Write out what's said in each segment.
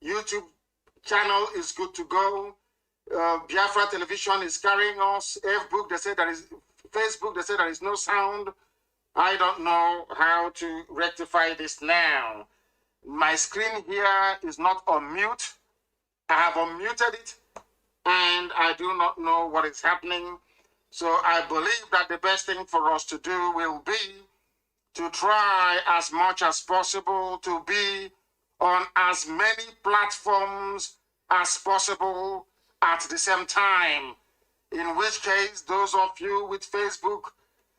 YouTube channel is good to go. Biafra television is carrying us. Facebook, they say Facebook, they say there is no sound. I don't know how to rectify this now. My screen here is not on mute. I have unmuted it, and I do not know what is happening. So I believe that the best thing for us to do will be to try as much as possible to be on as many platforms as possible at the same time. In which case, those of you with Facebook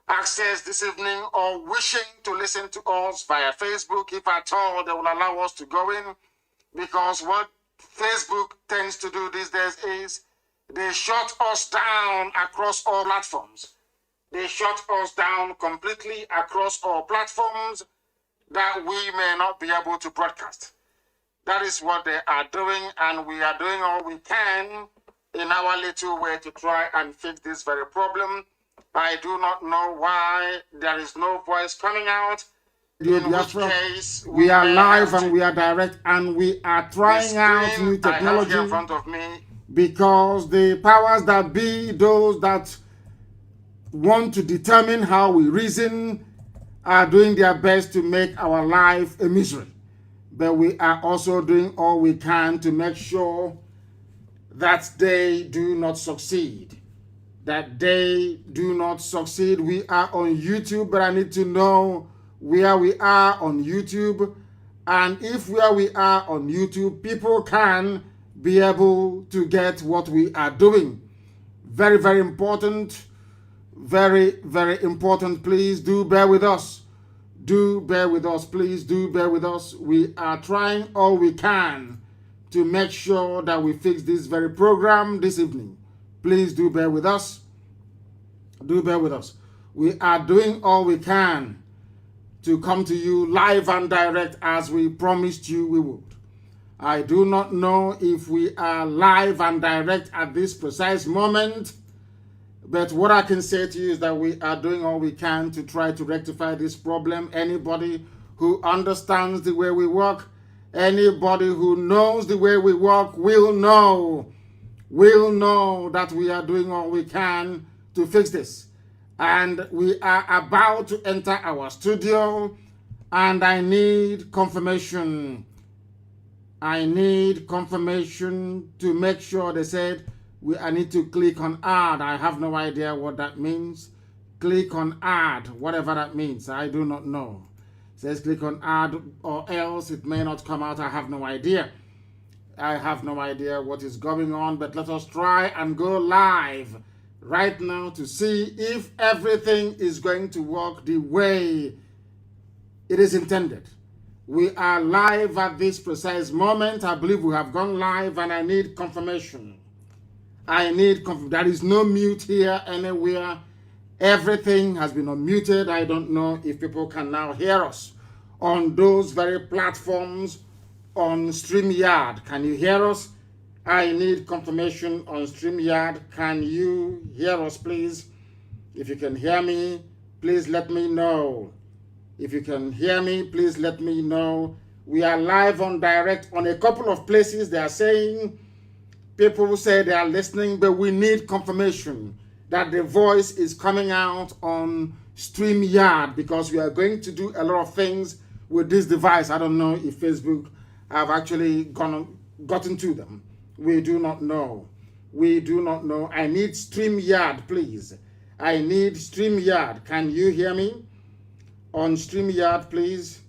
access this evening or wishing to listen to us via Facebook, if at all they will allow us to go in, because what Facebook tends to do these days is they shut us down across all platforms. They shut us down completely across all platforms that we may not be able to broadcast. That is what they are doing, and we are doing all we can in our little way to try and fix this very problem. I do not know why there is no voice coming out. In which case, we are live and we are direct, and we are trying out new technology I have here in front of me, because the powers that be, those that want to determine how we reason, are doing their best to make our life a misery. But we are also doing all we can to make sure that they do not succeed. That they do not succeed. We are on YouTube, but I need to know where we are on YouTube. And if where we are on YouTube, people can be able to get what we are doing. Very, very important. Very, very important. Please do bear with us. Do bear with us. Please do bear with us. We are trying all we can to make sure that we fix this very program this evening. Please do bear with us. Do bear with us. We are doing all we can to come to you live and direct as we promised you we would. I do not know if we are live and direct at this precise moment, but what I can say to you is that we are doing all we can to try to rectify this problem. Anybody who understands the way we work, anybody who knows the way we work will know that we are doing all we can to fix this. And we are about to enter our studio, and I need confirmation. I need confirmation to make sure. They said I need to click on add. I have no idea what that means. Click on add, whatever that means. I do not know. It says click on add, or else it may not come out. I have no idea. I have no idea what is going on, but let us try and go live right now to see if everything is going to work the way it is intended. We are live at this precise moment. I believe we have gone live, and I need confirmation. There is no mute here anywhere. Everything has been unmuted. I don't know if people can now hear us on those very platforms on StreamYard. Can you hear us? I need confirmation on StreamYard. Can you hear us, please? If you can hear me, please let me know. If you can hear me, please let me know. We are live on direct on a couple of places. They are saying, people say they are listening, but we need confirmation that the voice is coming out on StreamYard, because we are going to do a lot of things with this device. I don't know if Facebook have actually gotten to them. We do not know. We do not know. I need StreamYard, please. I need StreamYard. Can you hear me on StreamYard, please?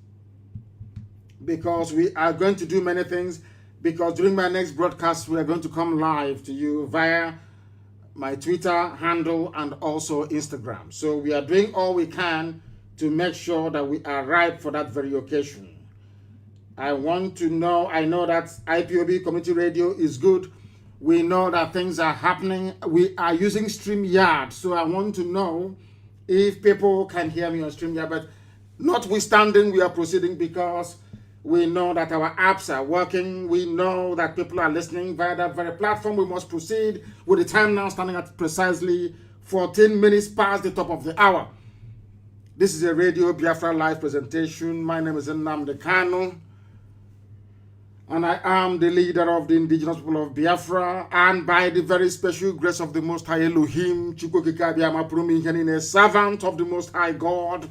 Because we are going to do many things. Because during my next broadcast, we are going to come live to you via my Twitter handle and also Instagram. So we are doing all we can to make sure that we are ripe for that very occasion. I want to know, I know that IPOB Community Radio is good. We know that things are happening. We are using StreamYard. So I want to know if people can hear me on StreamYard. But notwithstanding, we are proceeding because we know that our apps are working. We know that people are listening via that very platform. We must proceed with the time now standing at precisely 14 minutes past the top of the hour. This is a Radio Biafra live presentation. My name is Nnamdi Kanu. and I am the leader of the indigenous people of Biafra, and by the very special grace of the Most High Elohim, a servant of the Most High God,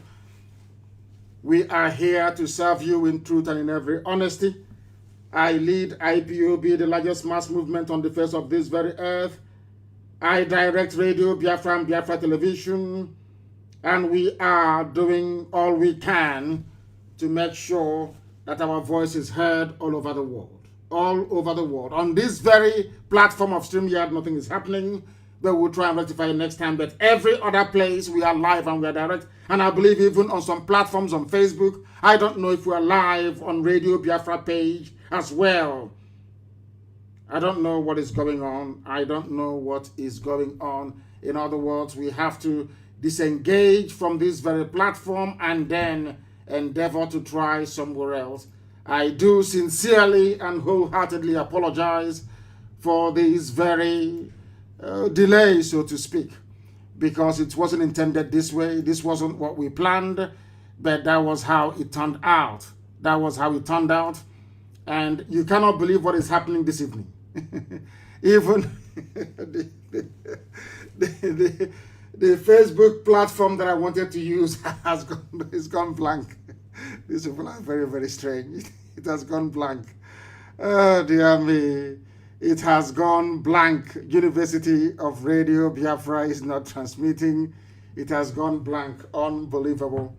we are here to serve you in truth and in every honesty. I lead IPOB, the largest mass movement on the face of this very earth. I direct Radio Biafra and Biafra Television, and we are doing all we can to make sure that our voice is heard all over the world. All over the world. On this very platform of StreamYard, nothing is happening, but we'll try and rectify it next time. But every other place, we are live and we are direct. And I believe even on some platforms on Facebook, I don't know if we are live on Radio Biafra page as well. I don't know what is going on. I don't know what is going on. In other words, we have to disengage from this very platform and then endeavor to try somewhere else. I do sincerely and wholeheartedly apologize for this very delay, so to speak, because it wasn't intended this way. This wasn't what we planned, but that was how it turned out. That was how it turned out. And you cannot believe what is happening this evening. Even the Facebook platform that I wanted to use has gone blank. These people are very, very strange. It has gone blank. Oh, dear me. It has gone blank. University of Radio Biafra is not transmitting. It has gone blank. Unbelievable.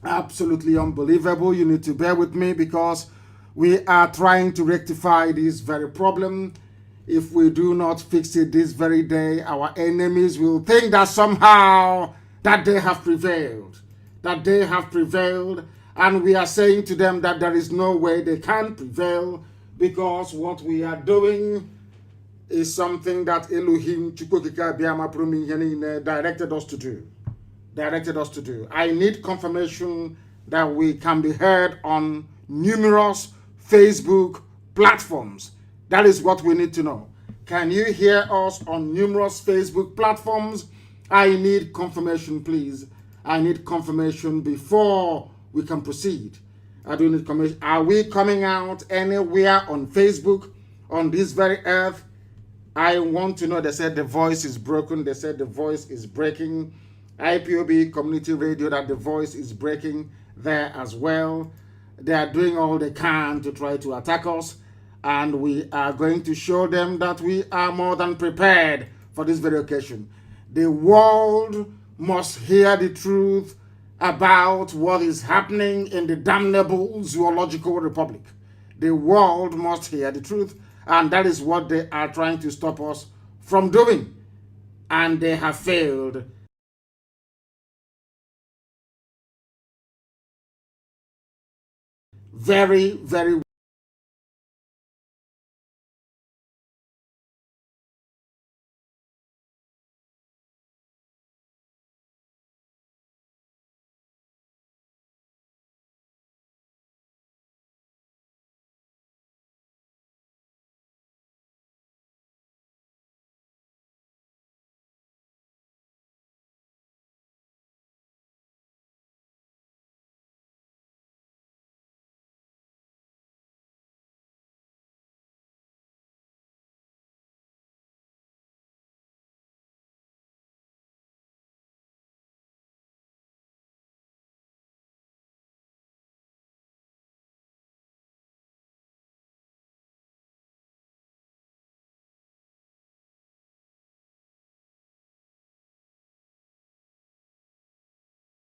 Absolutely unbelievable. You need to bear with me because we are trying to rectify this very problem. If we do not fix it this very day, our enemies will think that somehow that they have prevailed. That they have prevailed. And we are saying to them that there is no way they can prevail because what we are doing is something that Elohim directed us to do. Directed us to do. I need confirmation that we can be heard on numerous Facebook platforms. That is what we need to know. Can you hear us on numerous Facebook platforms? I need confirmation, please. I need confirmation before we can proceed. I do need confirmation. Are we coming out anywhere on Facebook, on this very earth? I want to know. They said the voice is broken. They said the voice is breaking. IPOB Community Radio, that the voice is breaking there as well. They are doing all they can to try to attack us, and we are going to show them that we are more than prepared for this very occasion. The world must hear the truth about what is happening in the damnable zoological republic. The world must hear the truth, and that is what they are trying to stop us from doing. And they have failed. Very, very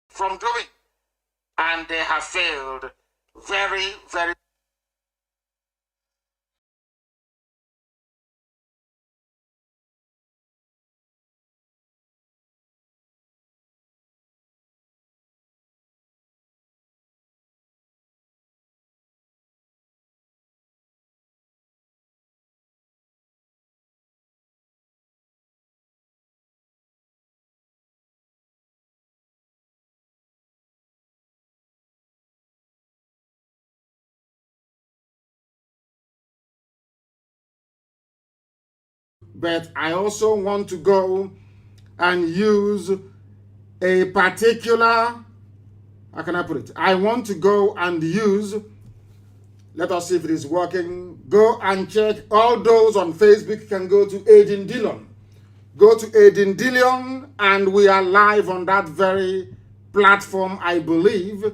from doing, and they have failed very, very. But I also want to go and use a particular, how can I put it? I want to go and use, Let us see if it is working. Go and check. All those on Facebook can go to Aidin Dillon. Go to Aidin Dillon, and we are live on that very platform, I believe.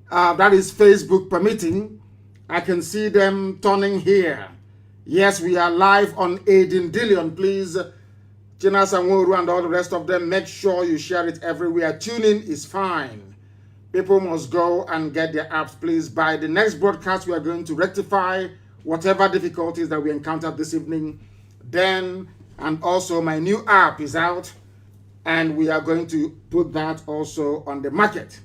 That is Facebook permitting. I can see them turning here. Yes, we are live on Aidin Dillon. Please, China Sanworu and all the rest of them, make sure you share it everywhere. Tuning is fine. People must go and get their apps, please. By the next broadcast, we are going to rectify whatever difficulties that we encountered this evening. Then, and also my new app is out, and we are going to put that also on the market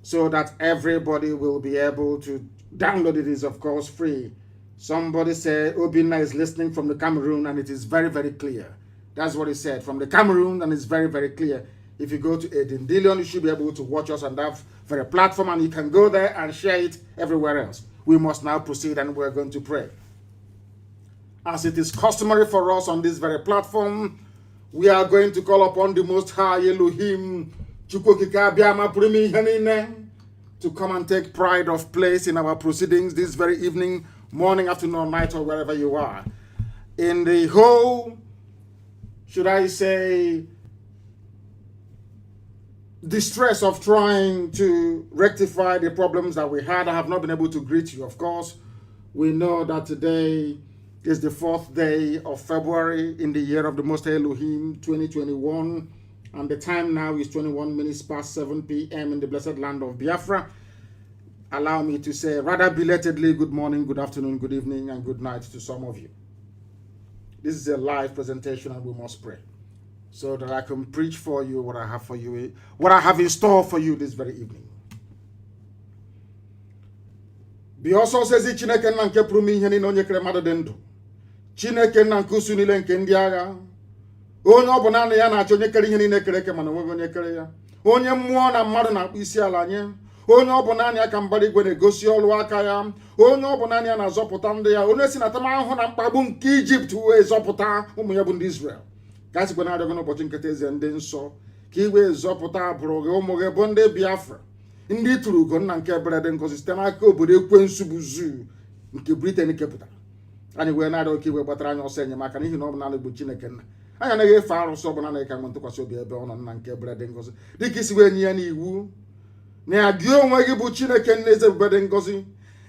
so that everybody will be able to download it. It is, of course, free. Somebody said Obinna is listening from the Cameroon, and it is very, very clear. That's what he said, from the Cameroon, and it's very, very clear. If you go to Aidin Dillon, you should be able to watch us on that very platform, and you can go there and share it everywhere else. We must now proceed, and we're going to pray. As it is customary for us on this very platform, we are going to call upon the Most High Elohim to come and take pride of place in our proceedings this very evening, morning, afternoon, or night, or wherever you are. In the whole, should I say, distress of trying to rectify the problems that we had, I have not been able to greet you. Of course, we know that today is the 4th day of February in the year of the Most High Elohim 2021, and the time now is 21 minutes past 7 p.m. in the blessed land of Biafra. Allow me to say rather belatedly good morning, good afternoon, good evening, and good night to some of you. This is a live presentation, and we must pray so that I can preach for you what I have for you, what I have in store for you this very evening. Bi also says Chineke na nke pụrụ ihe niile onye kere mmadụ dị ndụ. Chineke na nke usu niile nke ndị agha. Onye ọ bụ naanị ya na-achọ onye kere ihe niile kere eke mana onweghị onye kere ya. Onye mmụọ na mmadụ na-akpụ isi ala nye. Onye ọ bụ naanị ya ka mbara igwe na-egosi ọlụ aka ya. Onye ọ bụ naanị ya na-azọpụta ndị ya. Onye si na tamanahụhụ na mkpagbu nke Ijipt wee zọpụta ụmụ ya bụ ndị Israel. Ka a sịkwa na-arịọgị n'ụbọchị nketa eze ndị nsọ ka i wee zọpụta abụrụ gị ụmụ gị bụ ndị Biafra, ndị tụrụ ugo nna nke ebere dị ngozi site n'aka obodo ekwensu bụ zuu nke Britain kepụtara. Anyị wee na-arịọ ka iwe gbatara anyị ọsọ enyemaka n'ihi na ọ bụ naanị bụ Chineke nna. Anyị anaghị efe arụsị ọbụla na ịka nwe ntụkwasị obi ebe ọ nọ nna nke ebere dị ngozi dịka isi wee nye ya n'iwu na ya gị onwe gị bụ Chineke nna eze ebube dị ngozi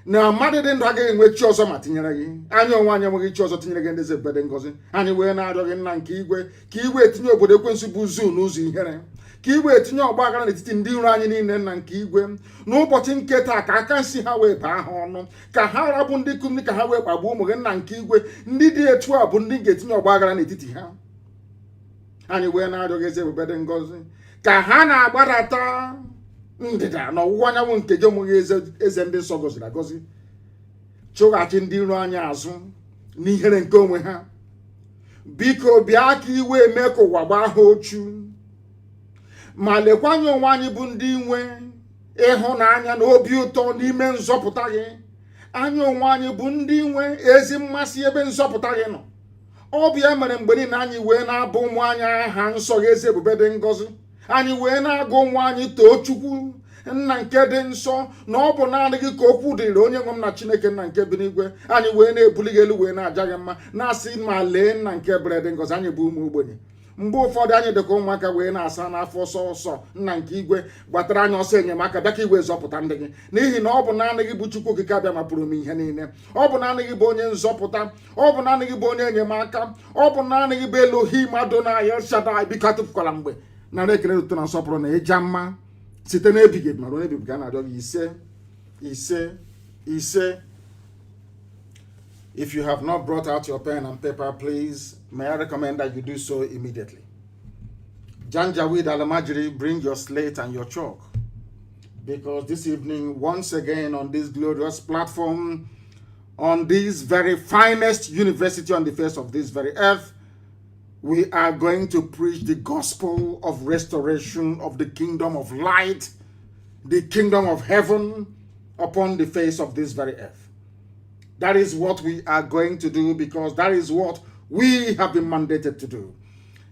na mmadụ dị ndụ agaghị enwe chi ọzọ ma tinyere gị. Anyị onwe anyị enweghị chi ọzọ tinyere gị ndị eze ebube dị ngozi. Anyị wee na-arịọ gị nna nke igwe ka iwe etinye obodo ekwensu bụ zuu n'ụzọ ihere, ka iwe etinye ọgba aghara n'etiti ndị iro anyị niile nna nke igwe. N'ụbọchị nke taa ka aka nsi ha wee baa ha ọnụ, ka ha rabụ ndị kum ka ha wee kpagbuo ụmụ gị nna nke igwe. Ndị dị etu a bụ ndị ga-etinye ọgba aghara n'etiti ha. Anyị wee na-arịọ gị eze ebube dị ngozi ka ha na-agbadata ndịda na ọwụwa anyanwụ nke gị onweghị eze ndị nsọ gọziri agọzi, chụghachi ndị iro anyị azụ n'ihere nke onwe ha. Biko bịa ka iwe mee ka ụwa gbaa ha ochu, ma lekwanye onwe anyị bụ ndị nwe ịhụnanya na obi ụtọ n'ime nzọpụta gị. Anyị onwe anyị bụ ndị nwe ezi mmasị ebe nzọpụta gị nọ. Ọ bụ ya mere mgbe niile anyị wee na-abụ ụmụ anyị aha nsọ gị eze ebube dị ngozi. Anyị wee na-agụ ụmụ anyị too Chukwu nna nke dị nsọ na ọ bụ naanị gị ka okwu dịrị onye nwe m na Chineke nna nke bi n'igwe. Anyị wee na-ebuli gị elu wee na-aja gị mma na-asị ma lee nna nke ebere dị ngozi. Anyị bụ ụmụ ogbenye, mgbe ụfọdụ anyị dịka ụmụaka wee na-asa n'afọ ọsọ ọsọ nna nke igwe gbatara anyị ọsọ enyemaka bịa ka iwe zọpụta ndị gị, n'ihi na ọ bụ naanị gị bụ Chukwu okike abịa ma pụrụ m ihe niile. Ọ bụ naanị gị bụ onye nzọpụta, ọ bụ naanị gị bụ onye enyemaka, ọ bụ naanị gị bụ Elohim Adonai El Shaddai. Biko atụfukwala mgbe nara ekele ụtọ na nsọpụrụ na ịja mma site n'ebighị ebi ma ruo n'ebighị ga na-arịọ gị ise ise ise. If you have not brought out your pen and paper, please, may I recommend that you do so immediately. Janjaweed Alamajiri, bring your slate and your chalk. Because this evening, once again on this glorious platform, on this very finest university on the face of this very earth, we are going to preach the gospel of restoration of the kingdom of light, the kingdom of heaven upon the face of this very earth. That is what we are going to do because that is what we have been mandated to do.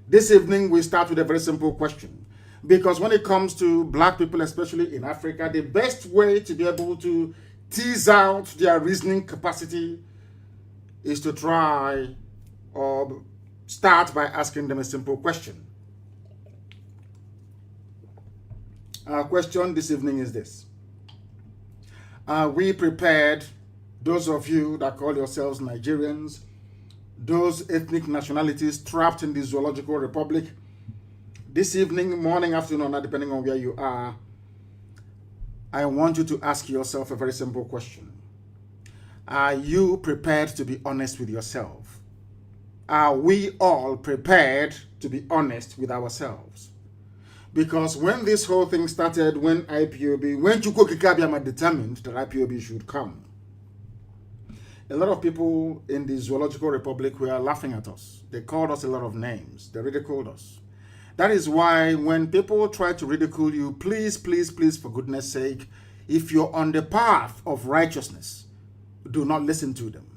This evening, we start with a very simple question. Because when it comes to black people, especially in Africa, the best way to be able to tease out their reasoning capacity is to try or start by asking them a simple question. Our question this evening is this: are we prepared, those of you that call yourselves Nigerians, those ethnic nationalities trapped in the zoological republic, this evening, morning, afternoon, or depending on where you are, I want you to ask yourself a very simple question. Are you prepared to be honest with yourself? Are we all prepared to be honest with ourselves? Because when this whole thing started, when Chukwu Okike Abiama determined that IPOB should come, a lot of people in the Zoological Republic were laughing at us. They called us a lot of names. They ridiculed us. That is why when people try to ridicule you, please, please, please, for goodness sake, if you're on the path of righteousness, do not listen to them.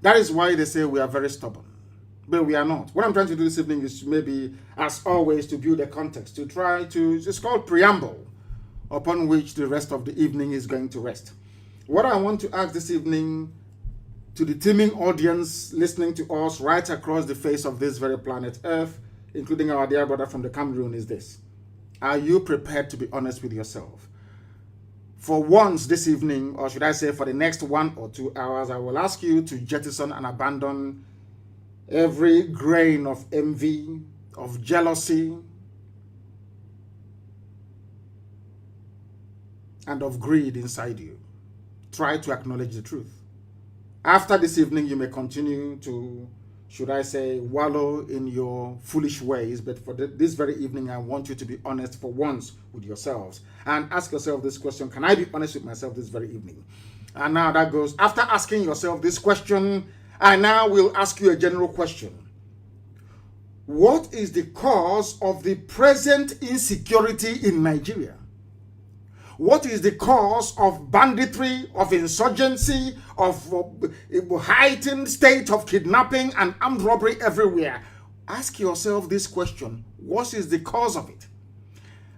That is why they say we are very stubborn. But we are not. What I'm trying to do this evening is maybe, as always, to build a context, to try to, it's called preamble, upon which the rest of the evening is going to rest. What I want to ask this evening to the teeming audience listening to us right across the face of this very planet Earth, including our dear brother from the Cameroon, is this: are you prepared to be honest with yourself? For once this evening, or should I say for the next 1 or 2 hours, I will ask you to jettison and abandon every grain of envy, of jealousy, and of greed inside you. Try to acknowledge the truth. After this evening, you may continue to, should I say, wallow in your foolish ways, but for this very evening, I want you to be honest for once with yourselves and ask yourself this question: can I be honest with myself this very evening? And now that goes, after asking yourself this question, I now will ask you a general question. What is the cause of the present insecurity in Nigeria? What is the cause of banditry, of insurgency, of heightened state of kidnapping and armed robbery everywhere? Ask yourself this question: what is the cause of it?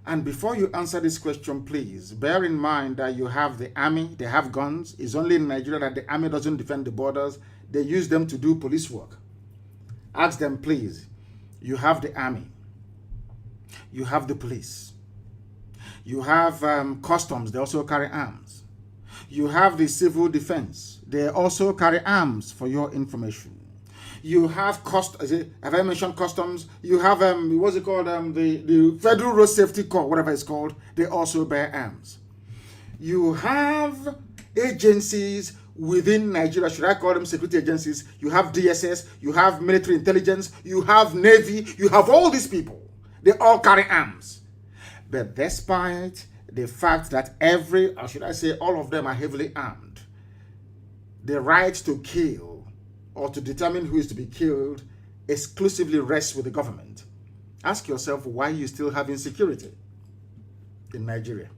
And before you answer this question, please bear in mind that you have the army, they have guns. It's only in Nigeria that the army doesn't defend the borders. They use them to do police work. Ask them, please. You have the army. You have the police. You have customs. They also carry arms. You have the civil defense. They also carry arms, for your information. You have have I mentioned customs? You have what's it called? The Federal Road Safety Corps, whatever it's called. They also bear arms. You have agencies within Nigeria. Should I call them security agencies? You have DSS. You have military intelligence. You have Navy. You have all these people. They all carry arms. But despite the fact that or should I say all of them are heavily armed, the right to kill or to determine who is to be killed exclusively rests with the government. Ask yourself why you still have insecurity in Nigeria.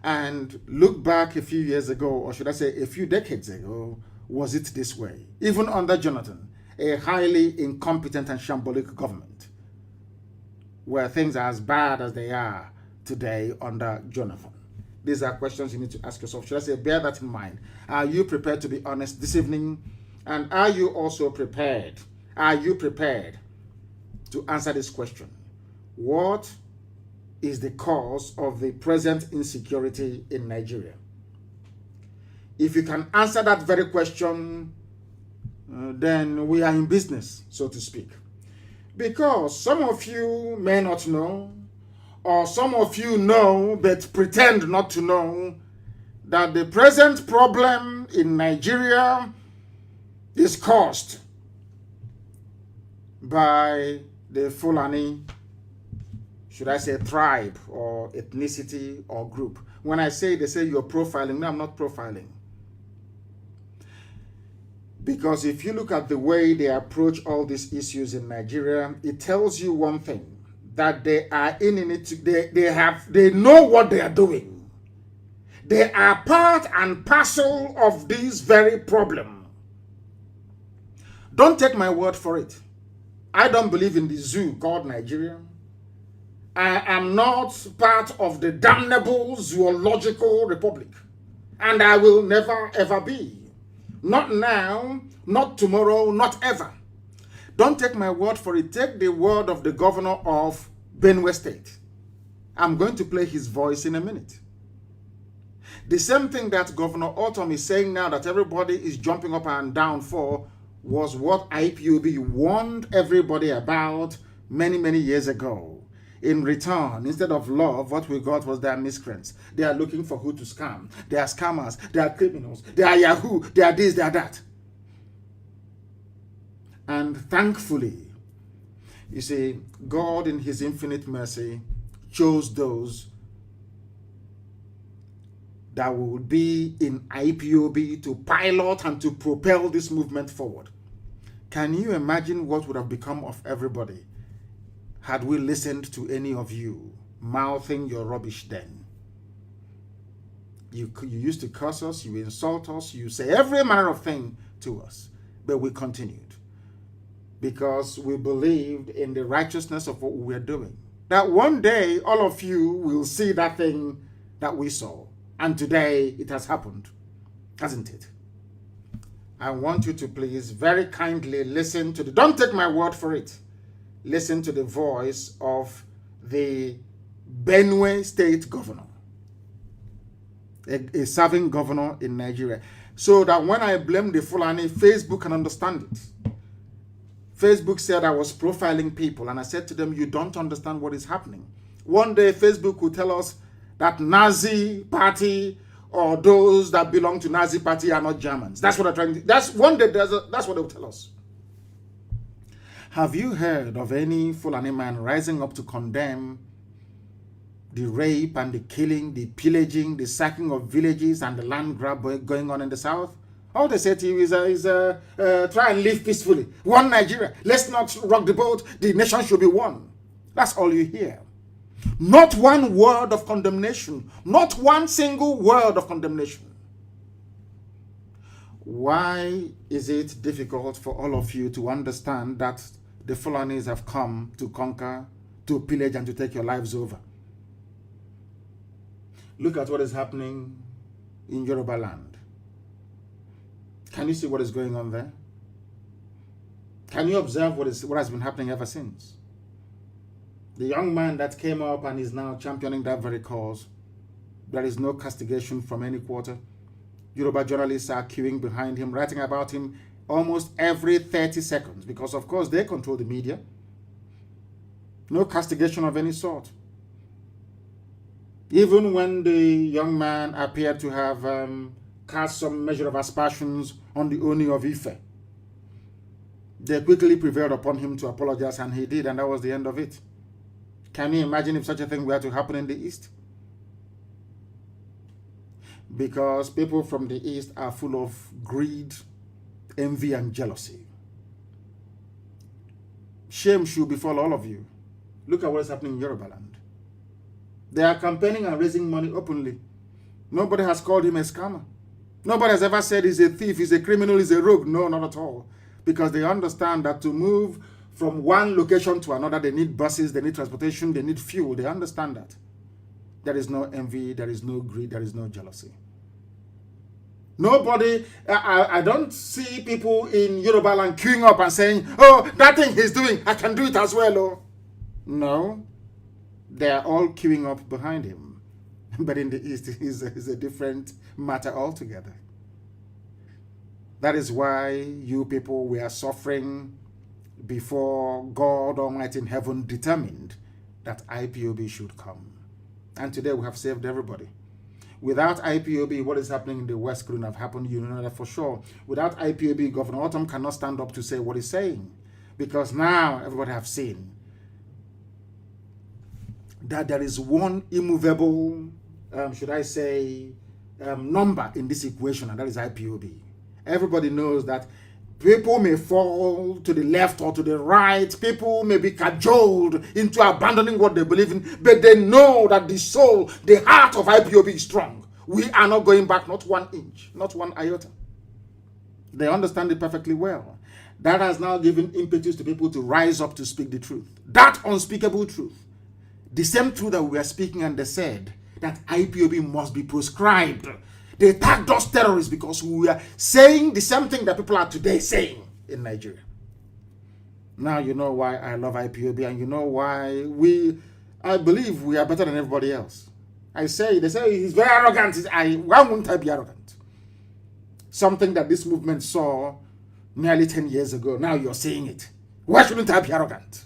And look back a few years ago, or should I say a few decades ago, was it this way? Even under Jonathan, a highly incompetent and shambolic government, where things are as bad as they are today under Jonathan. These are questions you need to ask yourself. Should I say, bear that in mind. Are you prepared to be honest this evening? And are you also prepared? Are you prepared to answer this question? What is the cause of the present insecurity in Nigeria? If you can answer that very question, then we are in business, so to speak. Because some of you may not know, or some of you know but pretend not to know, that the present problem in Nigeria is caused by the Fulani, should I say tribe or ethnicity or group. When I say, they say you're profiling. No, I'm not profiling. Because if you look at the way they approach all these issues in Nigeria, it tells you one thing, that they are in it, they know what they are doing. They are part and parcel of this very problem. Don't take my word for it. I don't believe in the zoo called Nigeria. I am not part of the damnable zoological republic. And I will never ever be. Not now, not tomorrow, not ever. Don't take my word for it. Take the word of the governor of Benue State. I'm going to play his voice in a minute. The same thing that Governor Ortom is saying now that everybody is jumping up and down for was what IPOB warned everybody about many, many years ago. In return, instead of love, what we got was they are miscreants. They are looking for who to scam. They are scammers. They are criminals. They are Yahoo. They are this, they are that. And thankfully, you see, God in his infinite mercy chose those that would be in IPOB to pilot and to propel this movement forward. Can you imagine what would have become of everybody had we listened to any of you mouthing your rubbish then? You used to curse us, you insult us, you say every manner of thing to us, but we continued because we believed in the righteousness of what we were doing. That one day all of you will see that thing that we saw. And today it has happened, hasn't it? I want you to please very kindly listen to don't take my word for it. Listen to the voice of the Benue State governor, a serving governor in Nigeria. So that when I blame the Fulani, Facebook can understand it. Facebook said I was profiling people, and I said to them, you don't understand what is happening. One day Facebook will tell us that Nazi party or those that belong to Nazi party are not Germans. That's what they're trying to. That's one day. That's what they'll tell us. Have you heard of any Fulani man rising up to condemn the rape and the killing, the pillaging, the sacking of villages and the land grab going on in the south? All they say to you is try and live peacefully. One Nigeria. Let's not rock the boat. The nation should be one. That's all you hear. Not one word of condemnation. Not one single word of condemnation. Why is it difficult for all of you to understand that the Fulanis have come to conquer, to pillage, and to take your lives over? Look at what is happening in Yoruba land. Can you see what is going on there? Can you observe what has been happening ever since? The young man that came up and is now championing that very cause, there is no castigation from any quarter. Yoruba journalists are queuing behind him, writing about him almost every 30 seconds because, of course, they control the media. No castigation of any sort. Even when the young man appeared to have cast some measure of aspersions on the Oni of Ife, they quickly prevailed upon him to apologize, and he did, and that was the end of it. Can you imagine if such a thing were to happen in the East? Because people from the East are full of greed, envy, and jealousy. Shame should befall all of you. Look at what is happening in Yoruba land. They are campaigning and raising money openly. Nobody has called him a scammer. Nobody has ever said he's a thief, he's a criminal, he's a rogue. No, not at all. Because they understand that to move from one location to another, they need buses, they need transportation, they need fuel. They understand that. There is no envy, there is no greed, there is no jealousy. Nobody, I don't see people in Yoruba land queuing up and saying, oh, that thing he's doing, I can do it as well. Oh. No, they are all queuing up behind him. But in the East, it's a different matter altogether. That is why you people were suffering before God Almighty in heaven determined that IPOB should come. And today we have saved everybody. Without IPOB, what is happening in the West couldn't have happened, you know that for sure. Without IPOB, Governor Ortom cannot stand up to say what he's saying. Because now everybody have seen that there is one immovable, should I say, number in this equation, and that is IPOB. Everybody knows that people may fall to the left or to the right. People may be cajoled into abandoning what they believe in, but they know that the soul, the heart of IPOB is strong. We are not going back, not 1 inch, not 1 iota. They understand it perfectly well. That has now given impetus to people to rise up to speak the truth. That unspeakable truth. The same truth that we are speaking, and they said that IPOB must be proscribed. They tagged us terrorists because we were saying the same thing that people are today saying in Nigeria. Now you know why I love IPOB, and you know why I believe we are better than everybody else. They say he's very arrogant. Why wouldn't I be arrogant? Something that this movement saw nearly 10 years ago. Now you're saying it. Why shouldn't I be arrogant?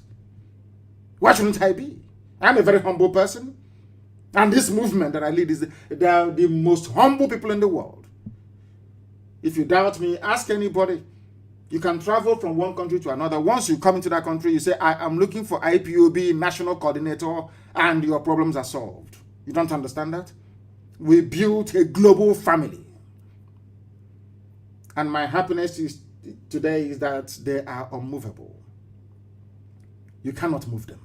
Why shouldn't I be? I'm a very humble person. And this movement that I lead they are the most humble people in the world. If you doubt me, ask anybody. You can travel from one country to another. Once you come into that country, you say, I am looking for IPOB national coordinator, and your problems are solved. You don't understand that? We built a global family. And my happiness today is that they are unmovable. You cannot move them.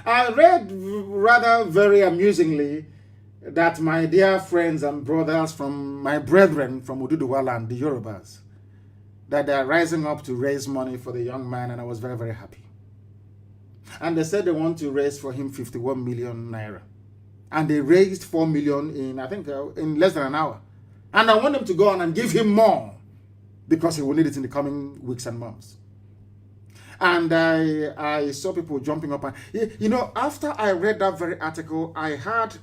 I read rather very amusingly that my dear friends and brothers from my brethren from Ududuwa land, the Yorubas, that they are rising up to raise money for the young man, and I was very, very happy. And they said they want to raise for him 51 million naira. And they raised 4 million in, I think, in less than an hour. And I want them to go on and give him more because he will need it in the coming weeks and months. And I saw people jumping up. And, you know, after I read that very article, I had,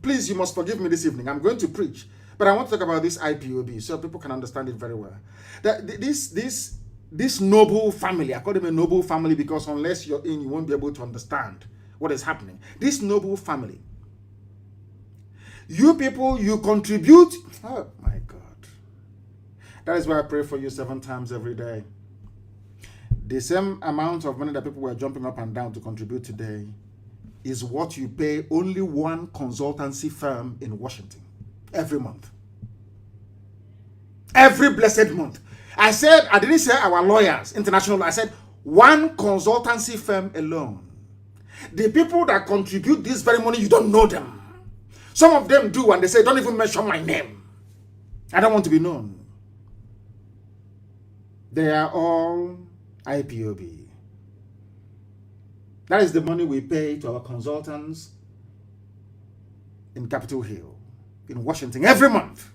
please, you must forgive me this evening. I'm going to preach. But I want to talk about this IPOB so people can understand it very well. That this noble family, I call them a noble family because unless you're in, you won't be able to understand what is happening. This noble family. You people, you contribute. Oh my God. That is why I pray for you 7 times every day. The same amount of money that people were jumping up and down to contribute today is what you pay only one consultancy firm in Washington every month. Every blessed month. I didn't say our lawyers, international, I said one consultancy firm alone. The people that contribute this very money, you don't know them. Some of them do, and they say, don't even mention my name. I don't want to be known. They are all IPOB. That is the money we pay to our consultants in Capitol Hill, in Washington, every month.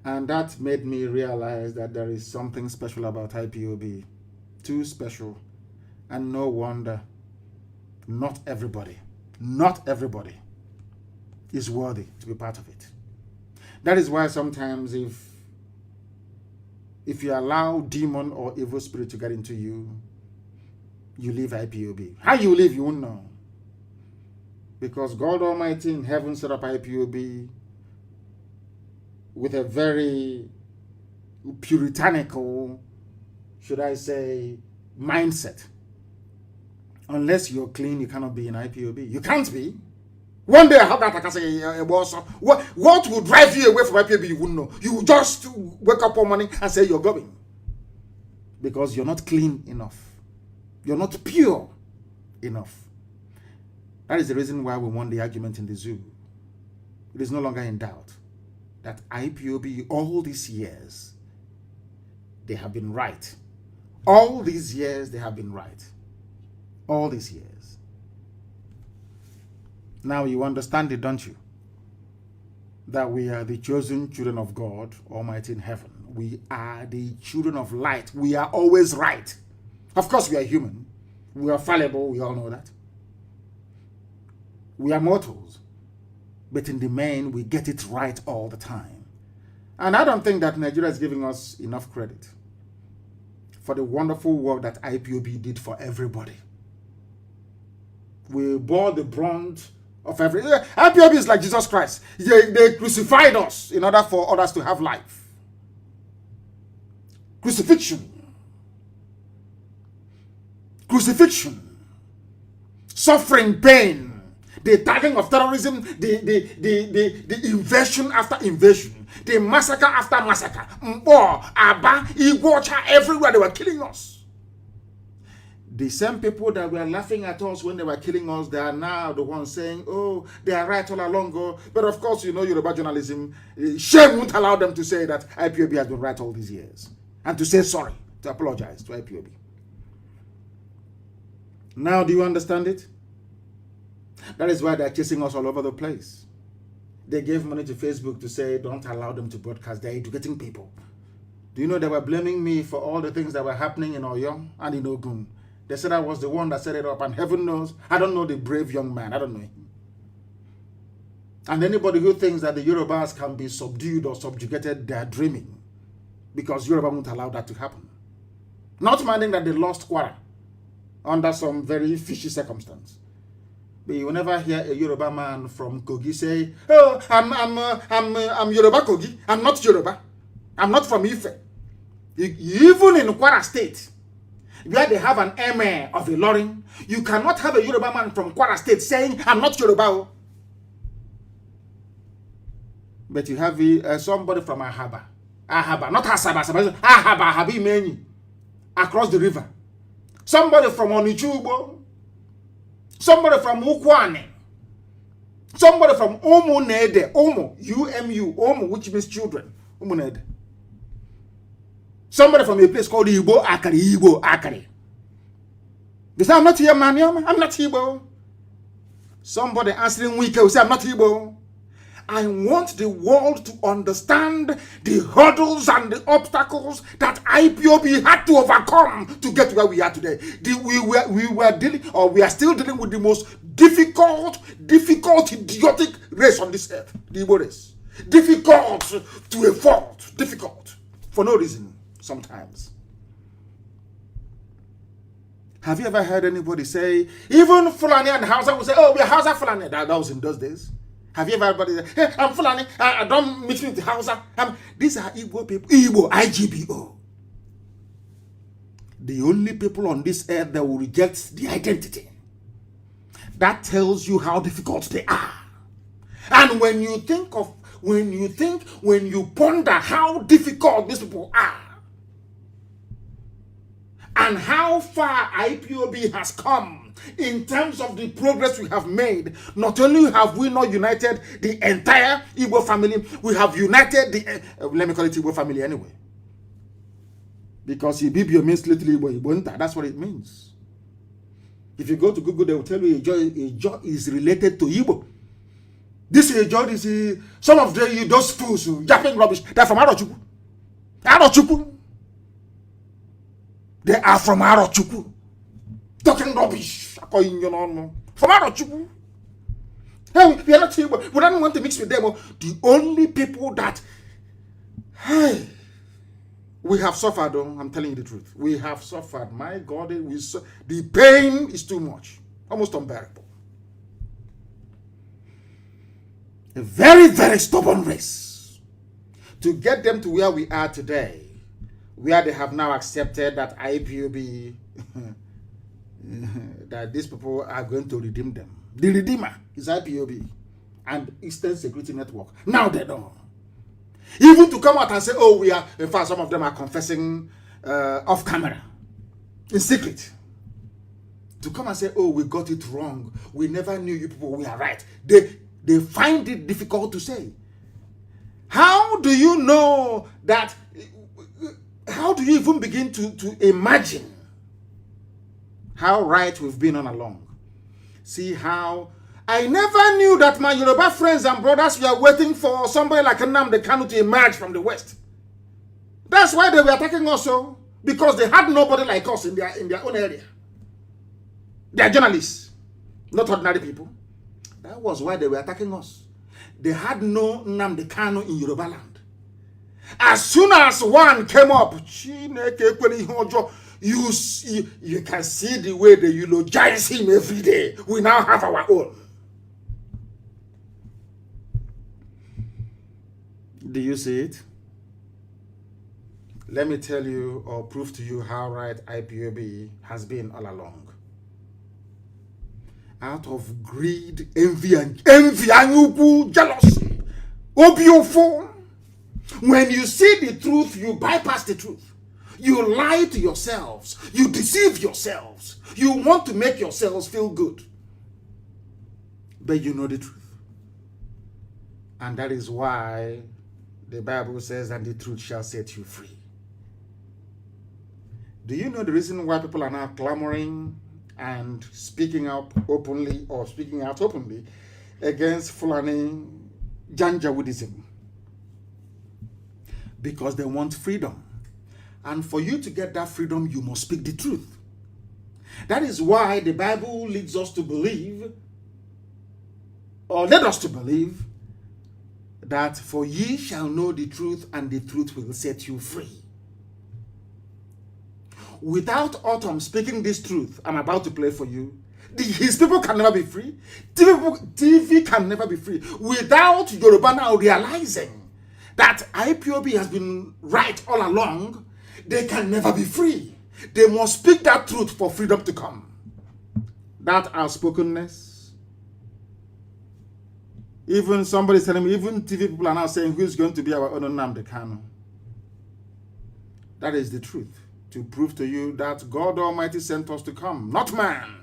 And that made me realize that there is something special about IPOB. Too special. And no wonder not everybody is worthy to be part of it. That is why sometimes if you allow demon or evil spirit to get into you, you leave IPOB. How you leave, you won't know. Because God Almighty in heaven set up IPOB with a very puritanical, should I say, mindset. Unless you're clean, you cannot be in IPOB. You can't be. One day I heard that I can say, what will drive you away from IPOB, you wouldn't know. You will just wake up one morning and say you're going. Because you're not clean enough. You're not pure enough. That is the reason why we won the argument in the zoo. It is no longer in doubt that IPOB, all these years, they have been right. All these years, they have been right. All these years. Now you understand it, don't you? That we are the chosen children of God Almighty in heaven. We are the children of light. We are always right. Of course, we are human. We are fallible. We all know that. We are mortals. But in the main, we get it right all the time. And I don't think that Nigeria is giving us enough credit for the wonderful work that IPOB did for everybody. We bore the brunt of every... IPOB is like Jesus Christ. They crucified us in order for others to have life. Crucifixion. Suffering, pain. The tagging of terrorism, the invasion after invasion, the massacre after massacre. Mbo, Aba, Igwocha, everywhere they were killing us. The same people that were laughing at us when they were killing us, they are now the ones saying, oh, they are right all along. Oh. But of course, you know, Yoruba journalism, shame won't allow them to say that IPOB has been right all these years. And to say sorry, to apologize to IPOB. Now, do you understand it? That is why they're chasing us all over the place. they gave money to Facebook to say, don't allow them to broadcast. They're educating people. Do you know they were blaming me for all the things that were happening in Oyo and in Ogun? They said I was the one that set it up, and heaven knows, I don't know the brave young man. I don't know him. And anybody who thinks that the Yorubas can be subdued or subjugated, they are dreaming. Because Yoruba won't allow that to happen. Not minding that they lost Kwara under some very fishy circumstance. But you will never hear a Yoruba man from Kogi say, oh, I'm Yoruba Kogi. I'm not Yoruba. I'm not from Ife. Even in Kwara State, where they have an emir of Ilorin, you cannot have a Yoruba man from Kwara State saying, I'm not Yoruba. But you have somebody from Ahaba, not Asaba, Ahaba Meni, across the river. Somebody from Onichubo, somebody from Ukwane, somebody from Umunede, Umu, Umu, which means children, Umunede. Somebody from a place called Igbo Akari. They say, I'm not here, man. I'm not Igbo. Somebody answering Wike will say, I'm not Igbo. I want the world to understand the hurdles and the obstacles that IPOB had to overcome to get where we are today. We are still dealing with the most difficult, idiotic race on this earth, the Igbo race. Difficult to a fault, difficult for no reason sometimes. Have you ever heard anybody say, even Fulani and Hausa will say, oh, we are Hausa Fulani? That was in those days. Have you ever heard anybody say, hey, I'm Fulani, I don't mix me with Hausa. These are Igbo people, Igbo, IGBO. The only people on this earth that will reject the identity. That tells you how difficult they are. And when you ponder how difficult these people are, and how far IPOB has come in terms of the progress we have made, not only have we not united the entire Igbo family, we have united the, let me call it Igbo family anyway. Because Ibibio means little Igbo, Ibonta, that's what it means. If you go to Google, they will tell you Ijo is related to Igbo. This Ijo is, some of those fools who yapping rubbish, they're from Arochukwu. Arochukwu. They are from Arochukwu. Talking rubbish. From Arochukwu. Hey, we are not here, but we don't want to mix with them. The only people that, hey, we have suffered, I'm telling you the truth. We have suffered. My God, the pain is too much. Almost unbearable. A very, very stubborn race. To get them to where we are today, where they have now accepted that IPOB, that these people are going to redeem them. The redeemer is IPOB and Eastern Security Network. Now they don't. Even to come out and say, oh, we are, in fact, some of them are confessing off camera, in secret. To come and say, oh, we got it wrong. We never knew you people, we are right. They find it difficult to say. How do you know that? How do you even begin to imagine how right we've been on along? See how I never knew that my Yoruba friends and brothers were waiting for somebody like Nnamdi Kanu to emerge from the West. That's why they were attacking us, because they had nobody like us in their own area. They are journalists, not ordinary people. That was why they were attacking us. They had no Nnamdi Kanu in Yoruba land. As soon as one came up, you can see the way they eulogize him every day. We now have our own. Do you see it? Let me tell you or prove to you how right IPOB has been all along. Out of greed, envy, jealousy, obiofo. When you see the truth, you bypass the truth. You lie to yourselves. You deceive yourselves. You want to make yourselves feel good. But you know the truth. And that is why the Bible says, and the truth shall set you free. Do you know the reason why people are now clamoring and speaking up openly or speaking out openly against Fulani Janjaweedism. Because they want freedom. And for you to get that freedom, you must speak the truth. That is why the Bible leads us to believe, or led us to believe, that for ye shall know the truth, and the truth will set you free. Without Ortom speaking this truth I'm about to play for you, his people can never be free. TV can never be free. Without Yoruba now realizing that IPOB has been right all along, they can never be free. They must speak that truth for freedom to come. That outspokenness. Even somebody telling me, even TV people are now saying, who's going to be our own Nnamdi Kanu? That is the truth. To prove to you that God Almighty sent us to come, not man.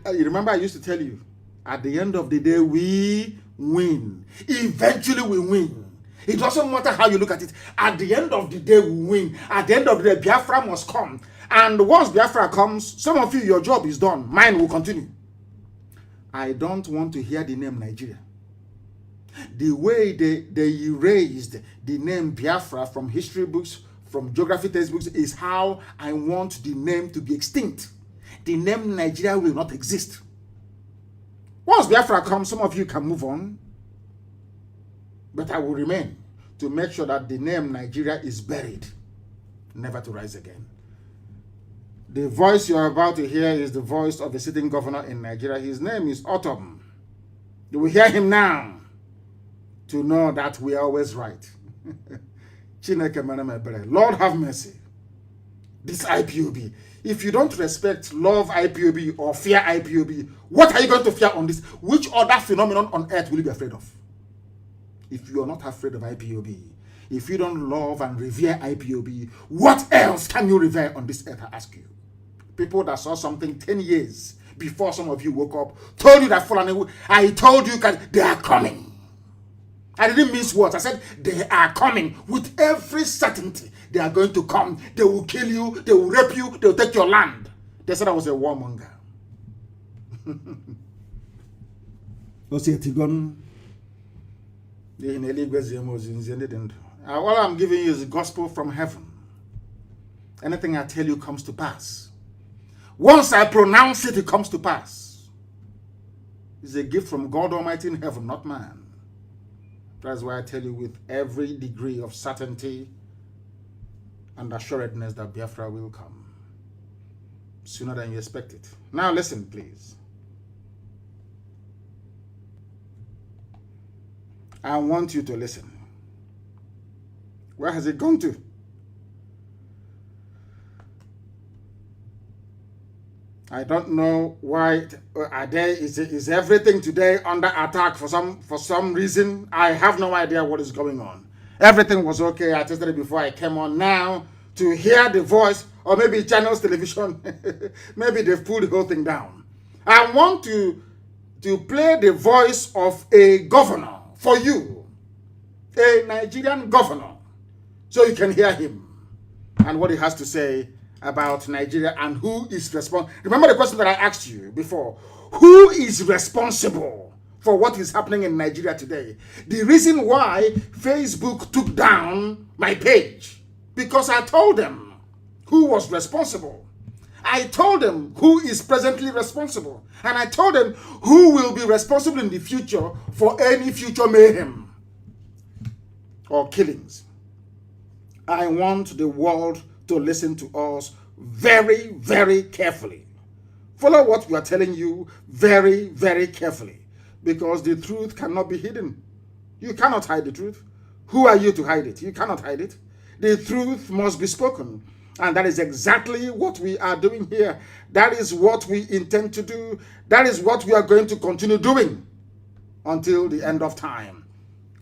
You remember I used to tell you, at the end of the day, we win. Eventually we win. It doesn't matter how you look at it. At the end of the day, we win. At the end of the day, Biafra must come. And once Biafra comes, some of you, your job is done. Mine will continue. I don't want to hear the name Nigeria. The way they erased the name Biafra from history books, from geography textbooks, is how I want the name to be extinct. The name Nigeria will not exist. Once Biafra comes, some of you can move on. But I will remain to make sure that the name Nigeria is buried, never to rise again. The voice you are about to hear is the voice of the sitting governor in Nigeria. His name is Ortom. You will hear him now to know that we are always right. Lord have mercy. This IPOB. If you don't respect, love IPOB or fear IPOB, what are you going to fear on this? Which other phenomenon on earth will you be afraid of? If you are not afraid of IPOB, if you don't love and revere IPOB, what else can you revere on this earth, I ask you? People that saw something 10 years before some of you woke up, told you that Fulani, I told you that they are coming. I didn't mince words. I said they are coming with every certainty. They are going to come. They will kill you. They will rape you. They will take your land. They said I was a warmonger. All I'm giving you is gospel from heaven. Anything I tell you comes to pass. Once I pronounce it, it comes to pass. It's a gift from God Almighty in heaven, not man. That's why I tell you with every degree of certainty and assuredness that Biafra will come sooner than you expect it. Now listen, please. I want you to listen. Where has it gone to? I don't know why. Is everything today under attack for some reason? I have no idea what is going on. Everything was okay. I tested it before I came on. Now to hear the voice, or maybe channels television, maybe they've pulled the whole thing down. I want to play the voice of a governor for you, a Nigerian governor, so you can hear him and what he has to say about Nigeria and who is responsible. Remember the question that I asked you before. Who is responsible for what is happening in Nigeria today? The reason why Facebook took down my page, because I told them who was responsible. I told them who is presently responsible. And I told them who will be responsible in the future for any future mayhem or killings. I want the world to listen to us very, very carefully. Follow what we are telling you very, very carefully, because the truth cannot be hidden. You cannot hide the truth. Who are you to hide it? You cannot hide it. The truth must be spoken, and that is exactly what we are doing here. That is what we intend to do. That is what we are going to continue doing until the end of time,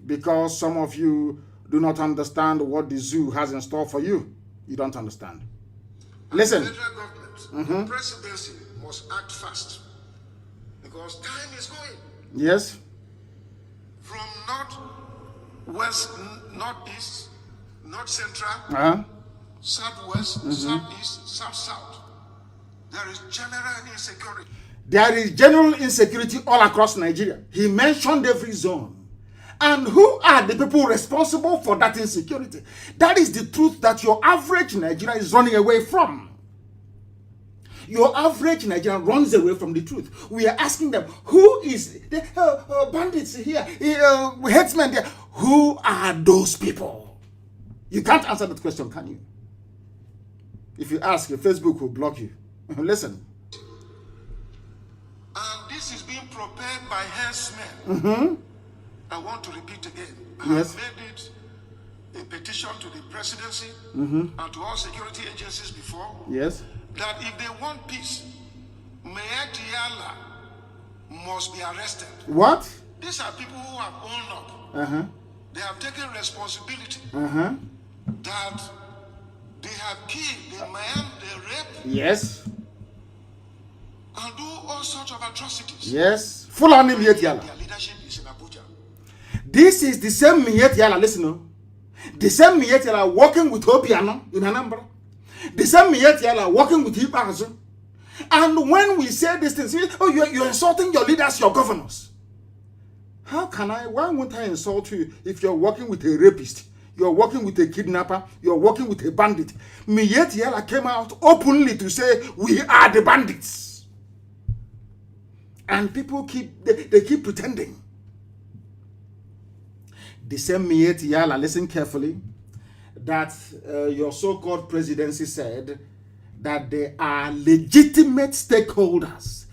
because some of you do not understand what the zoo has in store for you. You don't understand. Listen. The federal government, the presidency must act fast, because time is going. Yes. From north, west, northeast, north central, southwest, southeast, south. There is general insecurity. There is general insecurity all across Nigeria. He mentioned every zone. And who are the people responsible for that insecurity? That is the truth that your average Nigerian is running away from. Your average Nigerian runs away from the truth. We are asking them, who is the bandits here, headsmen there? Who are those people? You can't answer that question, can you? If you ask, Facebook will block you. Listen. And this is being prepared by herdsmen. Mm-hmm. I want to repeat again. Yes. I made it a petition to the presidency Mm-hmm. and to all security agencies before. Yes. That if they want peace, Mayor Diala must be arrested. What? These are people who have owned up. Uh-huh. They have taken responsibility. Uh-huh. That they have killed the man, they rape, Yes. and do all sorts of atrocities. Yes. Fulani Mietiala. Their leadership is in Abuja. This is the same Mietiala, listen, no? The same Mietiala working with Opiano in Anambra. The same Mietiala working with Ibazu. And when we say these things, oh, you're insulting your leaders, your governors. Why won't I insult you if you're working with a rapist? You're working with a kidnapper. You're working with a bandit. Mietiala came out openly to say, we are the bandits. And people keep pretending. The same Mietiala, listen carefully, that your so-called presidency said that they are legitimate stakeholders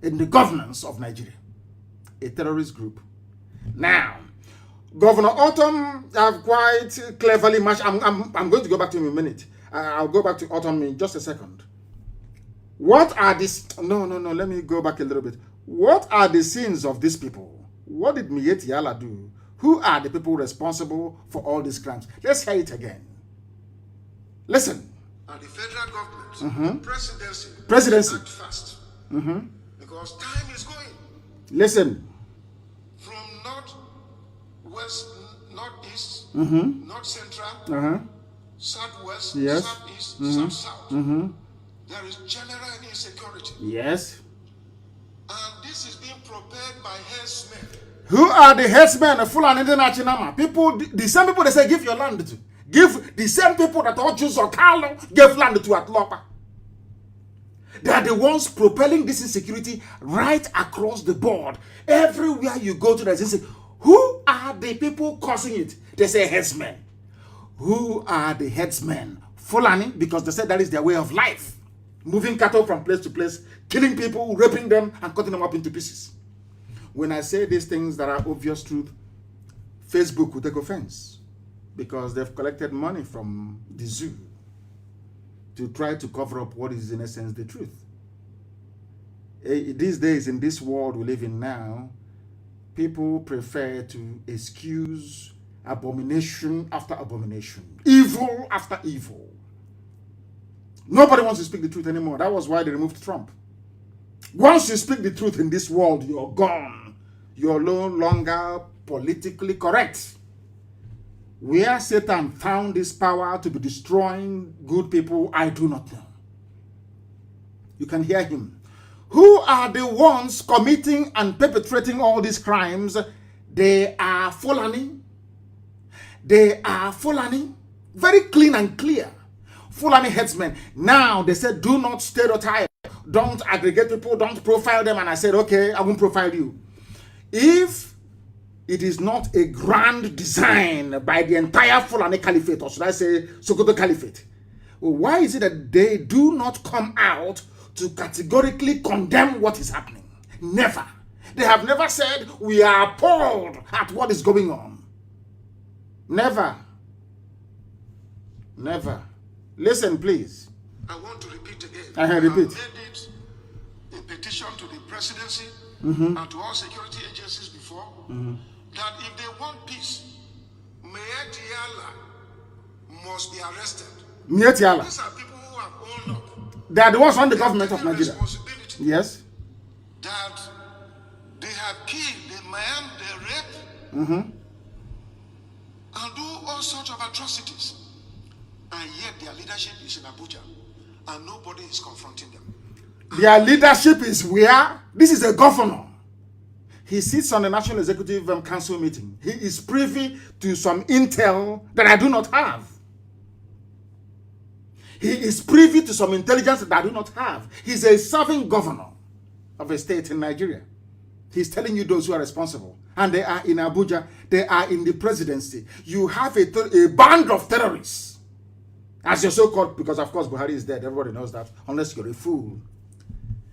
in the governance of Nigeria, a terrorist group. Now, Governor Ortom have quite cleverly matched. I'm going to go back to him in a minute. I'll go back to Ortom in just a second. What are these? No. Let me go back a little bit. What are the sins of these people? What did Mietiala do? Who are the people responsible for all these crimes? Let's hear it again. Listen. And the federal government, presidency, act fast. Because time is going. Listen. From north, west, northeast, north central, southwest, southeast, south. There is general insecurity. Yes. And this is being prepared by herdsmen. Who are the headsmen of Fulani International? People, the same people they say give your land to. Give the same people that all Jews or Carlo gave land to at Lopa. They are the ones propelling this insecurity right across the board. Everywhere you go to, there's insecurity. Who are the people causing it? They say headsmen. Who are the headsmen? Fulani, because they said that is their way of life. Moving cattle from place to place, killing people, raping them, and cutting them up into pieces. When I say these things that are obvious truth, Facebook will take offense because they've collected money from the zoo to try to cover up what is in essence the truth. These days, in this world we live in now, people prefer to excuse abomination after abomination, evil after evil. Nobody wants to speak the truth anymore. That was why they removed Trump. Once you speak the truth in this world, you're gone. You're no longer politically correct. Where Satan found this power to be destroying good people, I do not know. You can hear him. Who are the ones committing and perpetrating all these crimes? They are Fulani. They are Fulani. Very clean and clear. Fulani headsmen. Now they said, do not stereotype. Don't aggregate people. Don't profile them. And I said, okay, I won't profile you. If it is not a grand design by the entire Fulani Caliphate, or should I say Sokoto Caliphate, why is it that they do not come out to categorically condemn what is happening? Never. They have never said, we are appalled at what is going on. Never. Never. Listen, please. I want to repeat again. I can repeat. I made it a petition to the presidency and to all security agencies before that if they want peace, Mayor Diala must be arrested. Mayor Diala. These are people who have owned up. They are the ones on the government of Nigeria. Yes. That they have killed the man, they rape, and do all sorts of atrocities. And yet their leadership is in Abuja, and nobody is confronting them. Their leadership is where? This is a governor. He sits on the National Executive Council meeting. He is privy to some intel that I do not have. He is privy to some intelligence that I do not have. He's a serving governor of a state in Nigeria. He's telling you those who are responsible. And they are in Abuja. They are in the presidency. You have a band of terrorists. As you're so-called, because of course Buhari is dead. Everybody knows that. Unless you're a fool.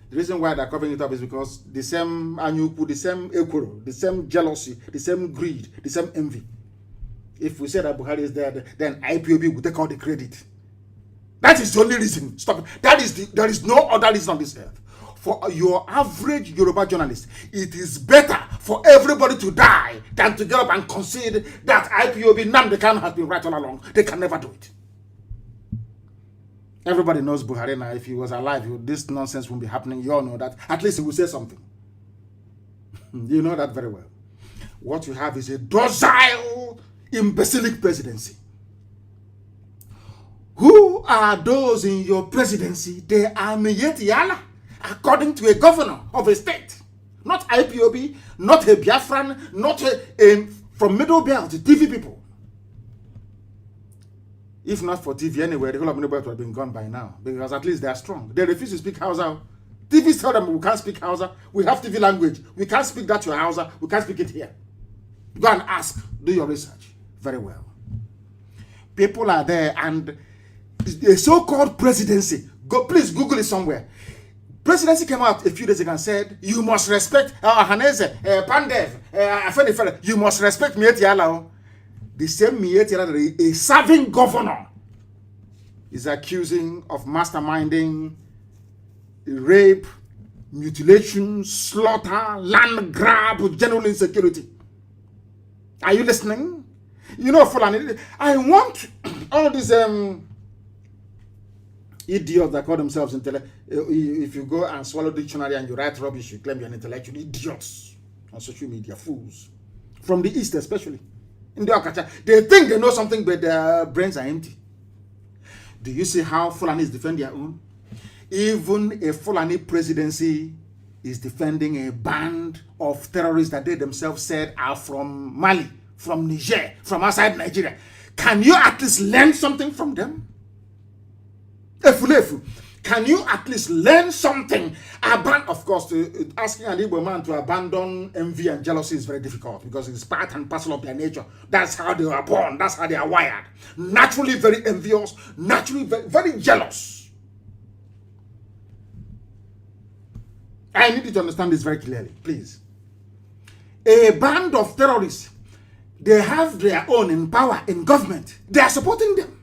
The reason why they're covering it up is because the same anyuku, the same equoro, the same jealousy, the same greed, the same envy. If we say that Buhari is dead, then IPOB will take all the credit. That is the only reason. Stop it. There is no other reason on this earth. For your average Yoruba journalist, it is better for everybody to die than to get up and concede that IPOB Nnamdi Kanu has been right all along. They can never do it. Everybody knows Buhari now. If he was alive, this nonsense wouldn't be happening. You all know that. At least he will say something. You know that very well. What you have is a docile, imbecilic presidency. Who are those in your presidency? They are Miyeti Yala, according to a governor of a state. Not IPOB, not a Biafran, not from Middle Belt, TV people. If not for TV anyway, the whole of Middle Belt would have been gone by now. Because at least they are strong. They refuse to speak Hausa. TV tell them we can't speak Hausa. We have TV language. We can't speak that to Hausa. We can't speak it here. Go and ask. Do your research. Very well. People are there and a so-called presidency. Please Google it somewhere. Presidency came out a few days ago and said, you must respect Haneze, Pandev, you must respect Mieti Alao. The same Mieti Alao, a serving governor, is accusing of masterminding rape, mutilation, slaughter, land grab, general insecurity. Are you listening? You know, Fulani, I want all these idiots that call themselves intellectual. If you go and swallow dictionary and you write rubbish, you claim you're an intellectual. Idiots on social media, fools. From the East especially. In the Okacha, they think they know something, but their brains are empty. Do you see how Fulani is defending their own? Even a Fulani presidency is defending a band of terrorists that they themselves said are from Mali, from Niger, from outside Nigeria. Can you at least learn something from them? Can you at least learn something? Of course, asking an Igbo man to abandon envy and jealousy is very difficult because it's part and parcel of their nature. That's how they are born. That's how they are wired. Naturally very envious, naturally very, very jealous. I need you to understand this very clearly, please. A band of terrorists, they have their own in power, in government. They are supporting them.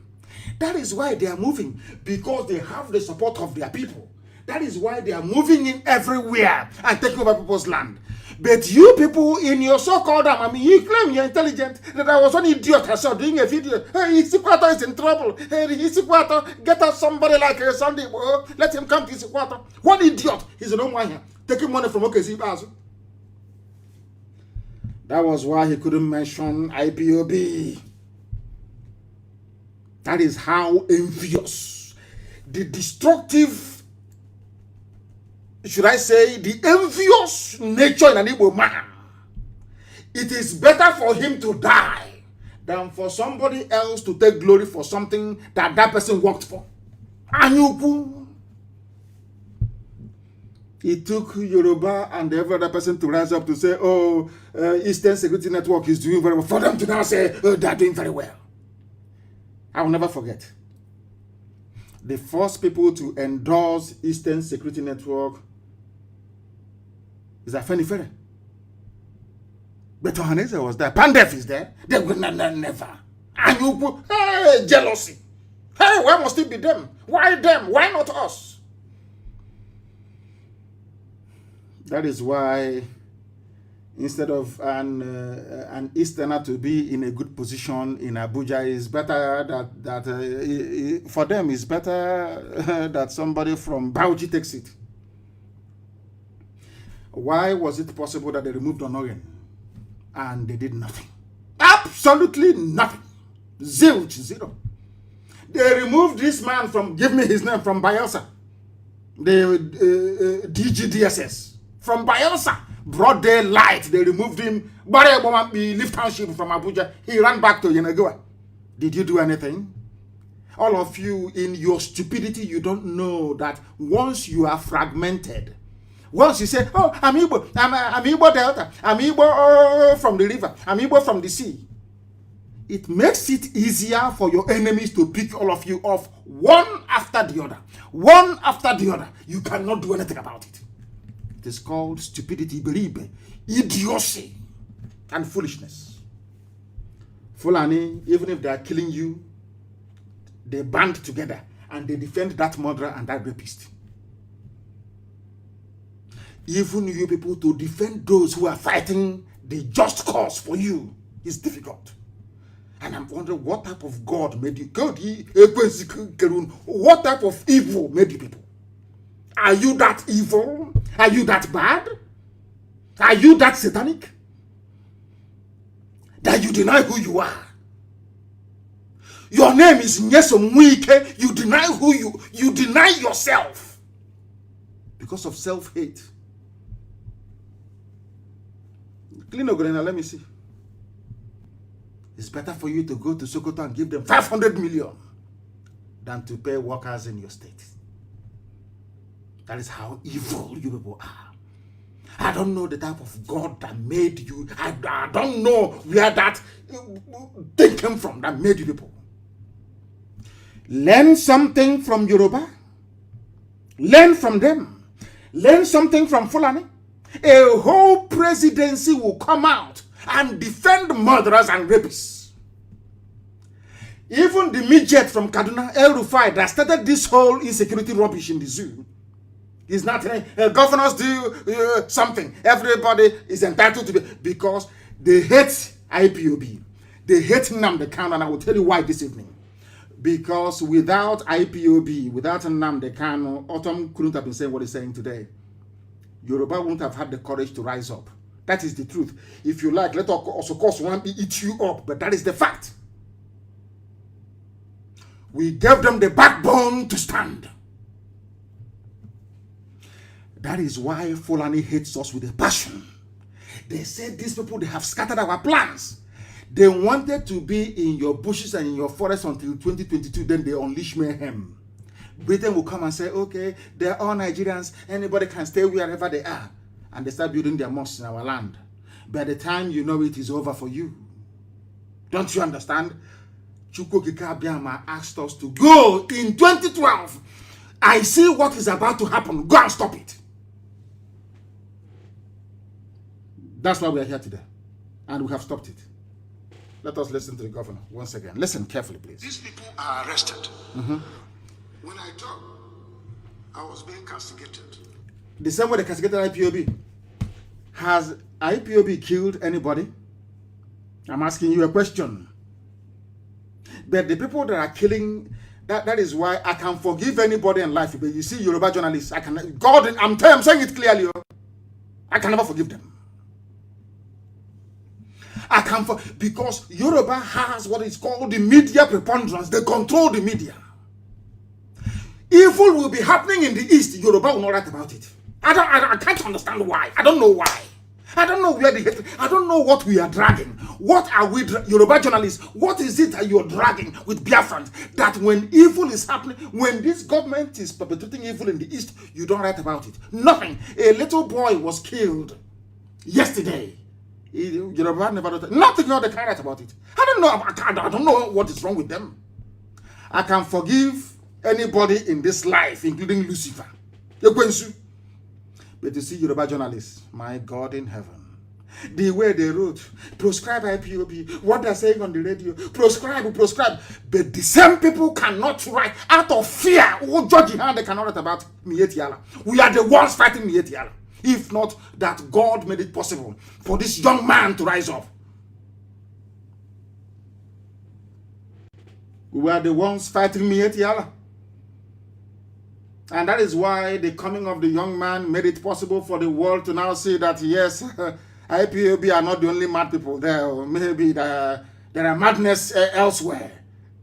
That is why they are moving, because they have the support of their people. That is why they are moving in everywhere and taking over people's land. But you people in your so-called you claim you're intelligent. That I was one idiot I saw doing a video. Hey, Isikwato is in trouble. Hey, Isikwato, get us somebody like a Sunday. Let him come to Isikwato. One idiot. He's an one here. Taking money from OKC. That was why he couldn't mention IPOB. That is how envious, the destructive, should I say, the envious nature in an Igbo man. It is better for him to die than for somebody else to take glory for something that that person worked for. Anyuku. It took Yoruba and every other person to rise up to say, oh, Eastern Security Network is doing very well. For them to now say, oh, they're doing very well. I will never forget. The first people to endorse Eastern Security Network is Afenifere. But Ohaneze was there. Pandef is there. They will never. And you, hey, jealousy. Hey, why must it be them? Why them? Why not us? That is why instead of an Easterner to be in a good position in Abuja, is better that for them it's better that somebody from Bauchi takes it. Why was it possible that they removed Onoyen and they did nothing? Absolutely nothing. Zilch, zero. They removed this man from, give me his name, from Bayelsa. the DGDSS from Bayelsa. Broad daylight, they removed him. Lift township from Abuja. He ran back to Yenagoa. Did you do anything? All of you, in your stupidity, you don't know that once you are fragmented, once you say, oh, I'm Igbo Delta, I'm Igbo from the river, I'm Igbo from the sea, it makes it easier for your enemies to pick all of you off one after the other. One after the other. You cannot do anything about it. It is called stupidity, beribe, idiocy, and foolishness. Fulani, even if they are killing you, they band together and they defend that murderer and that rapist. Even you people to defend those who are fighting the just cause for you is difficult. And I'm wondering, what type of God made you? What type of evil made you people? Are you that evil? Are you that bad? Are you that satanic? That you deny who you are? Your name is Nyesom Wike. You deny who you deny yourself because of self-hate. Clean Ogorena, let me see. It's better for you to go to Sokoto and give them 500 million than to pay workers in your state. That is how evil you people are. I don't know the type of God that made you. I don't know where that thing came from that made you people. Learn something from Yoruba. Learn from them. Learn something from Fulani. A whole presidency will come out and defend murderers and rapists. Even the midget from Kaduna, El Rufai, that started this whole insecurity rubbish in the zoo, is not governors do something. Everybody is entitled to be, because they hate IPOB. They hate Nnamdi Kanu, and I will tell you why this evening. Because without IPOB, without Nnamdi Kanu, Ortom couldn't have been saying what he's saying today. Yoruba wouldn't have had the courage to rise up. That is the truth. If you like, let also cause one eat you up, but that is the fact. We gave them the backbone to stand. That is why Fulani hates us with a passion. They said these people, they have scattered our plans. They wanted to be in your bushes and in your forests until 2022, then they unleash mayhem. Britain will come and say, okay, they're all Nigerians, anybody can stay wherever they are. And they start building their mosques in our land. By the time you know it is over for you. Don't you understand? Chukwuka Abiyama asked us to go in 2012. I see what is about to happen. Go and stop it. That's why we are here today. And we have stopped it. Let us listen to the governor once again. Listen carefully, please. These people are arrested. When I talk, I was being castigated. The same way they castigated IPOB. Has IPOB killed anybody? I'm asking you a question. But the people that are killing, that is why I can forgive anybody in life. But you see, Yoruba journalists, I can, God, I'm saying it clearly. I can never forgive them. I can, because Yoruba has what is called the media preponderance. They control the media. Evil will be happening in the East. Yoruba will not write about it. I can't understand why. I don't know why. I don't know where the hate. I don't know what we are dragging. What are we, Yoruba journalists? What is it that you are dragging with Biafrans? That when evil is happening, when this government is perpetrating evil in the East, you don't write about it. Nothing. A little boy was killed yesterday. Yoruba never wrote nothing. No, they can't write about it. I don't know. I don't know what is wrong with them. I can forgive anybody in this life, including Lucifer. But you see, Yoruba journalists, my God in heaven, the way they wrote, proscribe IPOB, what they're saying on the radio, proscribe. But the same people cannot write out of fear. Oh, judge how they cannot write about Mietiala. We are the ones fighting Mietiala. If not that God made it possible for this young man to rise up. We are the ones fighting Mietiala. And that is why the coming of the young man made it possible for the world to now see that, yes, IPOB are not the only mad people there. Or maybe there are madness elsewhere.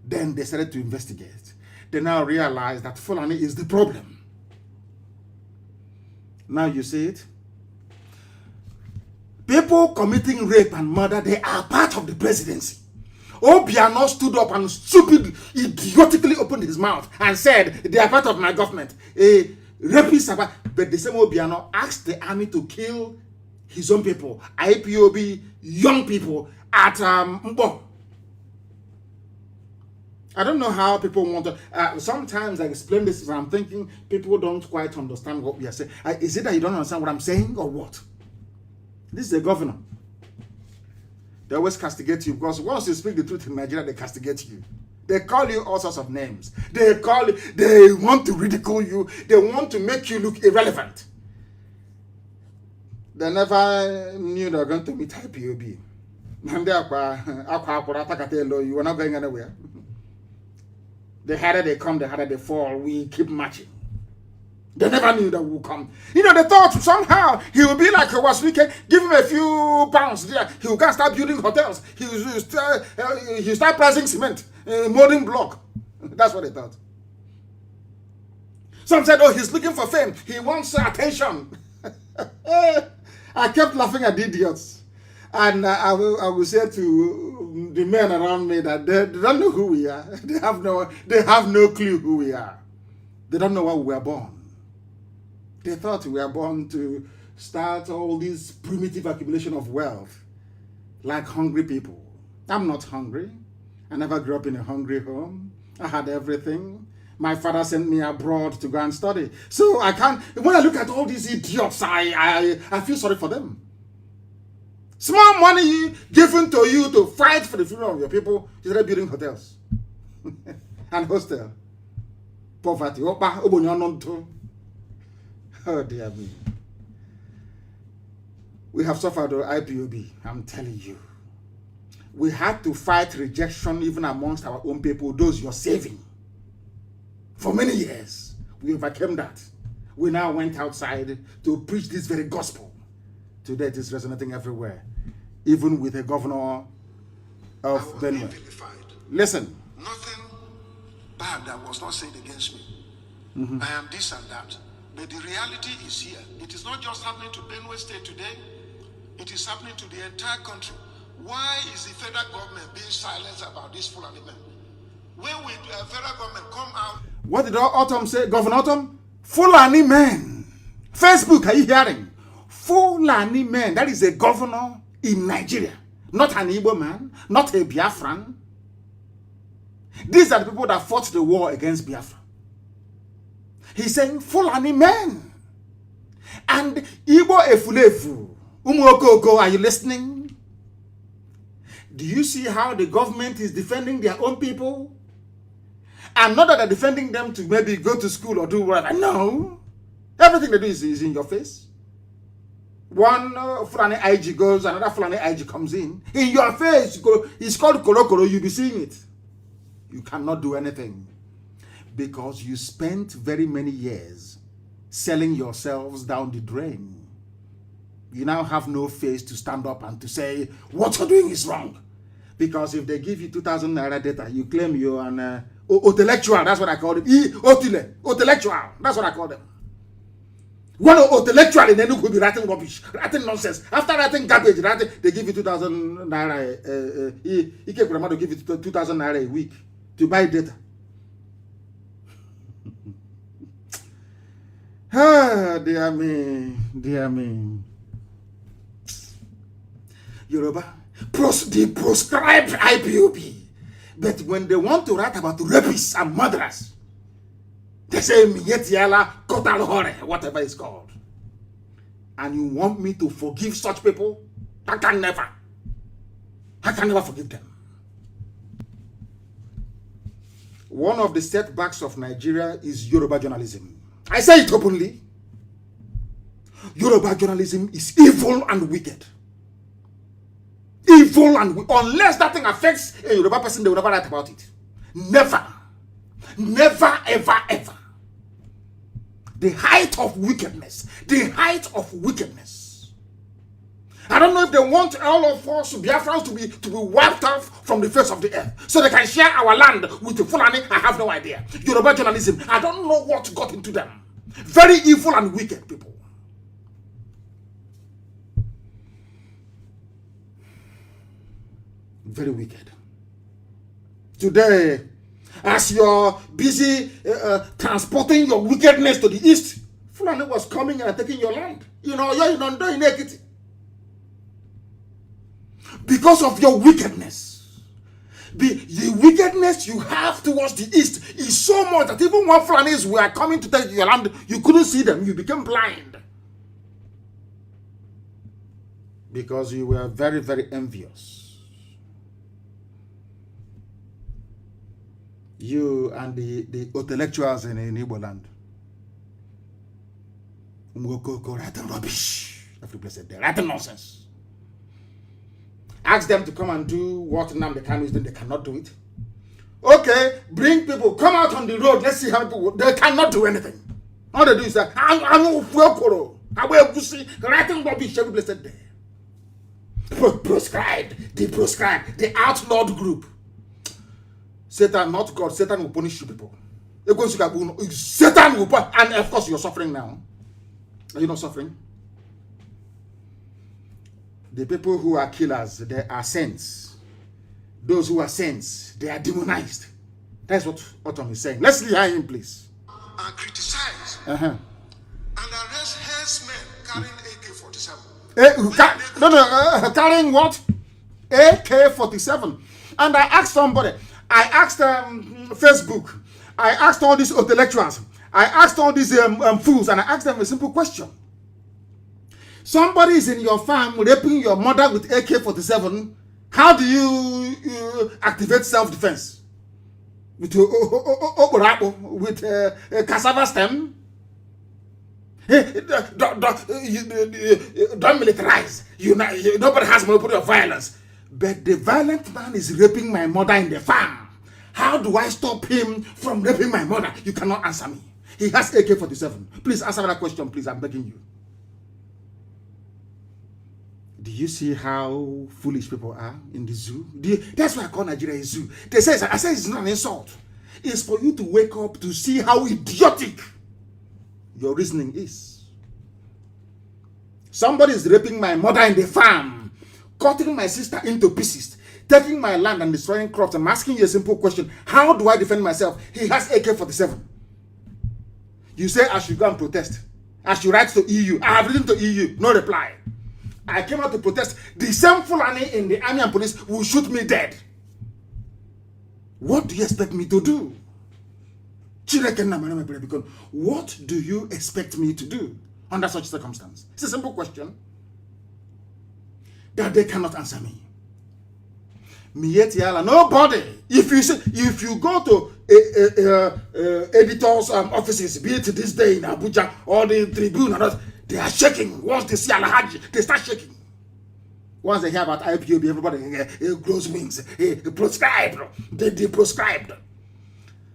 Then they started to investigate. They now realize that Fulani is the problem. Now you see it. People committing rape and murder, they are part of the presidency. Obiano stood up and idiotically opened his mouth and said, they are part of my government. Rapists are, but the same Obiano asked the army to kill his own people, IPOB, young people at Mbo. I don't know how people want to. Sometimes I explain this and I'm thinking people don't quite understand what we are saying. Is it that you don't understand what I'm saying or what? This is the governor. They always castigate you because once you speak the truth in Nigeria, they castigate you. They call you all sorts of names. They want to ridicule you. They want to make you look irrelevant. They never knew they were going to meet IPOB. You were not going anywhere. The harder they come, the harder they fall. We keep marching. They never knew that we would come. You know, they thought somehow he would be like was weekend, give him a few pounds there. He will start building hotels. He will start pricing cement, molding block. That's what they thought. Some said, oh, he's looking for fame. He wants attention. I kept laughing at the idiots. And I will say to the men around me that they don't know who we are. They have no clue who we are. They don't know why we were born. They thought we were born to start all this primitive accumulation of wealth like hungry people. I'm not hungry. I never grew up in a hungry home. I had everything. My father sent me abroad to go and study. So I can't, when I look at all these idiots, I feel sorry for them. Small money given to you to fight for the freedom of your people, you started building hotels and hostel. Poverty. Oh dear me. We have suffered IPOB, I'm telling you. We had to fight rejection even amongst our own people, those you're saving. For many years, we overcame that. We now went outside to preach this very gospel. Today it is resonating everywhere, even with a governor of Benue. Listen. Nothing bad that was not said against me. I am this and that. But the reality is here. It is not just happening to Benue State today. It is happening to the entire country. Why is the federal government being silent about this Fulani men? When will the federal government come out? What did Ortom say, Governor Ortom? Fulani men. Facebook, are you hearing? Fulani men. That is a governor in Nigeria. Not an Igbo man. Not a Biafran. These are the people that fought the war against Biafra. He's saying Fulani men. And Igbo Efulefu. Umuokoko, are you listening? Do you see how the government is defending their own people? And not that they're defending them to maybe go to school or do whatever. No. Everything they do is in your face. One Fulani IG goes, another Fulani IG comes in. In your face. It's called Kolokolo. You'll be seeing it. You cannot do anything. Because you spent very many years selling yourselves down the drain. You now have no face to stand up and to say, what you're doing is wrong. Because if they give you 2,000 naira data, you claim you're an intellectual. That's what I call them. Intellectual. That's what I call them. One intellectual in Enugu will be writing rubbish, writing nonsense. After writing garbage, they give you 2,000 naira. Ike Kurama to give you 2,000 naira a week to buy data. Ah, dear me, dear me. Yoruba, the proscribed IPOB. But when they want to write about rapists and murderers, they say Minyetiala Kotalhore, whatever it's called. And you want me to forgive such people? I can never forgive them. One of the setbacks of Nigeria is Yoruba journalism. I say it openly. Yoruba journalism is evil and wicked. Evil and wicked. Unless that thing affects a Yoruba person, they will never write about it. Never. Never, ever, ever. The height of wickedness. The height of wickedness. I don't know if they want all of us Biafrans to be wiped off from the face of the earth so they can share our land with the Fulani. I have no idea. Yoruba journalism, I don't know what got into them. Very evil and wicked people. Very wicked. Today, as you're busy transporting your wickedness to the east, Fulani was coming and taking your land. You know, you're in equity. Because of your wickedness. The wickedness you have towards the east is so much that even when Fulanis were coming to take your land, you couldn't see them. You became blind. Because you were very, very envious. You and the intellectuals in Igbo land. Writing rubbish. Every place they're writing nonsense. Ask them to come and do what Nnamdi Kanu is doing. They cannot do it. Okay, bring people, come out on the road. Let's see how people. They cannot do anything. All they do is that writing rubbish. Every place there. Proscribed, the outlawed group. Satan, not God. Satan will punish you people. Satan will punish, and of course you're suffering now. Are you not suffering? The people who are killers, they are saints. Those who are saints, they are demonized. That's what Ortom is saying. Let's hear him, please. And criticize and arrest herdsmen carrying AK-47. Carrying what? AK-47. And I asked somebody, I asked Facebook, I asked all these intellectuals, I asked all these fools, and I asked them a simple question. Somebody is in your farm raping your mother with AK-47. How do you activate self-defense? With cassava stem? Don't militarize. Nobody has monopoly of violence. But the violent man is raping my mother in the farm. How do I stop him from raping my mother? You cannot answer me. He has AK-47. Please answer that question, please. I'm begging you. Do you see how foolish people are in the zoo? That's why I call Nigeria a zoo. I say it's not an insult. It's for you to wake up to see how idiotic your reasoning is. Somebody is raping my mother in the farm, cutting my sister into pieces, taking my land and destroying crops. I'm asking you a simple question. How do I defend myself? He has AK-47. You say I should go and protest. I should write to EU. I have written to EU. No reply. I came out to protest. The same Fulani in the army and police will shoot me dead. What do you expect me to do? What do you expect me to do under such circumstance? It's a simple question that they cannot answer me. Nobody. If you go to editors' offices, be it this day in Abuja or the Tribune, they are shaking. Once they see Alhaji, they start shaking. Once they hear about IPOB, everybody grows wings. Proscribed. They proscribed.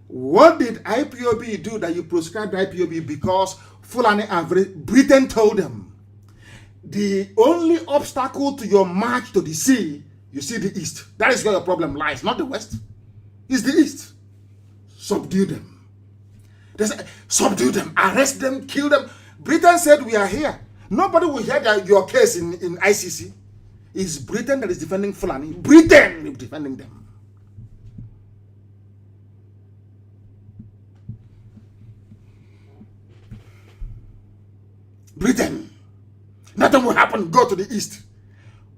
What did IPOB do that you proscribed IPOB? Because Fulani and Britain told them the only obstacle to your march to the sea, you see the east. That is where your problem lies, not the west. It's the east. Subdue them. They say, subdue them, arrest them, kill them. Britain said we are here. Nobody will hear that your case in ICC. It's Britain that is defending Fulani. Britain is defending them. Britain. Nothing will happen. Go to the east.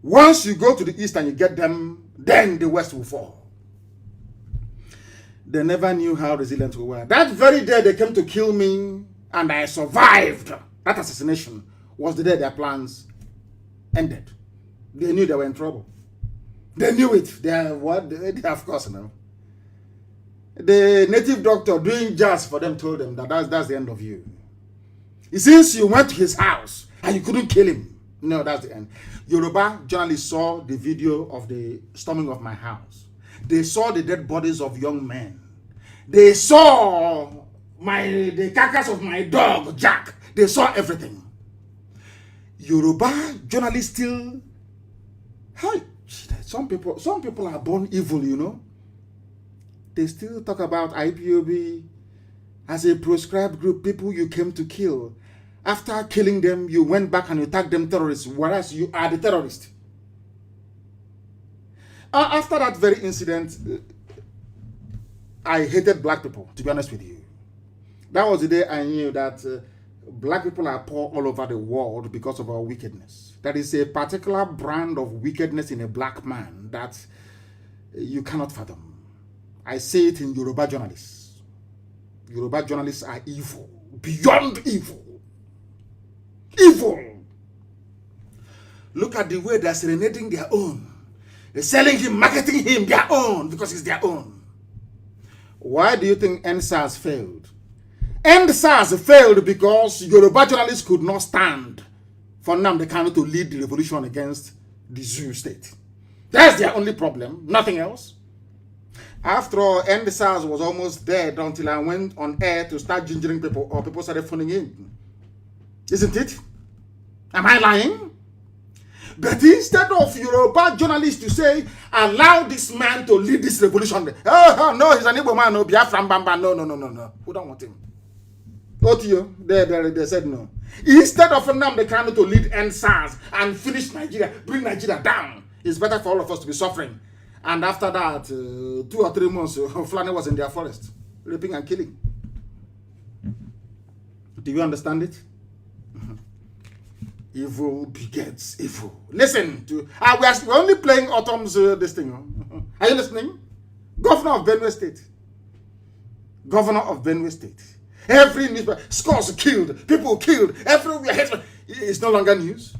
Once you go to the east and you get them, then the west will fall. They never knew how resilient we were. That very day they came to kill me and I survived. That assassination was the day their plans ended. They knew they were in trouble. They knew it. They of course, no. The native doctor doing jazz for them told them that that's the end of you. Since you went to his house and you couldn't kill him, no, that's the end. Yoruba journalists saw the video of the storming of my house. They saw the dead bodies of young men. They saw the carcass of my dog, Jack. They saw everything. Yoruba journalists still, some people are born evil, you know. They still talk about IPOB as a proscribed group, people you came to kill. After killing them, you went back and you tagged them terrorists, whereas you are the terrorist. After that very incident, I hated black people, to be honest with you. That was the day I knew that black people are poor all over the world because of our wickedness. There is a particular brand of wickedness in a black man that you cannot fathom. I say it in Yoruba journalists. Yoruba journalists are evil, beyond evil. Evil. Look at the way they're serenading their own. They're selling him, marketing him their own because it's their own. Why do you think NSAS failed? NSAS failed because Yoruba journalists could not stand for Nnamdi Kanu to lead the revolution against the Zoo state. That's their only problem, nothing else. After all, NSAS was almost dead until I went on air to start gingering people, or people started phoning in. Isn't it? Am I lying? But instead of Yoruba journalists to say, allow this man to lead this revolution. Oh, no, he's an Igbo man, no, biafra, bamba, no. Who don't want him? Go to you. They said no. Instead of Nnamdi Kanu to lead NSAS and finish Nigeria, bring Nigeria down, it's better for all of us to be suffering. And after that, 2 or 3 months, Fulani was in their forest, raping and killing. Do you understand it? Evil begets evil. Listen to, we're only playing Ortom's this thing. Are you listening? Governor of Benue State. Governor of Benue State. Every newspaper, scores killed, people killed, everywhere. It's no longer news.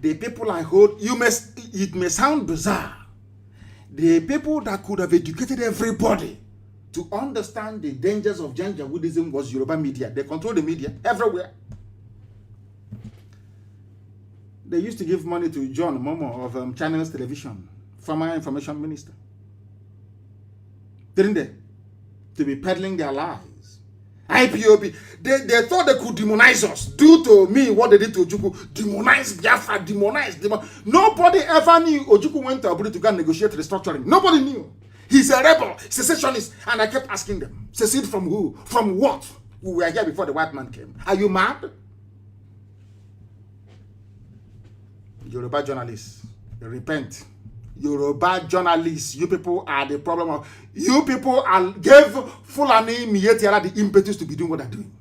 The people I hold, it may sound bizarre. The people that could have educated everybody to understand the dangers of Janjaweedism was Yoruba media. They control the media everywhere. They used to give money to John Momo of Channels Television, former information minister. Didn't they? To be peddling their lies. IPOB, they thought they could demonize us. Do to me what they did to Ojukwu. Demonize Biafra, demonize. Nobody ever knew Ojukwu went to Abuja to go and negotiate restructuring. Nobody knew. He's a rebel, secessionist. And I kept asking them, secede from who? From what? We were here before the white man came. Are you mad? Yoruba journalists, repent. Yoruba journalists, you people are the problem of, you people gave Fulani Mietiala the impetus to be doing what they're doing.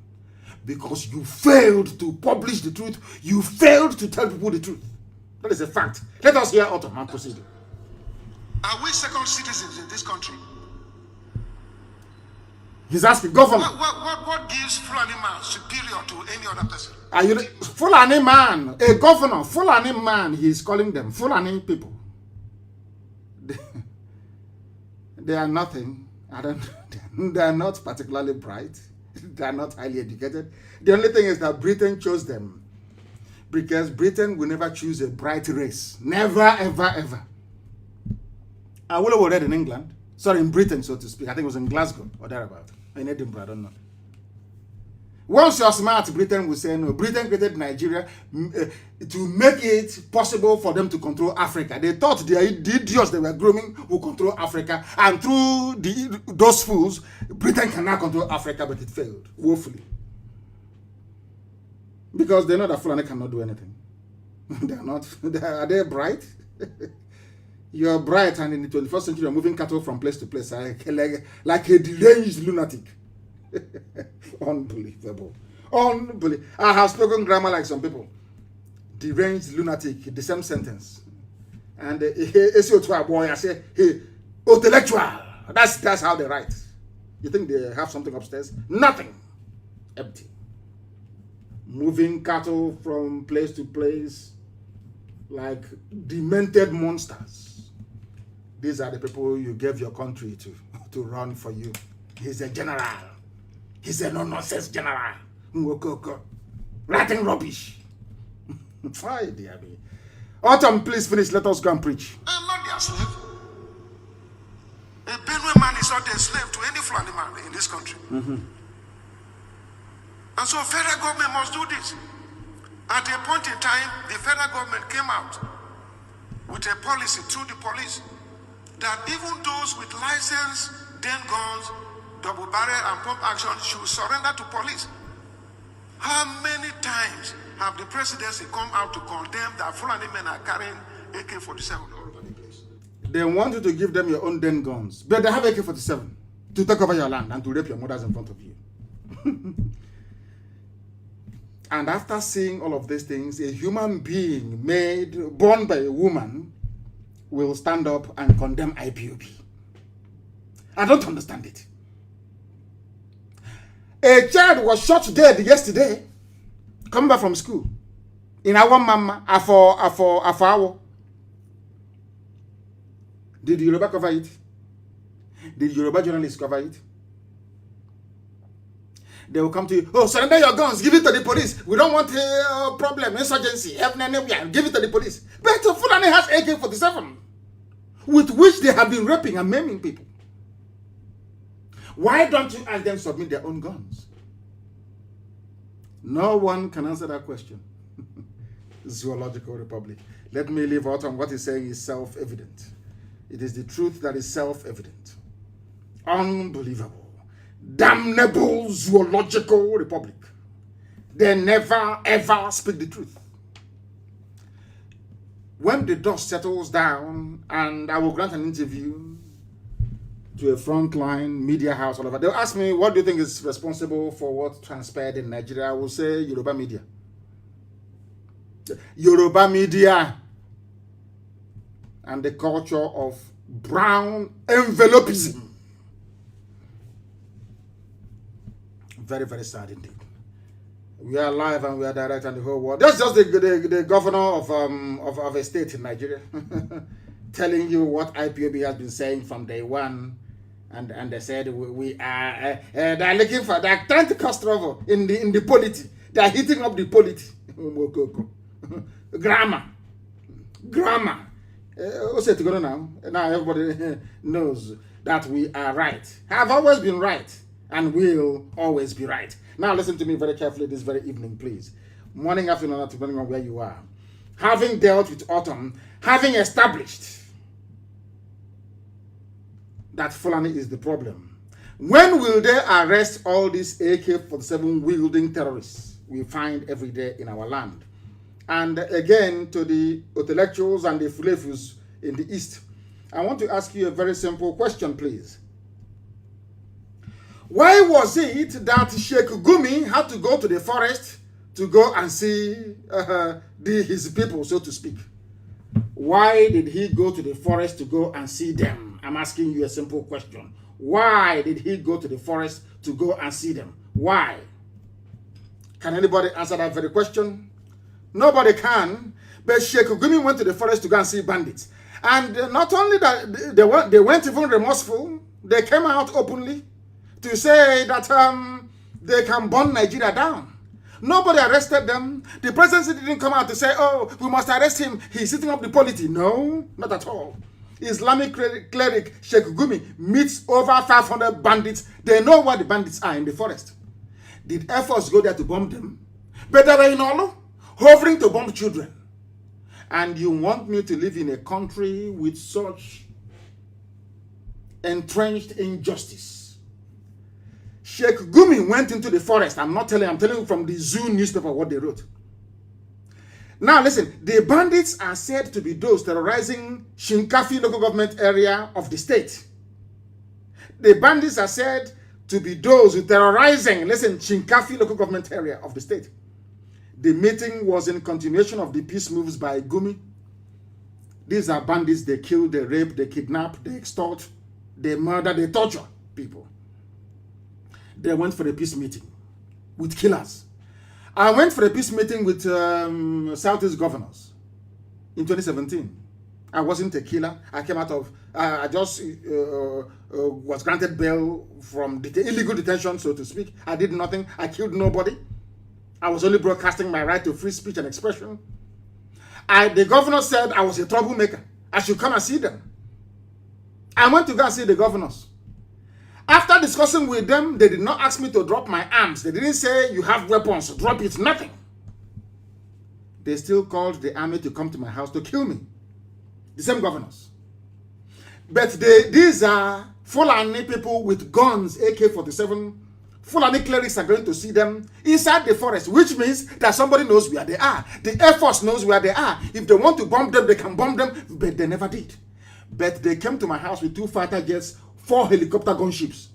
Because you failed to publish the truth. You failed to tell people the truth. That is a fact. Let us hear Ortom and proceed. Are we second citizens in this country? He's asking, Governor. What gives Fulani man superior to any other person? Are you Fulani man, a governor, Fulani man, he's calling them Fulani people. They are nothing. They are not particularly bright. They are not highly educated. The only thing is that Britain chose them. Because Britain will never choose a bright race. Never, ever, ever. I will have read in England. Sorry, in Britain, so to speak. I think it was in Glasgow or thereabout. In Edinburgh, I don't know. Once you're smart, Britain will say no. Britain created Nigeria to make it possible for them to control Africa. They thought the idiots they were grooming will control Africa. And through those fools, Britain can now control Africa, but it failed, woefully. Because they know that Fulani cannot do anything. They are not. Are they bright? You're bright, and in the 21st century, you're moving cattle from place to place like a deranged lunatic. Unbelievable. Unbelievable. I have spoken grammar like some people. Deranged lunatic, the same sentence. And I say, hey, intellectual. That's how they write. You think they have something upstairs? Nothing. Empty. Moving cattle from place to place like demented monsters. These are the people you gave your country to run for you. He's a general. He's a no-nonsense general. Writing rubbish. Why, dear me. Ortom, please finish. Let us go and preach. I'm not their slave. A Benue man is not a slave to any Fulani man in this country. And so federal government must do this. At a point in time, the federal government came out with a policy through the police that even those with license, then guns, double barrel and pump action should surrender to police. How many times have the presidency come out to condemn that Fulani men are carrying AK-47 all over the place? They want you to give them your own den guns, but they have AK-47 to take over your land and to rape your mothers in front of you. And after seeing all of these things, a human being born by a woman will stand up and condemn IPOB. I don't understand it. A child was shot dead yesterday, coming back from school, in our mama, afo. Did Yoruba cover it? Did Yoruba journalists cover it? They will come to you, oh, surrender your guns, give it to the police. We don't want a problem, insurgency, give it to the police. But Fulani has AK-47, with which they have been raping and maiming people. Why don't you ask them to submit their own guns? No one can answer that question. Zoological Republic. Let me leave out on what he's saying is self-evident. It is the truth that is self-evident. Unbelievable. Damnable Zoological Republic. They never ever speak the truth. When the dust settles down and I will grant an interview to a frontline media house, all over, they'll ask me, what do you think is responsible for what transpired in Nigeria? I will say Yoruba media. Yoruba media and the culture of brown envelopism. Very, very sad indeed. We are live and we are direct on the whole world. That's just the governor of a state in Nigeria telling you what IPOB has been saying from day one. And they said we are they're looking for, they're trying to cause trouble in the polity. They're hitting up the polity. Grammar. What's it going now? Now everybody knows that we are right. Have always been right and will always be right. Now listen to me very carefully this very evening, please. Morning, afternoon, depending on where you are. Having dealt with Ortom, having established that Fulani is the problem, when will they arrest all these AK-47 wielding terrorists we find every day in our land? And again, to the intellectuals and the Fulefus in the East, I want to ask you a very simple question, please. Why was it that Sheikh Gumi had to go to the forest to go and see his people, so to speak? Why did he go to the forest to go and see them? I'm asking you a simple question. Why did he go to the forest to go and see them? Why? Can anybody answer that very question? Nobody can. But Sheikh Gumi went to the forest to go and see bandits. And not only that, they weren't even remorseful. They came out openly to say that they can burn Nigeria down. Nobody arrested them. The presidency didn't come out to say, oh, we must arrest him. He's setting up the polity. No, not at all. Islamic cleric Sheikh Gumi meets over 500 bandits. They know where the bandits are in the forest. Did Air Force go there to bomb them? But they were in Olo, hovering to bomb children. And you want me to live in a country with such entrenched injustice? Sheikh Gumi went into the forest. I'm telling you from the Zoo newspaper what they wrote. Now listen, the bandits are said to be those terrorizing Shinkafi local government area of the state. The bandits are said to be those who terrorizing, listen, Shinkafi local government area of the state. The meeting was in continuation of the peace moves by Gumi. These are bandits. They kill, they rape, they kidnap, they extort, they murder, they torture people. They went for a peace meeting with killers. I went for a peace meeting with Southeast governors in 2017. I wasn't a killer. I came out of, I just was granted bail from illegal detention, so to speak. I did nothing. I killed nobody. I was only broadcasting my right to free speech and expression. The governor said I was a troublemaker. I should come and see them. I went to go and see the governors. After discussing with them, they did not ask me to drop my arms. They didn't say, you have weapons, drop it, nothing. They still called the army to come to my house to kill me. The same governors. But these are Fulani people with guns, AK-47. Fulani clerics are going to see them inside the forest, which means that somebody knows where they are. The Air Force knows where they are. If they want to bomb them, they can bomb them, but they never did. But they came to my house with 2 fighter jets, 4 helicopter gunships,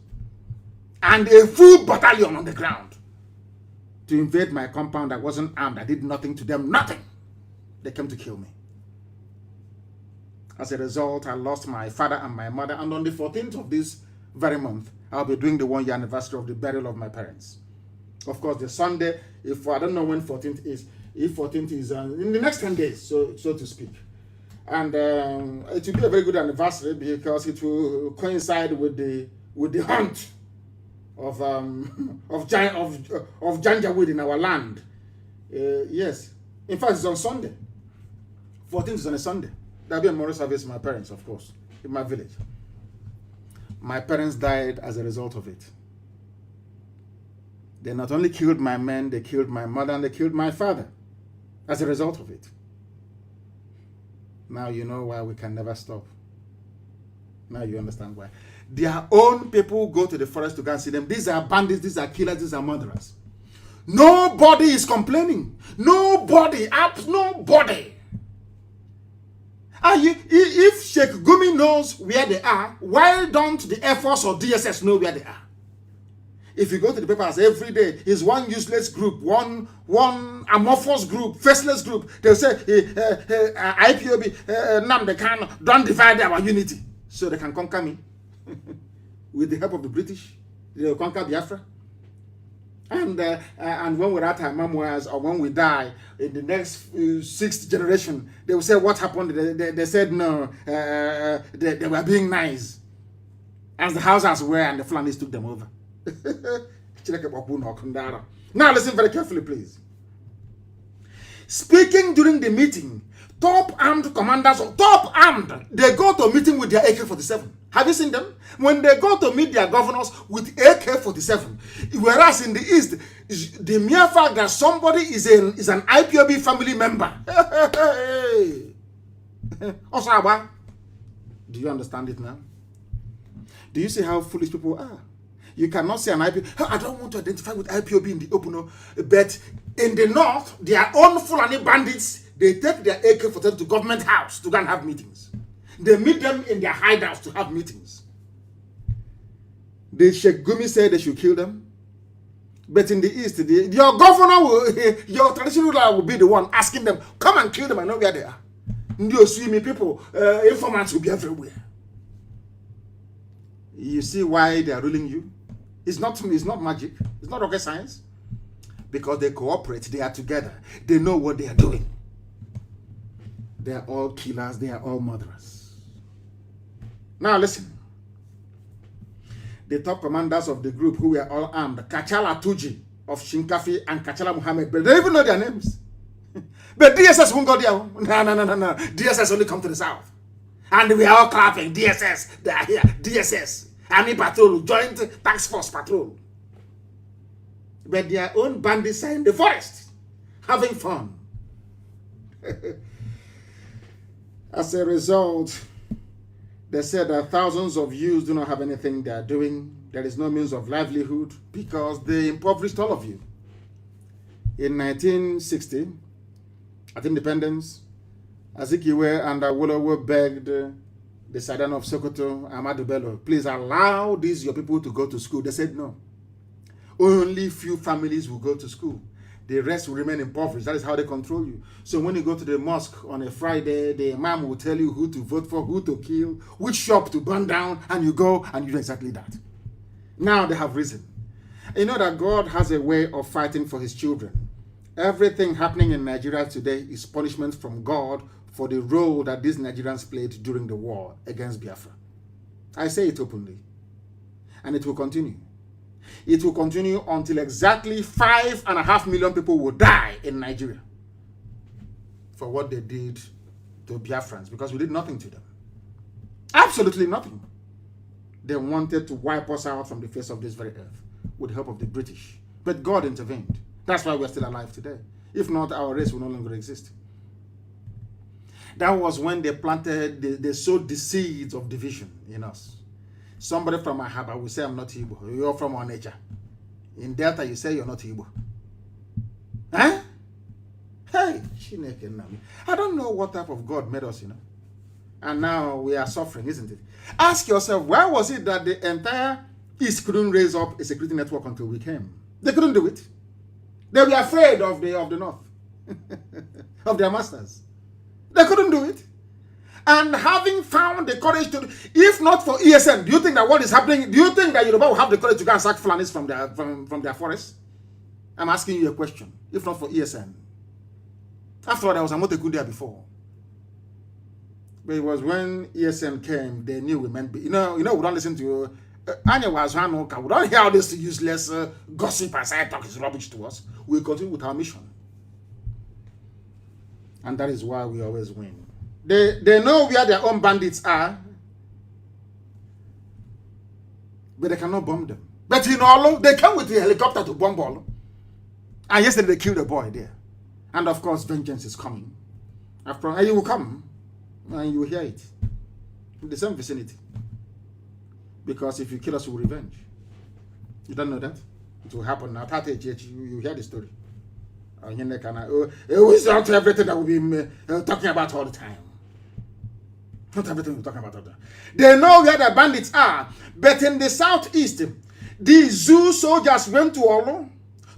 and a full battalion on the ground to invade my compound. I wasn't armed. I did nothing to them. Nothing. They came to kill me. As a result, I lost my father and my mother. And on the 14th of this very month, I'll be doing the 1-year anniversary of the burial of my parents. Of course, the Sunday, if I don't know when 14th is, if 14th is in the next 10 days, so to speak. And it will be a very good anniversary because it will coincide with the hunt of Janjaweed in our land. Yes, in fact, it's on Sunday. 14th is on a Sunday. There'll be a memorial service for my parents, of course, in my village. My parents died as a result of it. They not only killed my men, they killed my mother and they killed my father as a result of it. Now you know why we can never stop. Now you understand why. Their own people go to the forest to go and see them. These are bandits, these are killers, these are murderers. Nobody is complaining. Nobody, nobody. If Sheikh Gumi knows where they are, why don't the Air Force or DSS know where they are? If you go to the papers every day, it's one useless group, one amorphous group, faceless group. They'll say, IPOB, NNAMDI KANU, don't divide our unity. So they can conquer me. With the help of the British, they'll conquer Biafra. And when we're at our memoirs or when we die, in the next 6th generation, they will say what happened. They said no, they were being nice. As the houses were and the Fulani took them over. Now listen very carefully, please. Speaking during the meeting, top armed commanders, top armed, they go to a meeting with their AK-47. Have you seen them? When they go to meet their governors with AK-47, whereas in the East, the mere fact that somebody is an IPOB family member. Osaba, do you understand it now? Do you see how foolish people are? You cannot say an IPOB. I don't want to identify with IPOB in the open, but in the North, their own Fulani bandits, they take their AK-47 to government house to go and have meetings. They meet them in their hideouts to have meetings. The Sheikh Gumi said they should kill them. But in the East, your governor, your traditional ruler will be the one asking them, come and kill them, I know where they are. You see me, people, informants will be everywhere. You see why they are ruling you? It's not magic. It's not rocket science. Because they cooperate, they are together. They know what they are doing. They are all killers, they are all murderers. Now listen. The top commanders of the group who were all armed, Kachala Tuji of Shinkafi and Kachala Muhammad, but they don't even know their names. But DSS won't go there. No. DSS only come to the south. And we are all clapping. DSS, they are here. DSS, Army Patrol, Joint Task Force Patrol. But their own bandits are in the forest, having fun. As a result, they said that thousands of youths do not have anything they are doing. There is no means of livelihood because they impoverished all of you. In 1960, at independence, Azikiwe and Awolowo begged the Sultan of Sokoto, Ahmadu Bello, please allow these your people to go to school. They said no. Only few families will go to school. The rest will remain impoverished. That is how they control you. So when you go to the mosque on a Friday, the imam will tell you who to vote for, who to kill, which shop to burn down, and you go and you do exactly that. Now they have risen. You know that God has a way of fighting for his children. Everything happening in Nigeria today is punishment from God for the role that these Nigerians played during the war against Biafra. I say it openly. And it will continue. It will continue until exactly 5.5 million people will die in Nigeria for what they did to Biafrans, because we did nothing to them. Absolutely nothing. They wanted to wipe us out from the face of this very earth with the help of the British. But God intervened. That's why we're still alive today. If not, our race will no longer exist. That was when they planted, they sowed the seeds of division in us. Somebody from Ahaba will say, I'm not Igbo. You're from our nature. In Delta, you say you're not Igbo. Huh? Hey, I don't know what type of God made us, you know. And now we are suffering, isn't it? Ask yourself, why was it that the entire East couldn't raise up a security network until we came? They couldn't do it. They were afraid of the North, of their masters. They couldn't do it. And having found the courage to, if not for ESN, do you think that what is happening, do you think that Yoruba will have the courage to go and sack Fulanis from their forests? I'm asking you a question. If not for ESN. After all, there was a Moteku there before. But it was when ESN came, they knew we meant, we don't listen to Anya was we don't hear all this useless gossip and side talk is rubbish to us. We continue with our mission. And that is why we always win. They know where their own bandits are, but they cannot bomb them. But in Olo, they come with the helicopter to bomb Olo. And yesterday they killed a boy there. And of course, vengeance is coming. After all, you will come and you will hear it in the same vicinity. Because if you kill us, we will revenge. You don't know that? It will happen now. You hear the story. It's not everything that we'll be talking about all the time. Not everything we're talking about all the time. They know where the bandits are. But in the southeast, the zoo soldiers went to Olo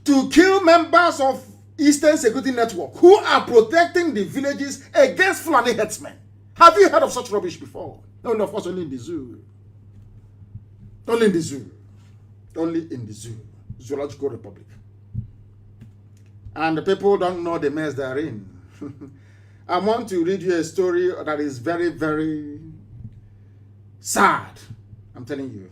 to kill members of Eastern Security Network who are protecting the villages against Fulani headsmen. Have you heard of such rubbish before? No, of course, only in the zoo. Only in the zoo. Only in the zoo. Zoological Republic. And the people don't know the mess they're in. I want to read you a story that is very, very sad. I'm telling you.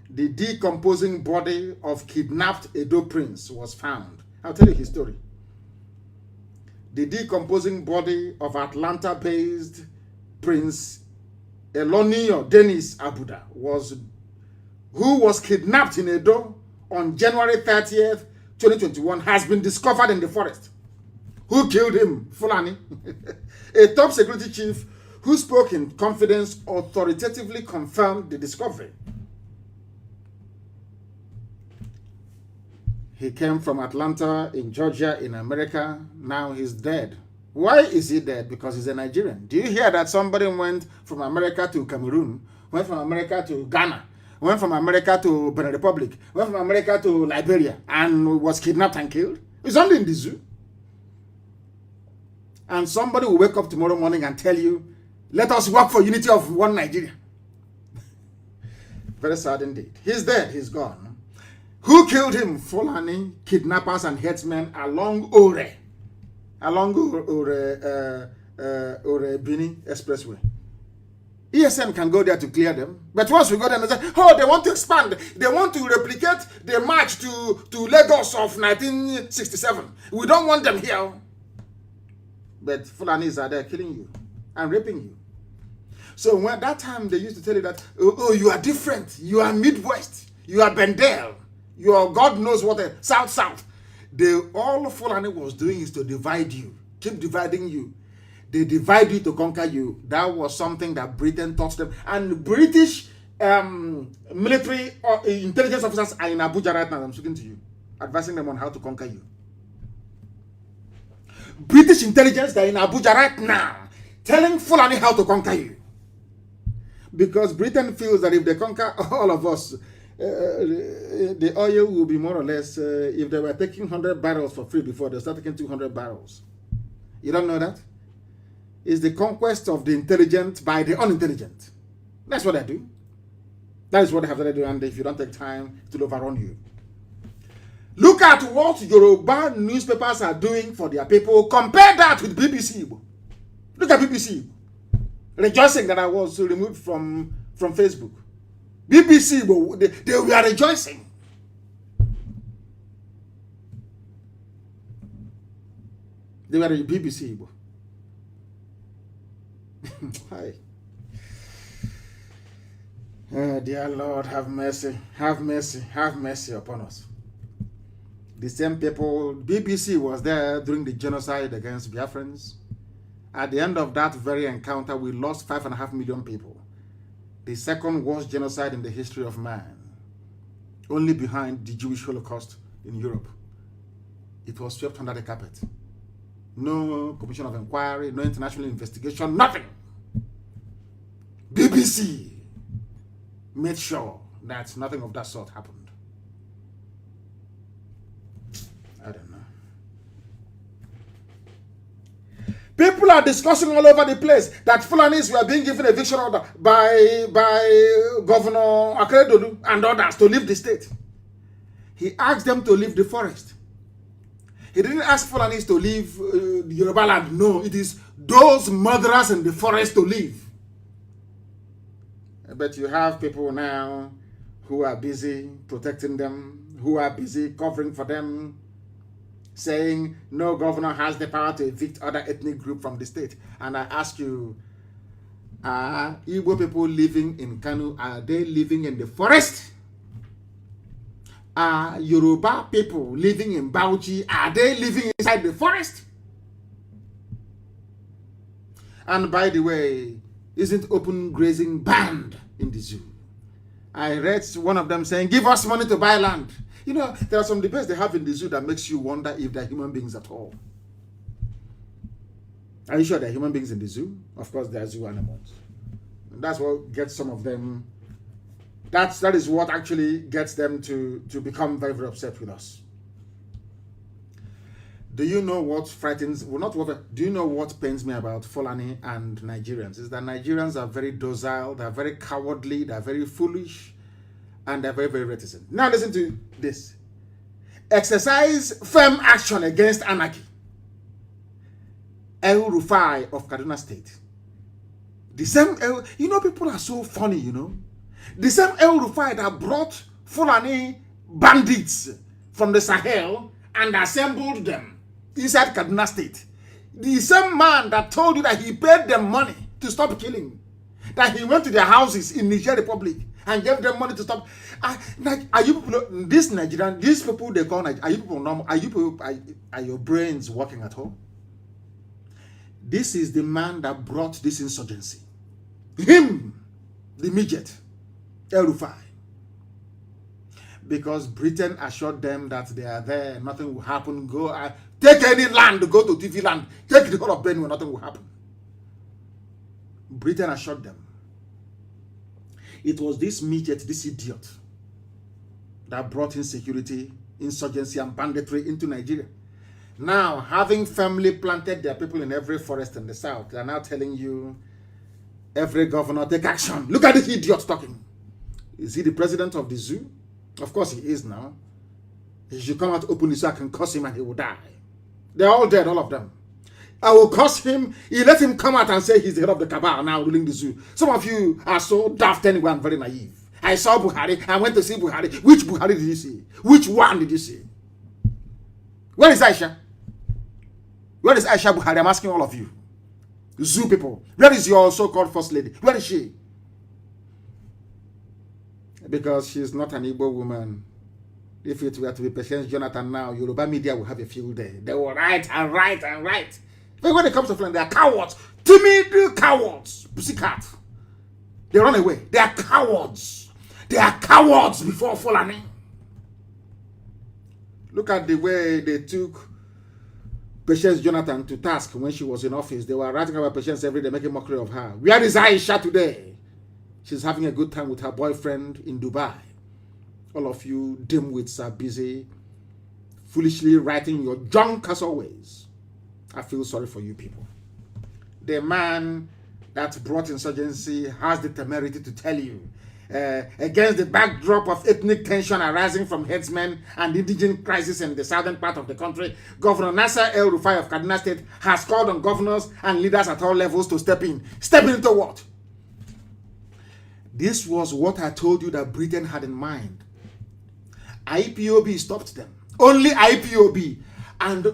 The decomposing body of kidnapped Edo prince was found. I'll tell you his story. The decomposing body of Atlanta-based Prince Eloni or Dennis Abuda who was kidnapped in Edo on January 30th, 2021, has been discovered in the forest. Who killed him? Fulani. A top security chief who spoke in confidence authoritatively confirmed the discovery. He came from Atlanta in Georgia in America. Now he's dead. Why is he dead? Because he's a Nigerian. Do you hear that somebody went from America to Cameroon, went from America to Ghana, went from America to Benin Republic, went from America to Liberia, and was kidnapped and killed? It's only in the zoo. And somebody will wake up tomorrow morning and tell you, let us work for unity of one Nigeria. Very sad indeed. He's dead. He's gone. Who killed him? Fulani, kidnappers and headsmen along Ore Bini Expressway. ESN can go there to clear them. But once we go there and say, oh, they want to expand. They want to replicate the march to Lagos of 1967. We don't want them here. But Fulanis are there killing you and raping you. So when that time they used to tell you that, oh, you are different. You are Midwest. You are Bendel. You are God knows what, South. All Fulani was doing is to divide you. Keep dividing you. They divide you to conquer you. That was something that Britain taught them. And British military or intelligence officers are in Abuja right now. I'm speaking to you. Advising them on how to conquer you. British intelligence, they're in Abuja right now. Telling Fulani how to conquer you. Because Britain feels that if they conquer all of us, the oil will be more or less, if they were taking 100 barrels for free before, they'll start taking 200 barrels. You don't know that? It's the conquest of the intelligent by the unintelligent. That's what they do. That is what they have to do, and if you don't take time, it will overrun you. Look at what Yoruba newspapers are doing for their people. Compare that with BBC. Look at BBC. Rejoicing that I was removed from Facebook. BBC, they were rejoicing. They were BBC. Hi. Oh, dear Lord, have mercy. Have mercy. Have mercy upon us. The same people, BBC was there during the genocide against Biafrans. At the end of that very encounter, we lost 5.5 million people. The second worst genocide in the history of man. Only behind the Jewish Holocaust in Europe. It was swept under the carpet. No commission of inquiry, no international investigation, nothing. BBC made sure that nothing of that sort happened. I don't know. People are discussing all over the place that Fulanis were being given eviction order by Governor Akeredolu and others to leave the state. He asked them to leave the forest. He didn't ask Fulanis to leave Yoruba land. No, it is those murderers in the forest to leave. But you have people now who are busy protecting them, who are busy covering for them, saying no governor has the power to evict other ethnic group from the state. And I ask you, are Igbo people living in Kanu, are they living in the forest? Are Yoruba people living in Bauchi, are they living inside the forest? And by the way, isn't open grazing banned in the zoo? I read one of them saying, give us money to buy land. You know, there are some debates they have in the zoo that makes you wonder if they're human beings at all. Are you sure they're human beings in the zoo? Of course, they're zoo animals. And that's what gets some of them, that is what actually gets them to become very, very upset with us. Do you know what frightens, well, not what, do you know what pains me about Fulani and Nigerians? Is that Nigerians are very docile, they're very cowardly, they're very foolish, and they're very, very reticent. Now listen to this. Exercise firm action against anarchy. El Rufai of Kaduna State. The same, you know, people are so funny, you know. The same El Rufai that brought Fulani bandits from the Sahel and assembled them inside Kaduna State. The same man that told you that he paid them money to stop killing. That he went to their houses in Niger Republic and gave them money to stop. Are you people, this Nigerian, these people they call Nigerian, are you people normal? Are you people, are your brains working at home? This is the man that brought this insurgency. Him, the midget, El Rufai. Because Britain assured them that they are there, nothing will happen. Go, take any land, go to TV land, take the whole of Benue, nothing will happen. Britain assured them. It was this midget, this idiot, that brought insecurity, insurgency, and banditry into Nigeria. Now, having firmly planted their people in every forest in the south, they are now telling you, every governor, take action. Look at this idiot talking. Is he the president of the zoo? Of course he is now. He should come out openly so I can curse him and he will die. They're all dead, all of them. I will curse him. You let him come out and say he's the head of the cabal now ruling the zoo. Some of you are so daft anyway and very naive. I saw Buhari. I went to see Buhari. Which Buhari did you see? Which one did you see? Where is Aisha? Where is Aisha Buhari? I'm asking all of you. Zoo people. Where is your so-called first lady? Where is she? Because she's not an Igbo woman. If it were to be Patience Jonathan now, Yoruba media will have a field day. They will write and write and write. But when it comes to Fulani, they are cowards. Timid cowards. Pussycat. They run away. They are cowards. They are cowards before Fulani. Look at the way they took Patience Jonathan to task when she was in office. They were writing about Patience every day, making mockery of her. Where is Aisha today? She's having a good time with her boyfriend in Dubai. All of you dimwits are busy foolishly writing your junk as always. I feel sorry for you people. The man that brought insurgency has the temerity to tell you, against the backdrop of ethnic tension arising from headsmen and indigent crisis in the southern part of the country, Governor Nasser El Rufai of Kaduna State has called on governors and leaders at all levels to step in. Step into what? This was what I told you that Britain had in mind. IPOB stopped them. Only IPOB. And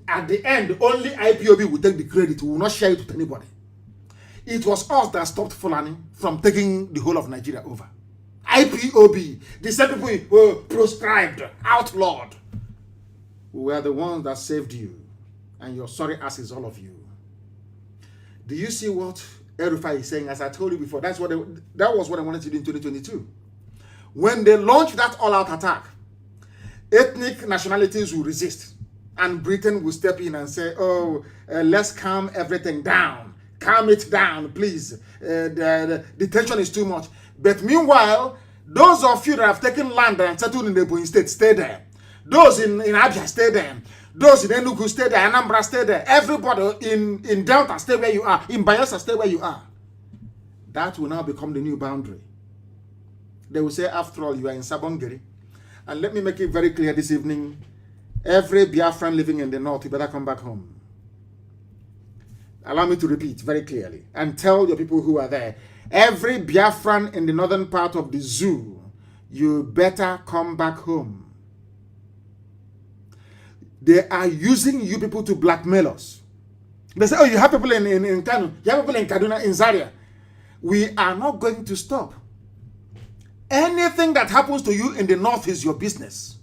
at the end, only IPOB will take the credit. We will not share it with anybody. It was us that stopped Fulani from taking the whole of Nigeria over. IPOB. The same people were proscribed, outlawed. We were the ones that saved you. And your sorry asses, all of you. Do you see what El Rufai is saying? As I told you before, that was what I wanted to do in 2022. When they launched that all-out attack, ethnic nationalities will resist. And Britain will step in and say, oh, let's calm everything down. Calm it down, please. The tension is too much. But meanwhile, those of you that have taken land and settled in the Ebonyi State, stay there. Those in Abia, stay there. Those in Enugu, stay there. Anambra, stay there. Everybody in Delta, stay where you are. In Bayelsa, stay where you are. That will now become the new boundary. They will say, after all, you are in Sabongeri. And let me make it very clear this evening. Every Biafran living in the north, you better come back home. Allow me to repeat very clearly and tell your people who are there. Every Biafran in the northern part of the zoo, you better come back home. They are using you people to blackmail us. They say, oh, you have people in Kanu, you have people in Kaduna, in Zaria. We are not going to stop. Anything that happens to you in the north is your business.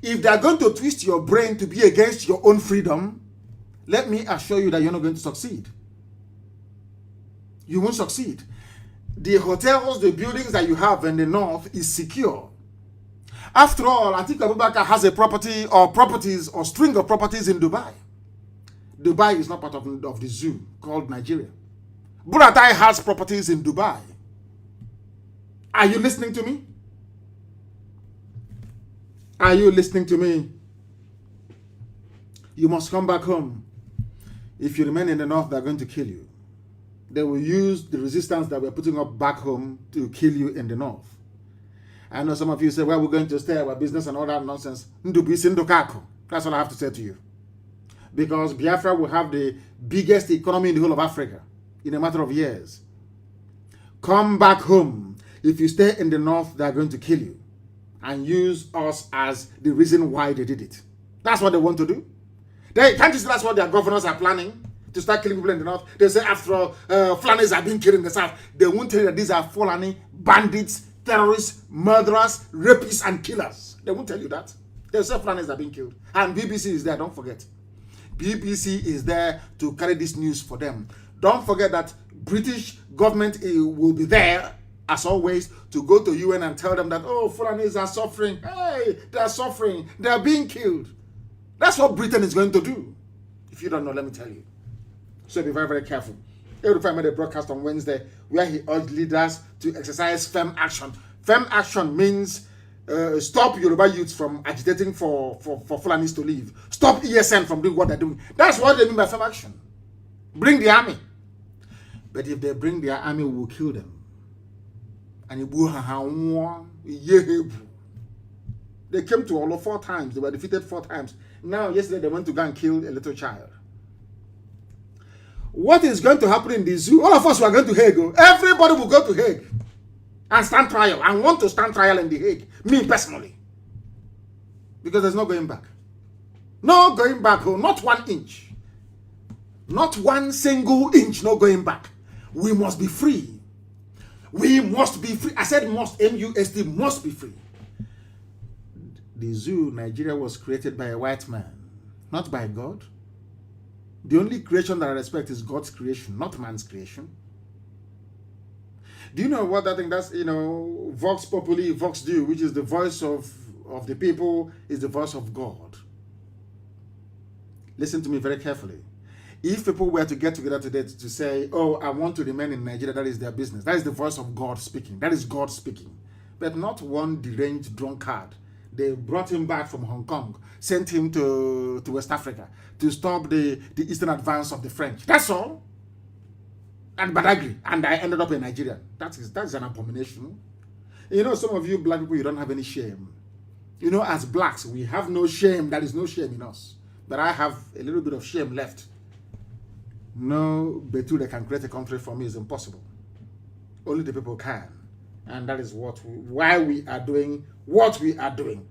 If they are going to twist your brain to be against your own freedom, let me assure you that you're not going to succeed. You won't succeed. The hotels, the buildings that you have in the north is secure. After all, I think Abubakar has a property or properties or string of properties in Dubai. Dubai is not part of the zoo called Nigeria. Buratai has properties in Dubai. Are you listening to me? Are you listening to me? You must come back home. If you remain in the north, they're going to kill you. They will use the resistance that we're putting up back home to kill you in the north. I know some of you say, well, we're going to stay our business and all that nonsense. That's all I have to say to you. Because Biafra will have the biggest economy in the whole of Africa in a matter of years. Come back home. If you stay in the north, they're going to kill you and use us as the reason why they did it. That's what they want to do. Can't you see that's what their governors are planning? To start killing people in the north. They say after all, Fulanis are being killed in the south. They won't tell you that these are Fulani, bandits, terrorists, murderers, rapists, and killers. They won't tell you that. They say Fulanis are being killed. And BBC is there, don't forget. BBC is there to carry this news for them. Don't forget that British government will be there, as always, to go to UN and tell them that, oh, Fulanis are suffering. Hey, they are suffering. They are being killed. That's what Britain is going to do. If you don't know, let me tell you. So be very, very careful. Yoruba made a broadcast on Wednesday where he urged leaders to exercise firm action. Firm action means stop Yoruba youths from agitating for Fulanis to leave. Stop ESN from doing what they're doing. That's what they mean by firm action. Bring the army. But if they bring their army, we will kill them. And they came to Olo 4 times. They were defeated 4 times. Now, yesterday, they went to go and kill a little child. What is going to happen in the zoo? All of us were going to Hague. Everybody will go to Hague and stand trial and want to stand trial in the Hague. Me personally. Because there's no going back. No going back home. Not 1 inch. Not 1 single inch. No going back. We must be free. We must be free. I said must. M-U-S-T. Must be free. The zoo, Nigeria, was created by a white man. Not by God. The only creation that I respect is God's creation, not man's creation. Do you know what I think? That's, Vox Populi, Vox Dei, which is the voice of the people, is the voice of God. Listen to me very carefully. If people were to get together today to say, oh, I want to remain in Nigeria, that is their business. That is the voice of God speaking. That is God speaking. But not one deranged drunkard. They brought him back from Hong Kong, sent him to West Africa to stop the eastern advance of the French. That's all. And Badagry. And I ended up in Nigeria. That's an abomination. Some of you black people, you don't have any shame. As blacks, we have no shame. There is no shame in us. But I have a little bit of shame left. No Betu that can create a country for me is impossible. Only the people can. And that is why we are doing what we are doing.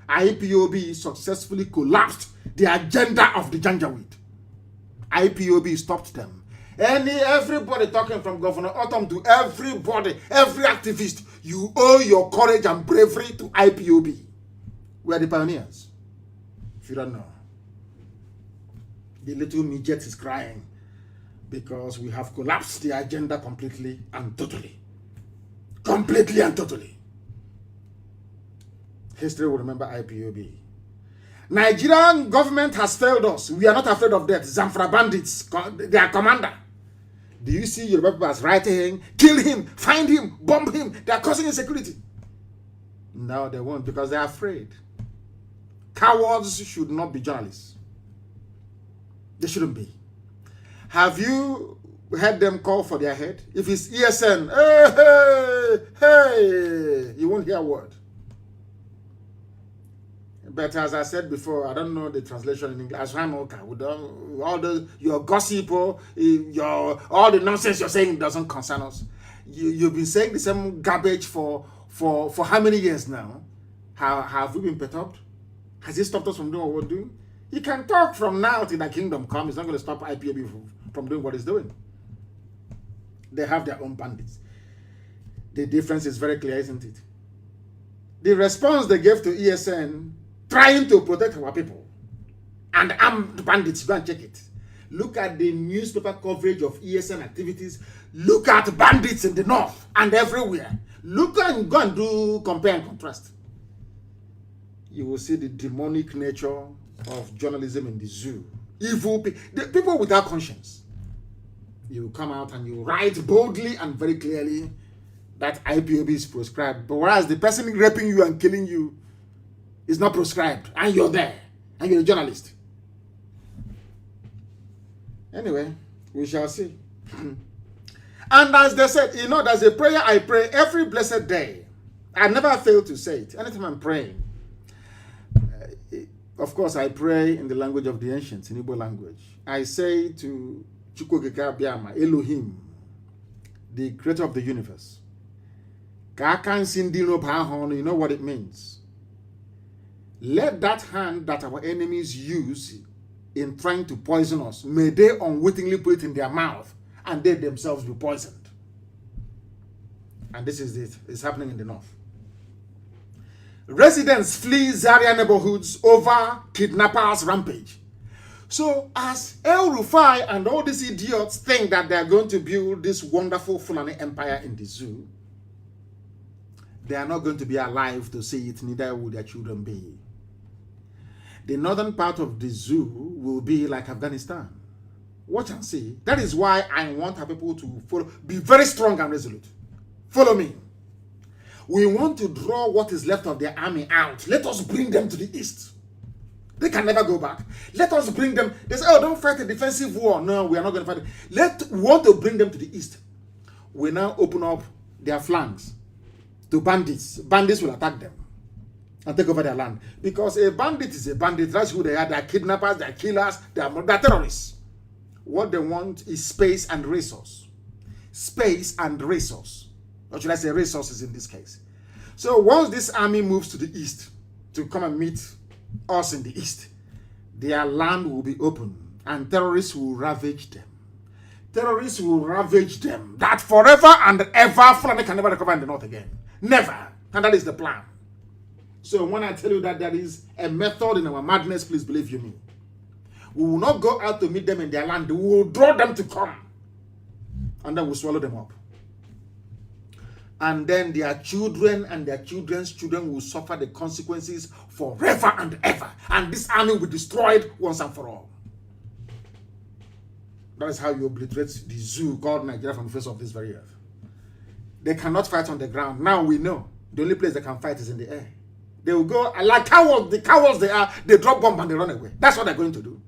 IPOB successfully collapsed the agenda of the Janjaweed. IPOB stopped them. Everybody talking from Governor Ortom to everybody, every activist, you owe your courage and bravery to IPOB. We are the pioneers. If you don't know. The little midget is crying because we have collapsed the agenda completely and totally. Completely and totally. History will remember IPOB. Nigerian government has failed us. We are not afraid of death. Zamfara bandits, their commander. Do you see Yoruba people as writing, kill him, find him, bomb him? They are causing insecurity. No, they won't, because they are afraid. Cowards should not be journalists. They shouldn't be. Have you heard them call for their head? If it's ESN, hey, hey, you won't hear a word. But as I said before, I don't know the translation in English. Your gossip, all the nonsense you're saying doesn't concern us. You've been saying the same garbage for how many years now? Have we been perturbed? Has it stopped us from doing what we're doing? He can talk from now till the kingdom comes. It's not going to stop IPOB from doing what it's doing. They have their own bandits. The difference is very clear, isn't it? The response they gave to ESN, trying to protect our people, and armed bandits, go and check it. Look at the newspaper coverage of ESN activities. Look at bandits in the north and everywhere. Look and go and do compare and contrast. You will see the demonic nature of journalism in the zoo. Evil people without conscience. You come out and you write boldly and very clearly that IPOB is proscribed. But whereas the person raping you and killing you is not proscribed, and you're there, and you're a journalist. Anyway, we shall see. And as they said, you know, there's a prayer I pray every blessed day. I never fail to say it. Anytime I'm praying. Of course, I pray in the language of the ancients, in Igbo language. I say to Chukwukeke Abiama, Elohim, the creator of the universe. You know what it means. Let that hand that our enemies use in trying to poison us, may they unwittingly put it in their mouth and they themselves be poisoned. And this is it. It's happening in the north. Residents flee Zaria neighborhoods over kidnappers' rampage. So as El Rufai and all these idiots think that they are going to build this wonderful Fulani empire in the zoo, they are not going to be alive to see it, neither will their children be. The northern part of the zoo will be like Afghanistan. Watch and see. That is why I want our people to follow, be very strong and resolute. Follow me. We want to draw what is left of their army out. Let us bring them to the east. They can never go back. Let us bring them. They say, oh, don't fight a defensive war. No, we are not going to fight it. We want to bring them to the east. We now open up their flanks to bandits. Bandits will attack them and take over their land. Because a bandit is a bandit. That's who they are. They are kidnappers, they are killers, they are terrorists. What they want is space and resource. Space and resource. Or should I say resources in this case. So once this army moves to the east to come and meet us in the east, their land will be open and terrorists will ravage them. Terrorists will ravage them. That forever and ever, Fulani can never recover in the north again. Never. And that is the plan. So when I tell you that there is a method in our madness, please believe you me. We will not go out to meet them in their land. We will draw them to come. And then we'll swallow them up. And then their children and their children's children will suffer the consequences forever and ever. And this army will be destroyed once and for all. That is how you obliterate the zoo called Nigeria from the face of this very earth. They cannot fight on the ground. Now we know. The only place they can fight is in the air. They will go, like cowards, the cowards they are, they drop bomb and they run away. That's what they're going to do.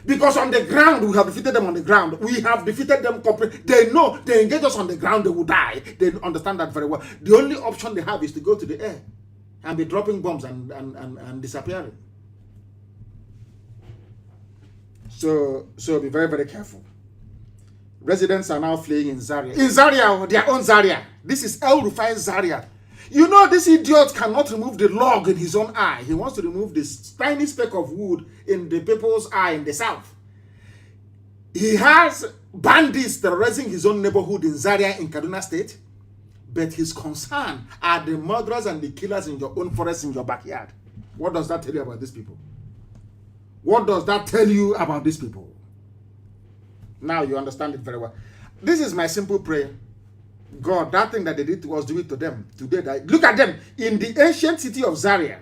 Because on the ground, we have defeated them on the ground. We have defeated them completely. They know they engage us on the ground, they will die. They understand that very well. The only option they have is to go to the air and be dropping bombs and disappearing. So be very, very careful. Residents are now fleeing in Zaria. In Zaria, their own Zaria. This is El Rufai's Zaria. You know, this idiot cannot remove the log in his own eye. He wants to remove this tiny speck of wood in the people's eye in the south. He has bandits terrorizing his own neighborhood in Zaria in Kaduna State. But his concern are the murderers and the killers in your own forest, in your backyard. What does that tell you about these people? What does that tell you about these people? Now you understand it very well. This is my simple prayer. God, that thing that they did was do it to them. Today, look at them. In the ancient city of Zaria,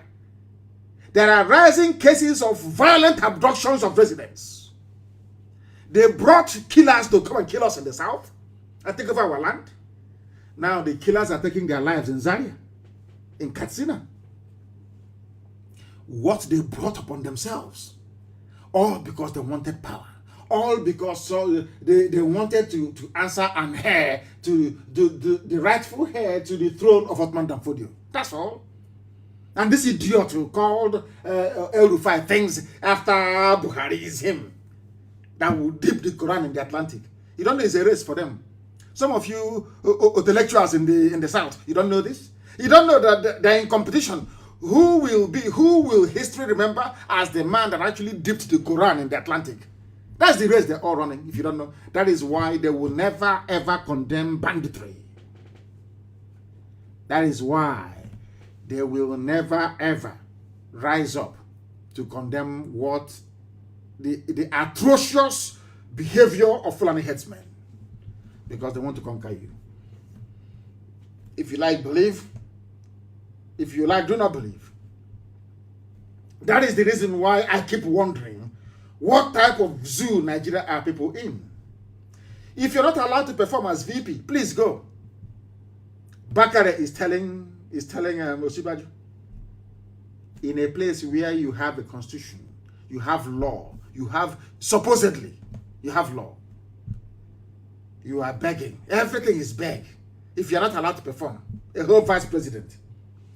there are rising cases of violent abductions of residents. They brought killers to come and kill us in the south and take over our land. Now the killers are taking their lives in Zaria, in Katsina. What they brought upon themselves, all because they wanted power, all because they wanted to answer an heir to the rightful heir to the throne of Othman Danfodio. That's all. And this idiot who called El Rufai things after Buhari is him, that will dip the Quran in the Atlantic. You don't know it's a race for them. Some of you intellectuals in the south, you don't know this. You don't know that they're in competition. Who will history remember as the man that actually dipped the Quran in the Atlantic? That's the race they're all running, if you don't know. That is why they will never ever condemn banditry. That is why they will never ever rise up to condemn what the atrocious behavior of Fulani headsmen, because they want to conquer you. If you like, believe. If you like, do not believe. That is the reason why I keep wondering what type of zoo Nigeria are people in. If you're not allowed to perform as VP, please go. Bakare is telling Osibaju, in a place where you have a constitution, you have law, you have, supposedly, you have law. You are begging. Everything is beg. If you're not allowed to perform, a whole vice president,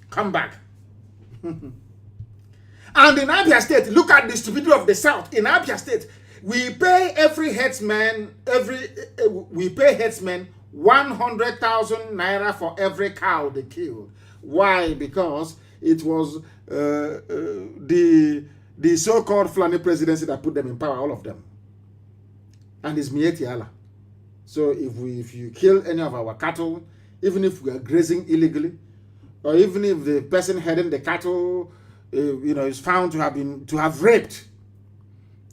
come back. And in Abia State, look at the stupidity of the South. In Abia State, we pay every headsman, we pay headsmen 100,000 naira for every cow they killed. Why? Because it was the so-called Fulani presidency that put them in power, all of them. And it's Mieti Allah. So if you kill any of our cattle, even if we are grazing illegally, or even if the person heading the cattle, is found to have raped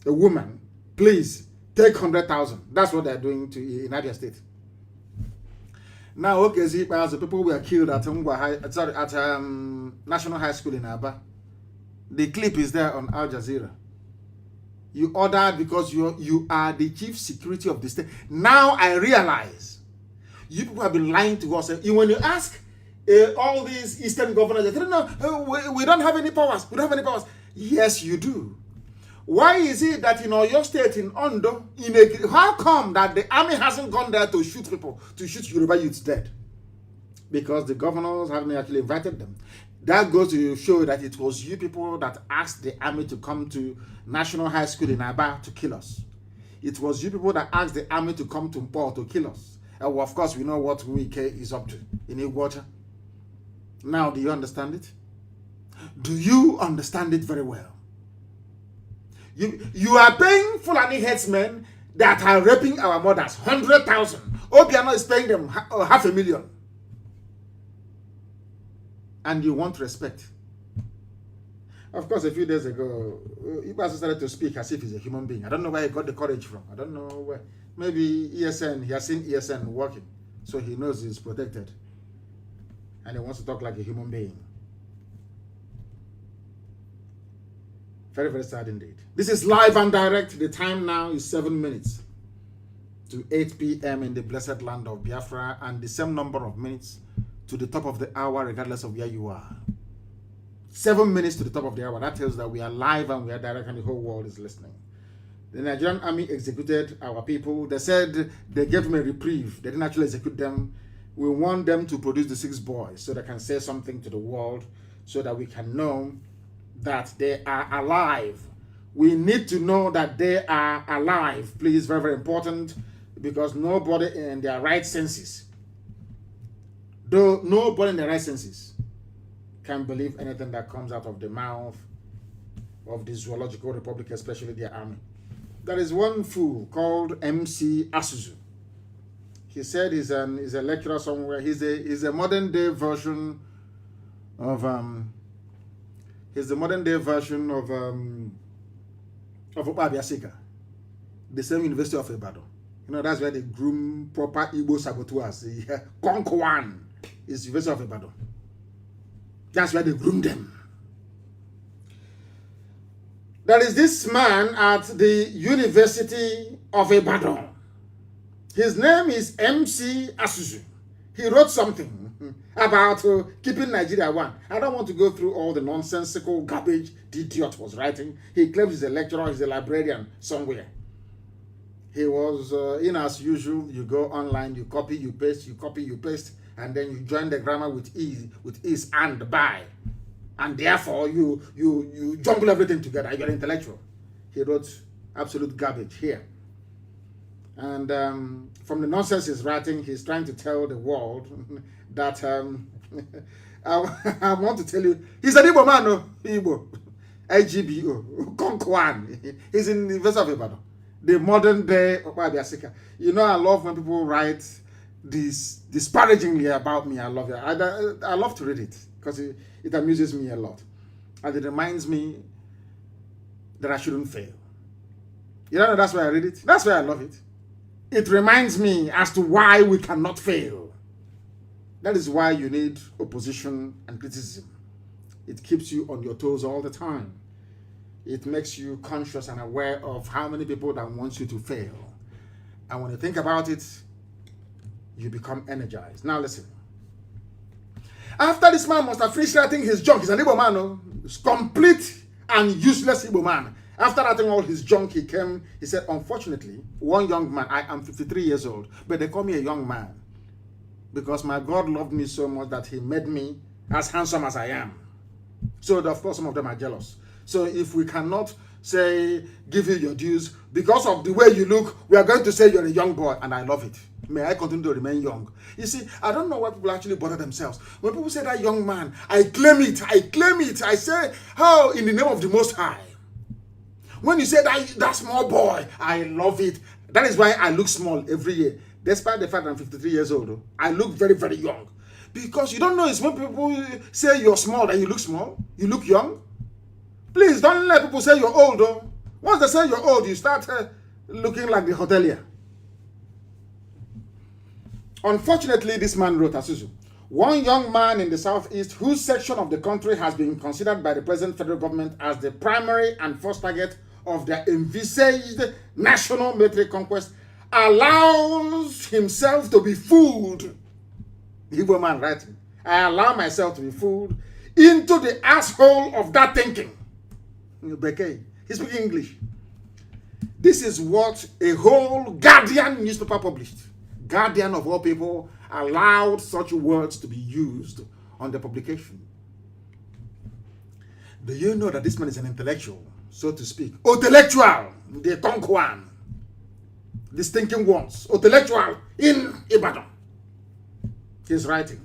a woman, please take 100,000. That's what they're doing in Abia State. Now, okay, see, the people were killed at National High School in Aba. The clip is there on Al Jazeera. You ordered because you are the chief security of the state. Now I realize you people have been lying to us. When you ask all these Eastern governors, they say, no, we don't have any powers. We don't have any powers. Yes, you do. Why is it that in your state, in Ondo, how come that the army hasn't gone there to shoot people, to shoot Yoruba youths dead? Because the governors haven't actually invited them. That goes to show that it was you people that asked the army to come to National High School in Aba to kill us. It was you people that asked the army to come to Mpo to kill us. And well, of course, we know what Wike is up to in Iguacha. Now, do you understand it? Do you understand it very well? You are paying Fulani headsmen that are raping our mothers 100,000. Obiano is paying them 500,000. And you want respect. Of course, a few days ago, Ibasu started to speak as if he's a human being. I don't know where he got the courage from. I don't know where. Maybe ESN, he has seen ESN working, so he knows he's protected. And he wants to talk like a human being. Very, very sad indeed. This is live and direct. The time now is 7 minutes to 8 p.m. in the blessed land of Biafra, and the same number of minutes to the top of the hour, regardless of where you are. 7 minutes to the top of the hour. That tells that we are live and we are direct and the whole world is listening. The Nigerian army executed our people. They said they gave them a reprieve. They didn't actually execute them. We want them to produce the 6 boys so they can say something to the world, so that we can know that they are alive. We need to know that they are alive. Please, very, very important, because nobody in their right senses, can believe anything that comes out of the mouth of the Zoological Republic, especially their army. There is one fool called MC Asuzu. He said he's a lecturer somewhere. He's a modern day version of Obabiasika, the same University of Ibadan. That's where they groom proper Igbo saboteurs. Konkwan is University of Ibadan. That's where they groom them. There is this man at the University of Ibadan. His name is MC Asuzu. He wrote something about keeping Nigeria one. I don't want to go through all the nonsensical garbage the idiot was writing. He claims he's a lecturer, he's a librarian somewhere. He was, as usual, you go online, you copy, you paste, and then you join the grammar with is and by. And therefore, you jumble everything together. You're intellectual. He wrote absolute garbage here. And from the nonsense he's writing, he's trying to tell the world that I want to tell you, he's an Igbo man, no? Igbo, IGBO, Konkwan. He's in the University of Ibadan, the modern day Okwabiasika. You know, I love when people write this disparagingly about me. I love it. I love to read it because it amuses me a lot. And it reminds me that I shouldn't fail. You know, that's why I read it. That's why I love it. It reminds me as to why we cannot fail. That is why you need opposition and criticism. It keeps you on your toes all the time. It makes you conscious and aware of how many people that want you to fail. And when you think about it, you become energized. Now listen. After this man must have finished writing his junk, he's an Igbo man, no? He's complete and useless Igbo man. After writing all his junk, he said, unfortunately, one young man, I am 53 years old, but they call me a young man because my God loved me so much that he made me as handsome as I am. So, of course, some of them are jealous. So, if we cannot say, give you your dues, because of the way you look, we are going to say you're a young boy, and I love it. May I continue to remain young. You see, I don't know why people actually bother themselves. When people say that young man, I claim it. I say, how in the name of the Most High. When you say that small boy, I love it. That is why I look small every year. Despite the fact that I'm 53 years old, I look very, very young. Because you don't know, it's when people say you're small that you look small. You look young. Please don't let people say you're old. Once they say you're old, you start looking like the hotelier. Unfortunately, this man wrote, Asuzu, one young man in the southeast whose section of the country has been considered by the present federal government as the primary and first target of their envisaged national military conquest allows himself to be fooled. The Igbo man writing, I allow myself to be fooled into the asshole of that thinking. He's speaking English. This is what a whole Guardian newspaper published. Guardian of all people allowed such words to be used on the publication. Do you know that this man is an intellectual, so to speak? Intellectual, the Tonkwan, the stinking ones, intellectual in Ibadan. He's writing.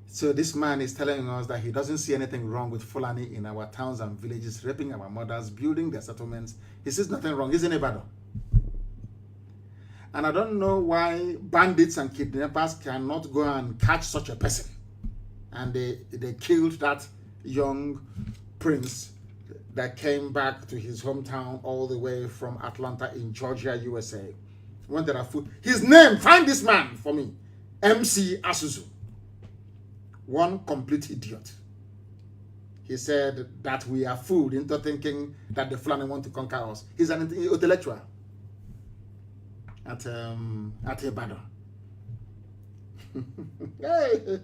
So this man is telling us that he doesn't see anything wrong with Fulani in our towns and villages, raping our mothers, building their settlements. He sees nothing wrong. He's in Ibadan. And I don't know why bandits and kidnappers cannot go and catch such a person. And they killed that young prince that came back to his hometown all the way from Atlanta in Georgia, USA. When there are food. His name, find this man for me. MC Asuzu. One complete idiot. He said that we are fooled into thinking that the Fulani want to conquer us. He's an intellectual. At Ibadan. Hey,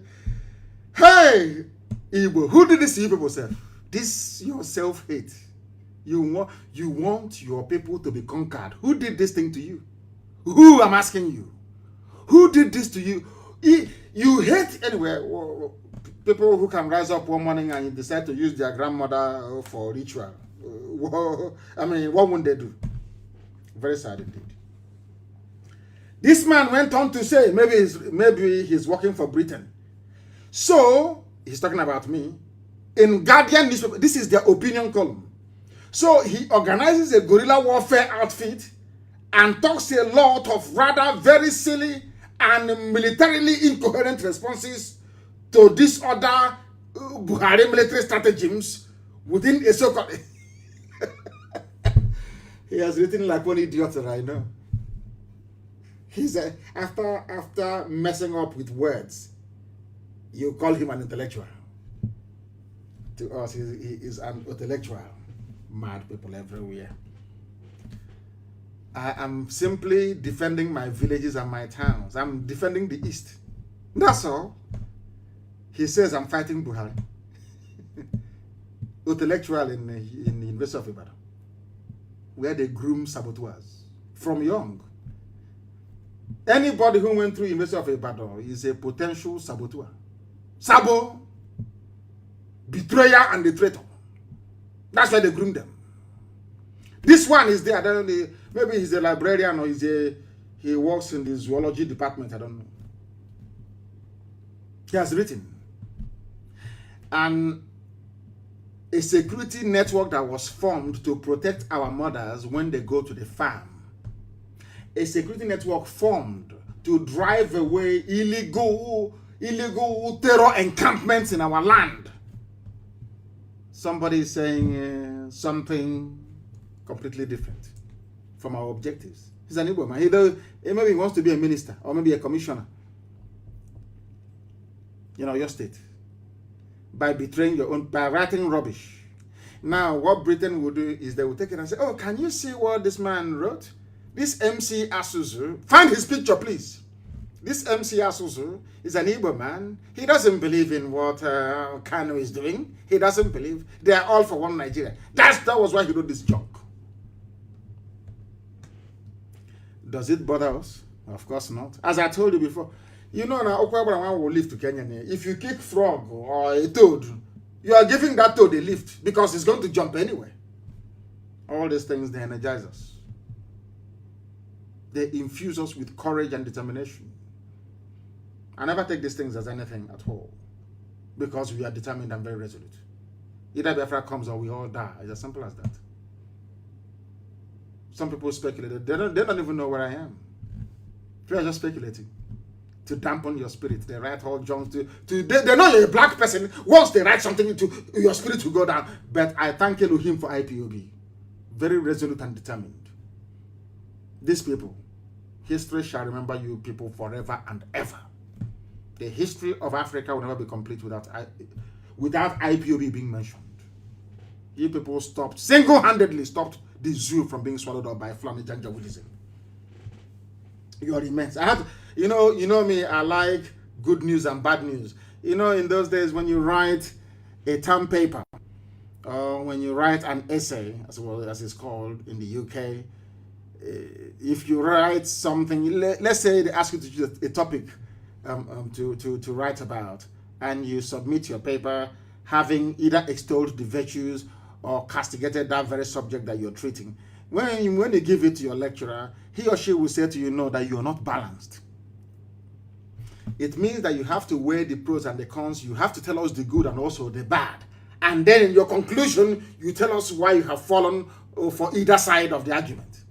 Igbo, who did this to you people self? This your self-hate. You want your people to be conquered. Who did this thing to you? Who, I'm asking you? Who did this to you? You hate anyway. People who can rise up one morning and decide to use their grandmother for ritual. I mean, what would they do? Very sad indeed. This man went on to say, maybe he's working for Britain. So, he's talking about me. In Guardian newspaper, this is their opinion column. So, he organizes a guerrilla warfare outfit and talks a lot of rather very silly and militarily incoherent responses to disorder Buhari military stratagems within a so-called... He has written like one idiot that I know. He's after messing up with words, you call him an intellectual. To us, he is an intellectual. mad people everywhere. I am simply defending my villages and my towns. I'm defending the East. That's all. He says I'm fighting Buhari. Intellectual in the University of Ibadan, where they groom saboteurs from young. Anybody who went through University of Ibadan is a potential saboteur. Sabo, betrayer, and the traitor. That's why they groom them. This one is there. I don't know. Maybe he's a librarian or he works in the zoology department. I don't know. He has written. And a security network that was formed to protect our mothers when they go to the farm. A security network formed to drive away illegal terror encampments in our land. Somebody is saying something completely different from our objectives. He's an Igbo man. He maybe wants to be a minister or maybe a commissioner. Your state. By betraying your own, by writing rubbish. Now, what Britain will do is they will take it and say, oh, can you see what this man wrote? This MC Asuzu, find his picture, please. This MC Asuzu is an Igbo man. He doesn't believe in what Kanu is doing. He doesn't believe. They are all for one Nigeria. That was why he wrote this junk. Does it bother us? Of course not. As I told you before, now Okwabarawan will live to Kenya. If you kick frog or a toad, you are giving that toad a lift because it's going to jump anyway. All these things, they energize us. They infuse us with courage and determination. I never take these things as anything at all because we are determined and very resolute. Either Biafra comes or we all die. It's as simple as that. Some people speculate. They don't even know where I am. They are just speculating to dampen your spirit. They write all junks they know you're a black person. Once they write something into your spirit to go down. But I thank Elohim for IPOB. Very resolute and determined. These people, history shall remember you people forever and ever. The history of Africa will never be complete without IPOB being mentioned. You people single-handedly stopped the zoo from being swallowed up by Fulani Janjaweedism. You are immense. You know me, I like good news and bad news. In those days when you write a term paper, or when you write an essay, as well as it's called in the UK, if you write something, let's say they ask you to choose a topic to write about, and you submit your paper having either extolled the virtues or castigated that very subject that you're treating. When you give it to your lecturer, he or she will say to you, no, that you're not balanced. It means that you have to weigh the pros and the cons. You have to tell us the good and also the bad. And then in your conclusion, you tell us why you have fallen for either side of the argument.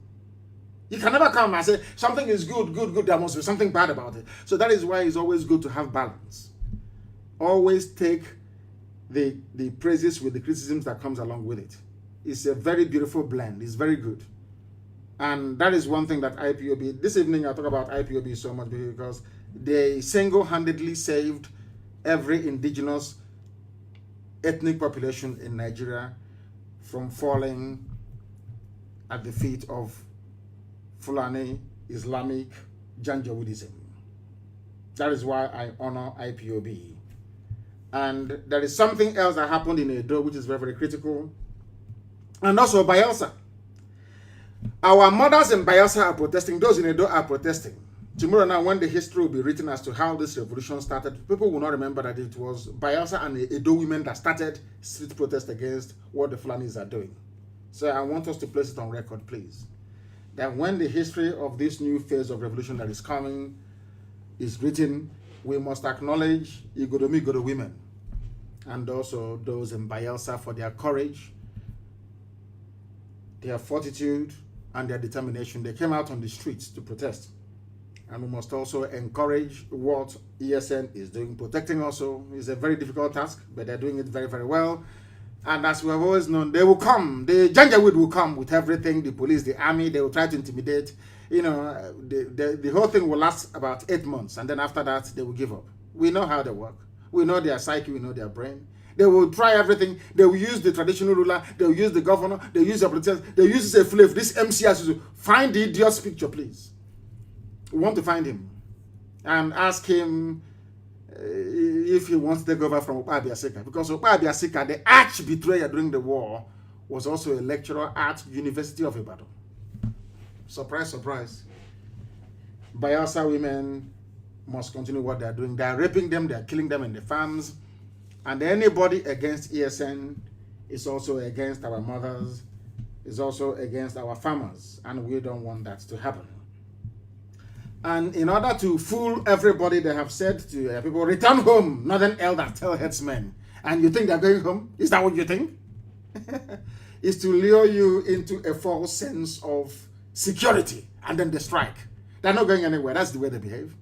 You can never come and say, something is good, there must be something bad about it. So that is why it's always good to have balance. Always take the praises with the criticisms that comes along with it. It's a very beautiful blend. It's very good. And that is one thing that IPOB, this evening I talk about IPOB so much because they single-handedly saved every indigenous ethnic population in Nigeria from falling at the feet of Fulani Islamic Janjaweedism. That is why I honor IPOB. And there is something else that happened in Edo which is very, very critical. And also Bayelsa. Our mothers in Bayelsa are protesting. Those in Edo are protesting. Tomorrow now, when the history will be written as to how this revolution started, people will not remember that it was Bayelsa and the Edo women that started street protest against what the Fulanis are doing. So I want us to place it on record, please. That when the history of this new phase of revolution that is coming is written, we must acknowledge Igodomi women and also those in Bayelsa for their courage, their fortitude, and their determination. They came out on the streets to protest. And we must also encourage what ESN is doing. Protecting also is a very difficult task, but they're doing it very, very well. And as we have always known, they will come. The Janjaweed will come with everything. The police, the army, they will try to intimidate. The whole thing will last about 8 months. And then after that, they will give up. We know how they work. We know their psyche. We know their brain. They will try everything. They will use the traditional ruler. They will use the governor. They will use the politicians. They will use a slave. This MCS. Find the idiot's picture, please. We want to find him and ask him if he wants to take over from Opa Abiasika. Because Opa Abiasika, the arch betrayer during the war, was also a lecturer at University of Ibadan. Surprise, surprise. Bayelsa women must continue what they are doing. They are raping them. They are killing them in the farms. And anybody against ESN is also against our mothers, is also against our farmers. And we don't want that to happen. And in order to fool everybody, they have said to people, return home, northern elders tell headsmen. And you think they're going home? Is that what you think? Is to lure you into a false sense of security, and then they strike. They're not going anywhere. That's the way they behave.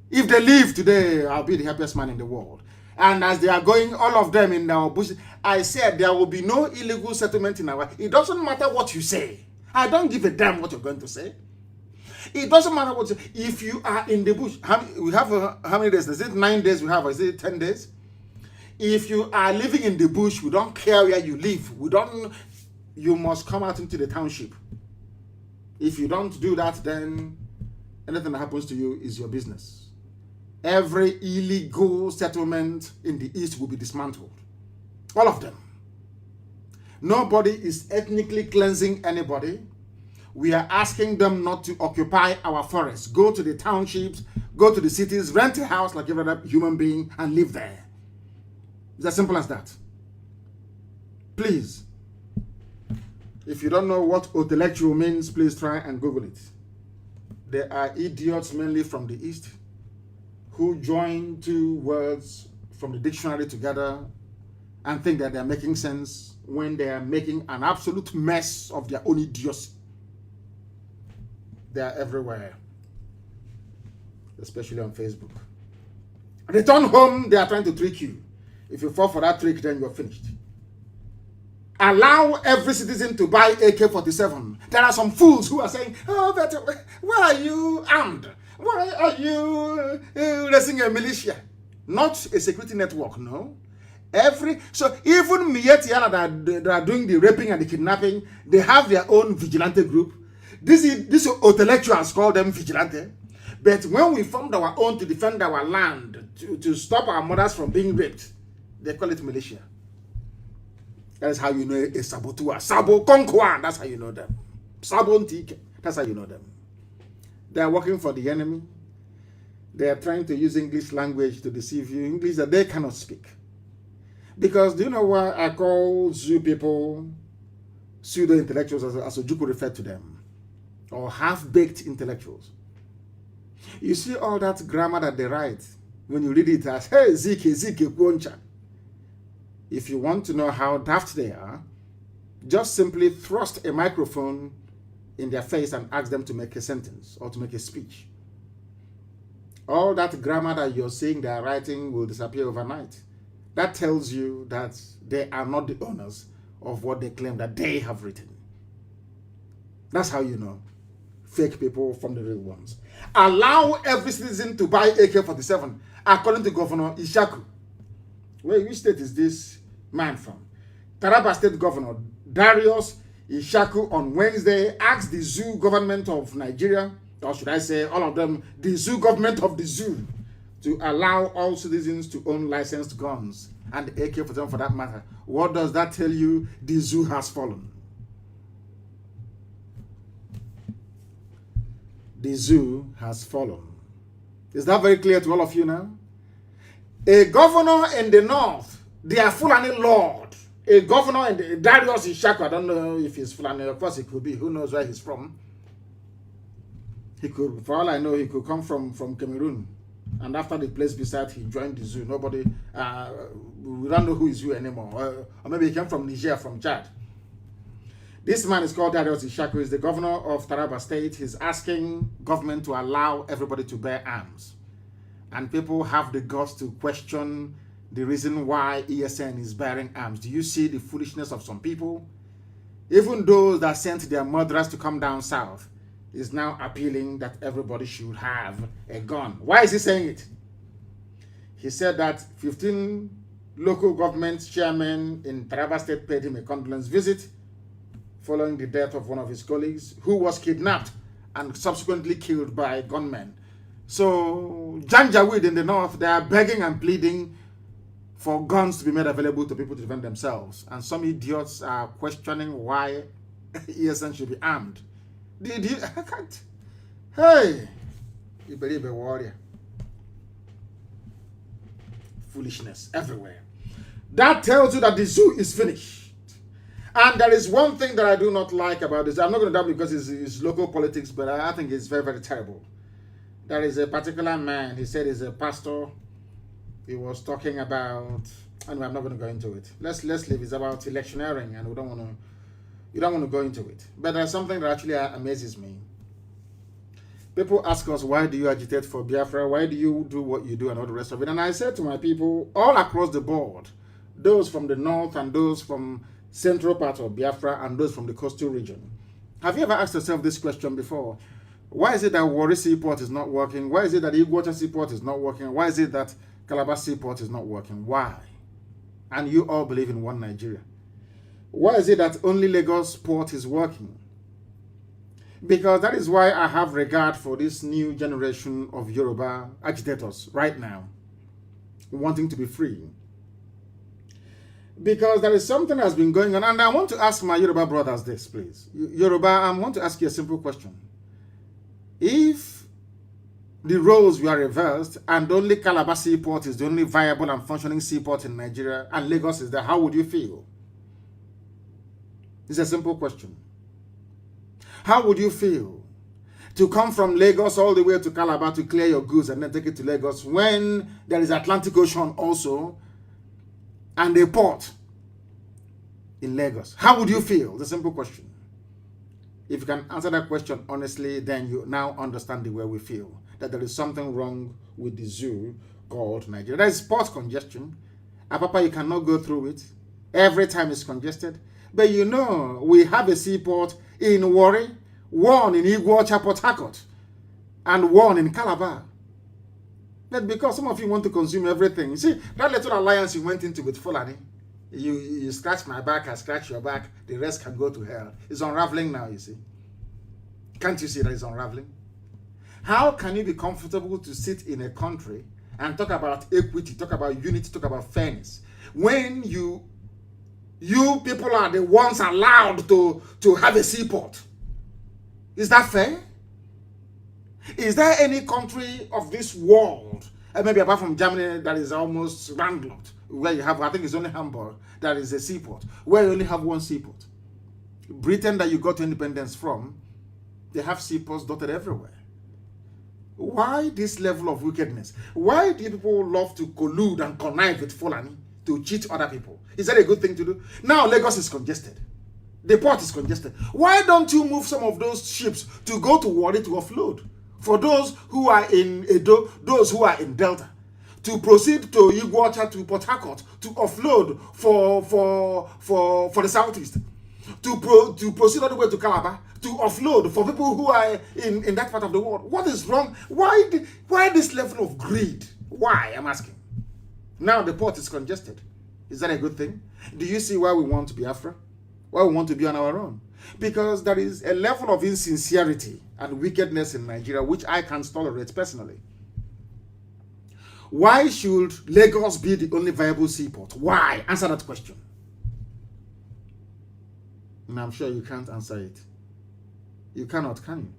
If they leave today, I'll be the happiest man in the world. And as they are going, all of them in our bush, I said there will be no illegal settlement in our... It doesn't matter what you say. I don't give a damn what you're going to say. It doesn't matter what you say. If you are in the bush, we have how many days? Is it 9 days we have? Or is it 10 days? If you are living in the bush, we don't care where you live. You must come out into the township. If you don't do that, then anything that happens to you is your business. Every illegal settlement in the East will be dismantled. All of them. Nobody is ethnically cleansing anybody. We are asking them not to occupy our forests. Go to the townships, go to the cities, rent a house like every other human being and live there. It's as simple as that. Please, if you don't know what intellectual means, please try and Google it. There are idiots mainly from the East who join two words from the dictionary together and think that they're making sense when they are making an absolute mess of their own idiocy. They are everywhere, especially on Facebook. Return home, they are trying to trick you. If you fall for that trick, then you're finished. Allow every citizen to buy AK-47. There are some fools who are saying, oh, but why are you armed? Why are you raising a militia? Not a security network, no. So even Mietiana that are doing the raping and the kidnapping, they have their own vigilante group. These intellectuals call them vigilante. But when we formed our own to defend our land, to stop our mothers from being raped, they call it militia. That's how you know a saboteur. Sabo Konkwan, that's how you know them. Sabontik, that's how you know them. They are working for the enemy. They are trying to use English language to deceive you. English that they cannot speak. Because do you know why I call Zoo people pseudo-intellectuals, as Ojukwu referred to them? Or half-baked intellectuals. You see all that grammar that they write, when you read it as, hey, Zike, Kwoncha. If you want to know how daft they are, just simply thrust a microphone in their face and ask them to make a sentence or to make a speech. All that grammar that you're saying they are writing will disappear overnight. That tells you that they are not the owners of what they claim that they have written. That's how you know fake people from the real ones. Allow every citizen to buy AK-47, according to Governor Ishaku. Which state is this man from? Taraba State Governor Darius Ishaku on Wednesday asked the zoo government of Nigeria, or should I say all of them, the zoo government of the zoo, to allow all citizens to own licensed guns and AK-47 for that matter. What does that tell you? The zoo has fallen. The zoo has fallen. Is that very clear to all of you now? A governor in the north, they are Fulani lord. A governor in the Darius Ishaku, I don't know if he's Fulani, of course he could be, who knows where he's from. He could, for all I know, he could come from Cameroon. And after the place beside, he joined the zoo. Nobody, we don't know who is who anymore. Or maybe he came from Niger, from Chad. This man is called Darius Ishaku. He's the governor of Taraba State. He's asking government to allow everybody to bear arms. And people have the guts to question the reason why ESN is bearing arms. Do you see the foolishness of some people? Even those that sent their murderers to come down south is now appealing that everybody should have a gun. Why is he saying it? He said that 15 local government chairman in Taraba State paid him a condolence visit following the death of one of his colleagues who was kidnapped and subsequently killed by gunmen. So, Janjaweed in the north, they are begging and pleading for guns to be made available to people to defend themselves. And some idiots are questioning why ESN should be armed. Did you? I can't. Hey, you believe a warrior. Foolishness everywhere. That tells you that the zoo is finished. And there is one thing that I do not like about this. I'm not going to doubt because it's local politics, but I think it's very, very terrible. There is a particular man, he said he's a pastor. He was talking about, anyway, I'm not going to go into it. Let's leave. It's about electioneering, and you don't want to go into it. But there's something that actually amazes me. People ask us, why do you agitate for Biafra? Why do you do what you do and all the rest of it? And I said to my people, all across the board, those from the north and those from central part of Biafra and those from the coastal region, have you ever asked yourself this question before? Why is it that Warri Seaport is not working? Why is it that Iguacha Seaport is not working? Why is it that Calabar Seaport is not working? Why? And you all believe in one Nigeria. Why is it that only Lagos port is working? Because that is why I have regard for this new generation of Yoruba agitators right now, wanting to be free. Because there is something that has been going on, and I want to ask my Yoruba brothers this, please. Yoruba, I want to ask you a simple question. If the roles were reversed and only Calabar Seaport is the only viable and functioning seaport in Nigeria and Lagos is there, how would you feel? It's a simple question. How would you feel to come from Lagos all the way to Calabar to clear your goods and then take it to Lagos when there is Atlantic Ocean also and a port in Lagos? How would you feel? It's a simple question. If you can answer that question honestly, then you now understand the way we feel. That there is something wrong with the zoo called Nigeria. There is port congestion. Apapa, you cannot go through it. Every time it's congested. But you know, we have a seaport in Warri, one in Iguacha, Port Harcourt, and one in Calabar. That's because some of you want to consume everything. You see, that little alliance you went into with Fulani, you scratch my back, I scratch your back, the rest can go to hell. It's unraveling now, you see. Can't you see that it's unraveling? How can you be comfortable to sit in a country and talk about equity, talk about unity, talk about fairness, when you people are the ones allowed to have a seaport? Is that fair? Is there any country of this world, maybe apart from Germany, that is almost landlocked, where you have, I think it's only Hamburg, that is a seaport, where you only have one seaport? Britain, that you got independence from, they have seaports dotted everywhere. Why this level of wickedness? Why do people love to collude and connive with Fulani to cheat other people? Is that a good thing to do? Now Lagos is congested. The port is congested. Why don't you move some of those ships to go to Warri to offload? For those who are in Edo, those who are in Delta, to proceed to Iguacha, to Port Harcourt, to offload for the southeast, to proceed all the way to Calabar, to offload for people who are in that part of the world. What is wrong? Why this level of greed? Why, I'm asking. Now the port is congested. Is that a good thing? Do you see why we want to be Biafra? Why we want to be on our own? Because there is a level of insincerity and wickedness in Nigeria which I can't tolerate personally. Why should Lagos be the only viable seaport? Why? Answer that question. And I'm sure you can't answer it. You cannot, can you?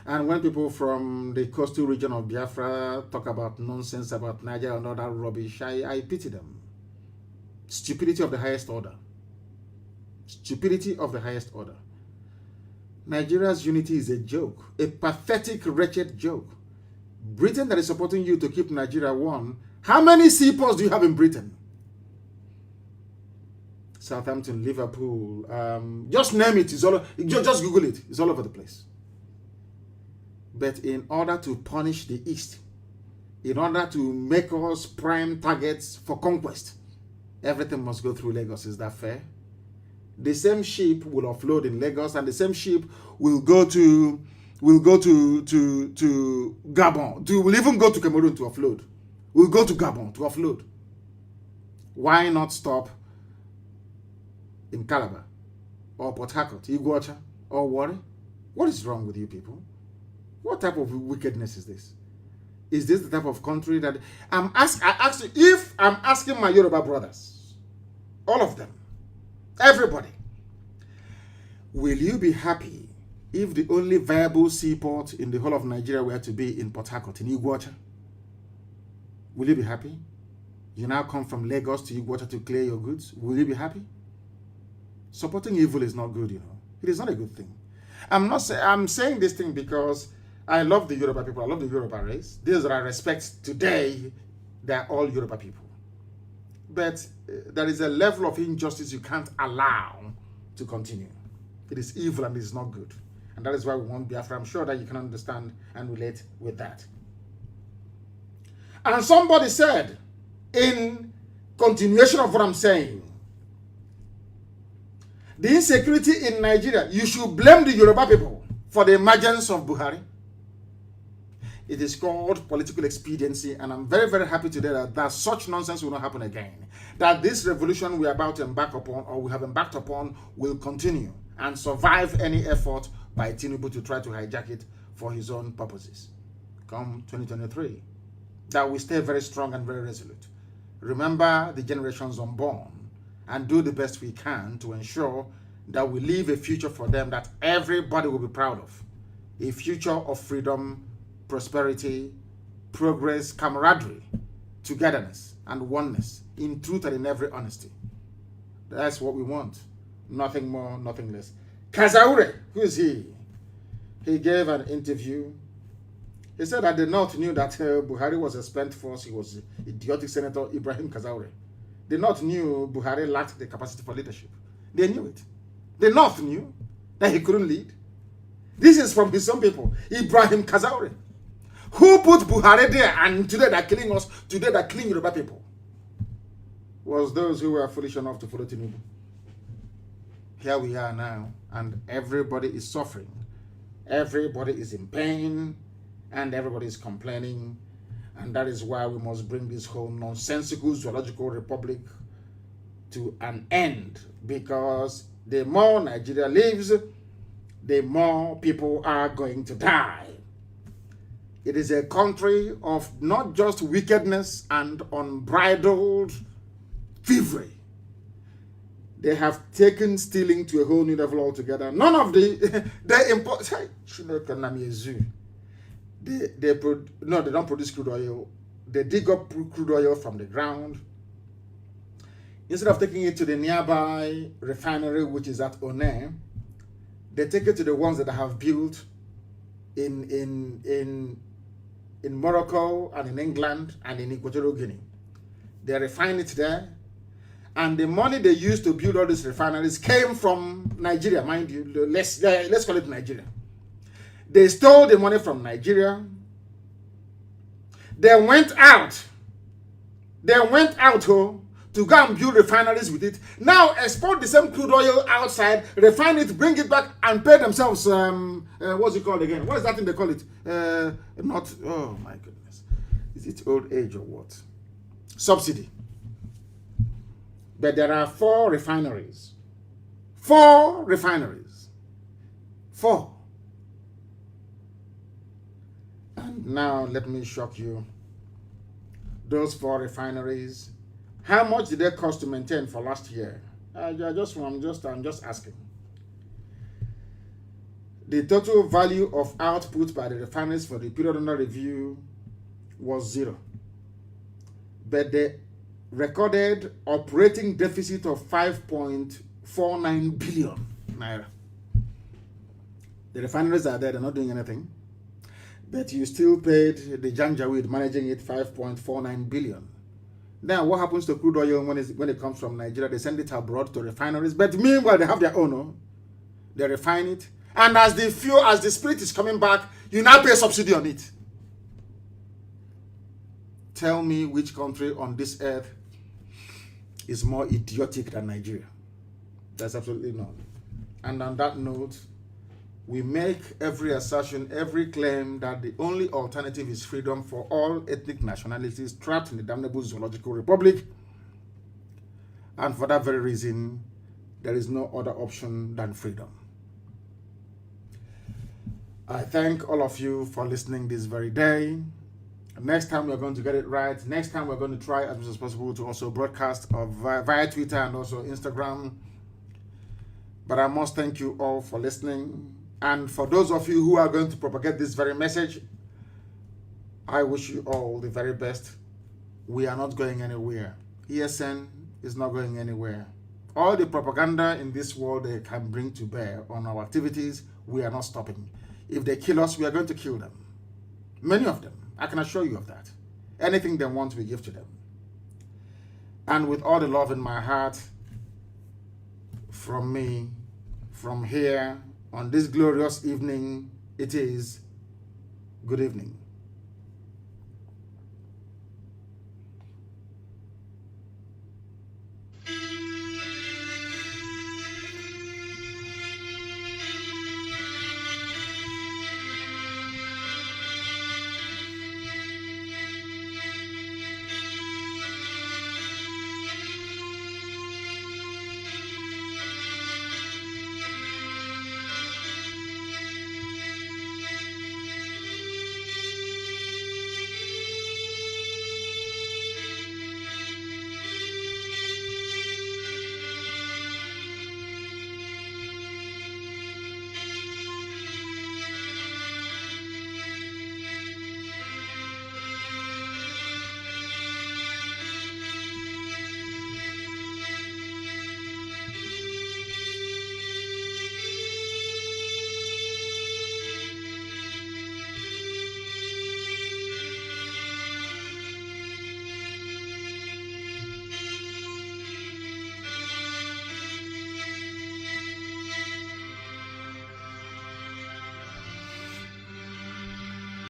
And when people from the coastal region of Biafra talk about nonsense about Nigeria and all that rubbish, I pity them. Stupidity of the highest order. Stupidity of the highest order. Nigeria's unity is a joke. A pathetic, wretched joke. Britain, that is supporting you to keep Nigeria one. How many seaports do you have in Britain? Southampton, Liverpool, just name it. It's all, just Google it. It's all over the place. But in order to punish the East, in order to make us prime targets for conquest, everything must go through Lagos. Is that fair? The same ship will offload in Lagos, and the same ship will go to Gabon. Will even go to Cameroon to offload. Will go to Gabon to offload. Why not stop in Calabar or Port Harcourt, Iguacha or Warri? What is wrong with you people? What type of wickedness is this? Is this the type of country that I ask you, if I'm asking my Yoruba brothers, all of them, everybody, will you be happy if the only viable seaport in the whole of Nigeria were to be in Port Harcourt, in Iguacha? Will you be happy? You now come from Lagos to Iguacha to clear your goods. Will you be happy? Supporting evil is not good, you know. It is not a good thing. I'm saying this thing because I love the Yoruba people. I love the Yoruba race. Those that I respect today, they're all Yoruba people. But there is a level of injustice you can't allow to continue. It is evil and it is not good. And that is why we want Biafra. I'm sure that you can understand and relate with that. And somebody said, in continuation of what I'm saying, the insecurity in Nigeria, you should blame the Yoruba people for the emergence of Buhari. It is called political expediency, and I'm very, very happy today that such nonsense will not happen again. That this revolution we are about to embark upon, or we have embarked upon, will continue and survive any effort by Tinubu to try to hijack it for his own purposes. Come 2023, that we stay very strong and very resolute. Remember the generations unborn and do the best we can to ensure that we leave a future for them that everybody will be proud of. A future of freedom, prosperity, progress, camaraderie, togetherness, and oneness, in truth and in every honesty. That's what we want. Nothing more, nothing less. Kazaure, who is he? He gave an interview. He said that the North knew that Buhari was a spent force. He was idiotic Senator Ibrahim Kazaure. The North knew Buhari lacked the capacity for leadership. They knew it. The North knew that he couldn't lead. This is from his own people, Ibrahim Kazaure. Who put Buhari there and today they're killing us, today they're killing Yoruba people? Was those who were foolish enough to follow Tinubu. Here we are now, and everybody is suffering. Everybody is in pain, and everybody is complaining. And that is why we must bring this whole nonsensical zoological republic to an end. Because the more Nigeria lives, the more people are going to die. It is a country of not just wickedness and unbridled thievery. They have taken stealing to a whole new level altogether. None of they don't produce crude oil. They dig up crude oil from the ground. Instead of taking it to the nearby refinery, which is at One, they take it to the ones that I have built in Morocco and in England and in Equatorial Guinea. They refine it there. And the money they used to build all these refineries came from Nigeria, mind you. Let's call it Nigeria. They stole the money from Nigeria. They went out to go and build refineries with it. Now export the same crude oil outside, refine it, bring it back, and pay themselves, what's it called again? What is that thing they call it? Oh my goodness. Is it old age or what? Subsidy. But there are 4 refineries. 4 refineries. 4. And now let me shock you. Those 4 refineries, how much did they cost to maintain for last year? I'm just asking. The total value of output by the refineries for the period under review was 0. But the recorded operating deficit of 5.49 billion naira. The refineries are there, they're not doing anything. But you still paid the Janjaweed managing it 5.49 billion. Now, what happens to crude oil when it comes from Nigeria? They send it abroad to refineries. But meanwhile, they have their own. They refine it. And as the fuel, as the spirit is coming back, you now pay a subsidy on it. Tell me which country on this earth is more idiotic than Nigeria. That's absolutely not. And on that note, we make every assertion, every claim that the only alternative is freedom for all ethnic nationalities trapped in the damnable zoological republic. And for that very reason, there is no other option than freedom. I thank all of you for listening this very day. Next time we're going to get it right. Next time we're going to try as much as possible to also broadcast via Twitter and also Instagram. But I must thank you all for listening. And for those of you who are going to propagate this very message, I wish you all the very best. We are not going anywhere. ESN is not going anywhere. All the propaganda in this world they can bring to bear on our activities, we are not stopping. If they kill us, we are going to kill them. Many of them. I can assure you of that. Anything they want, we give to them. And with all the love in my heart, from me, from here, on this glorious evening, it is good evening.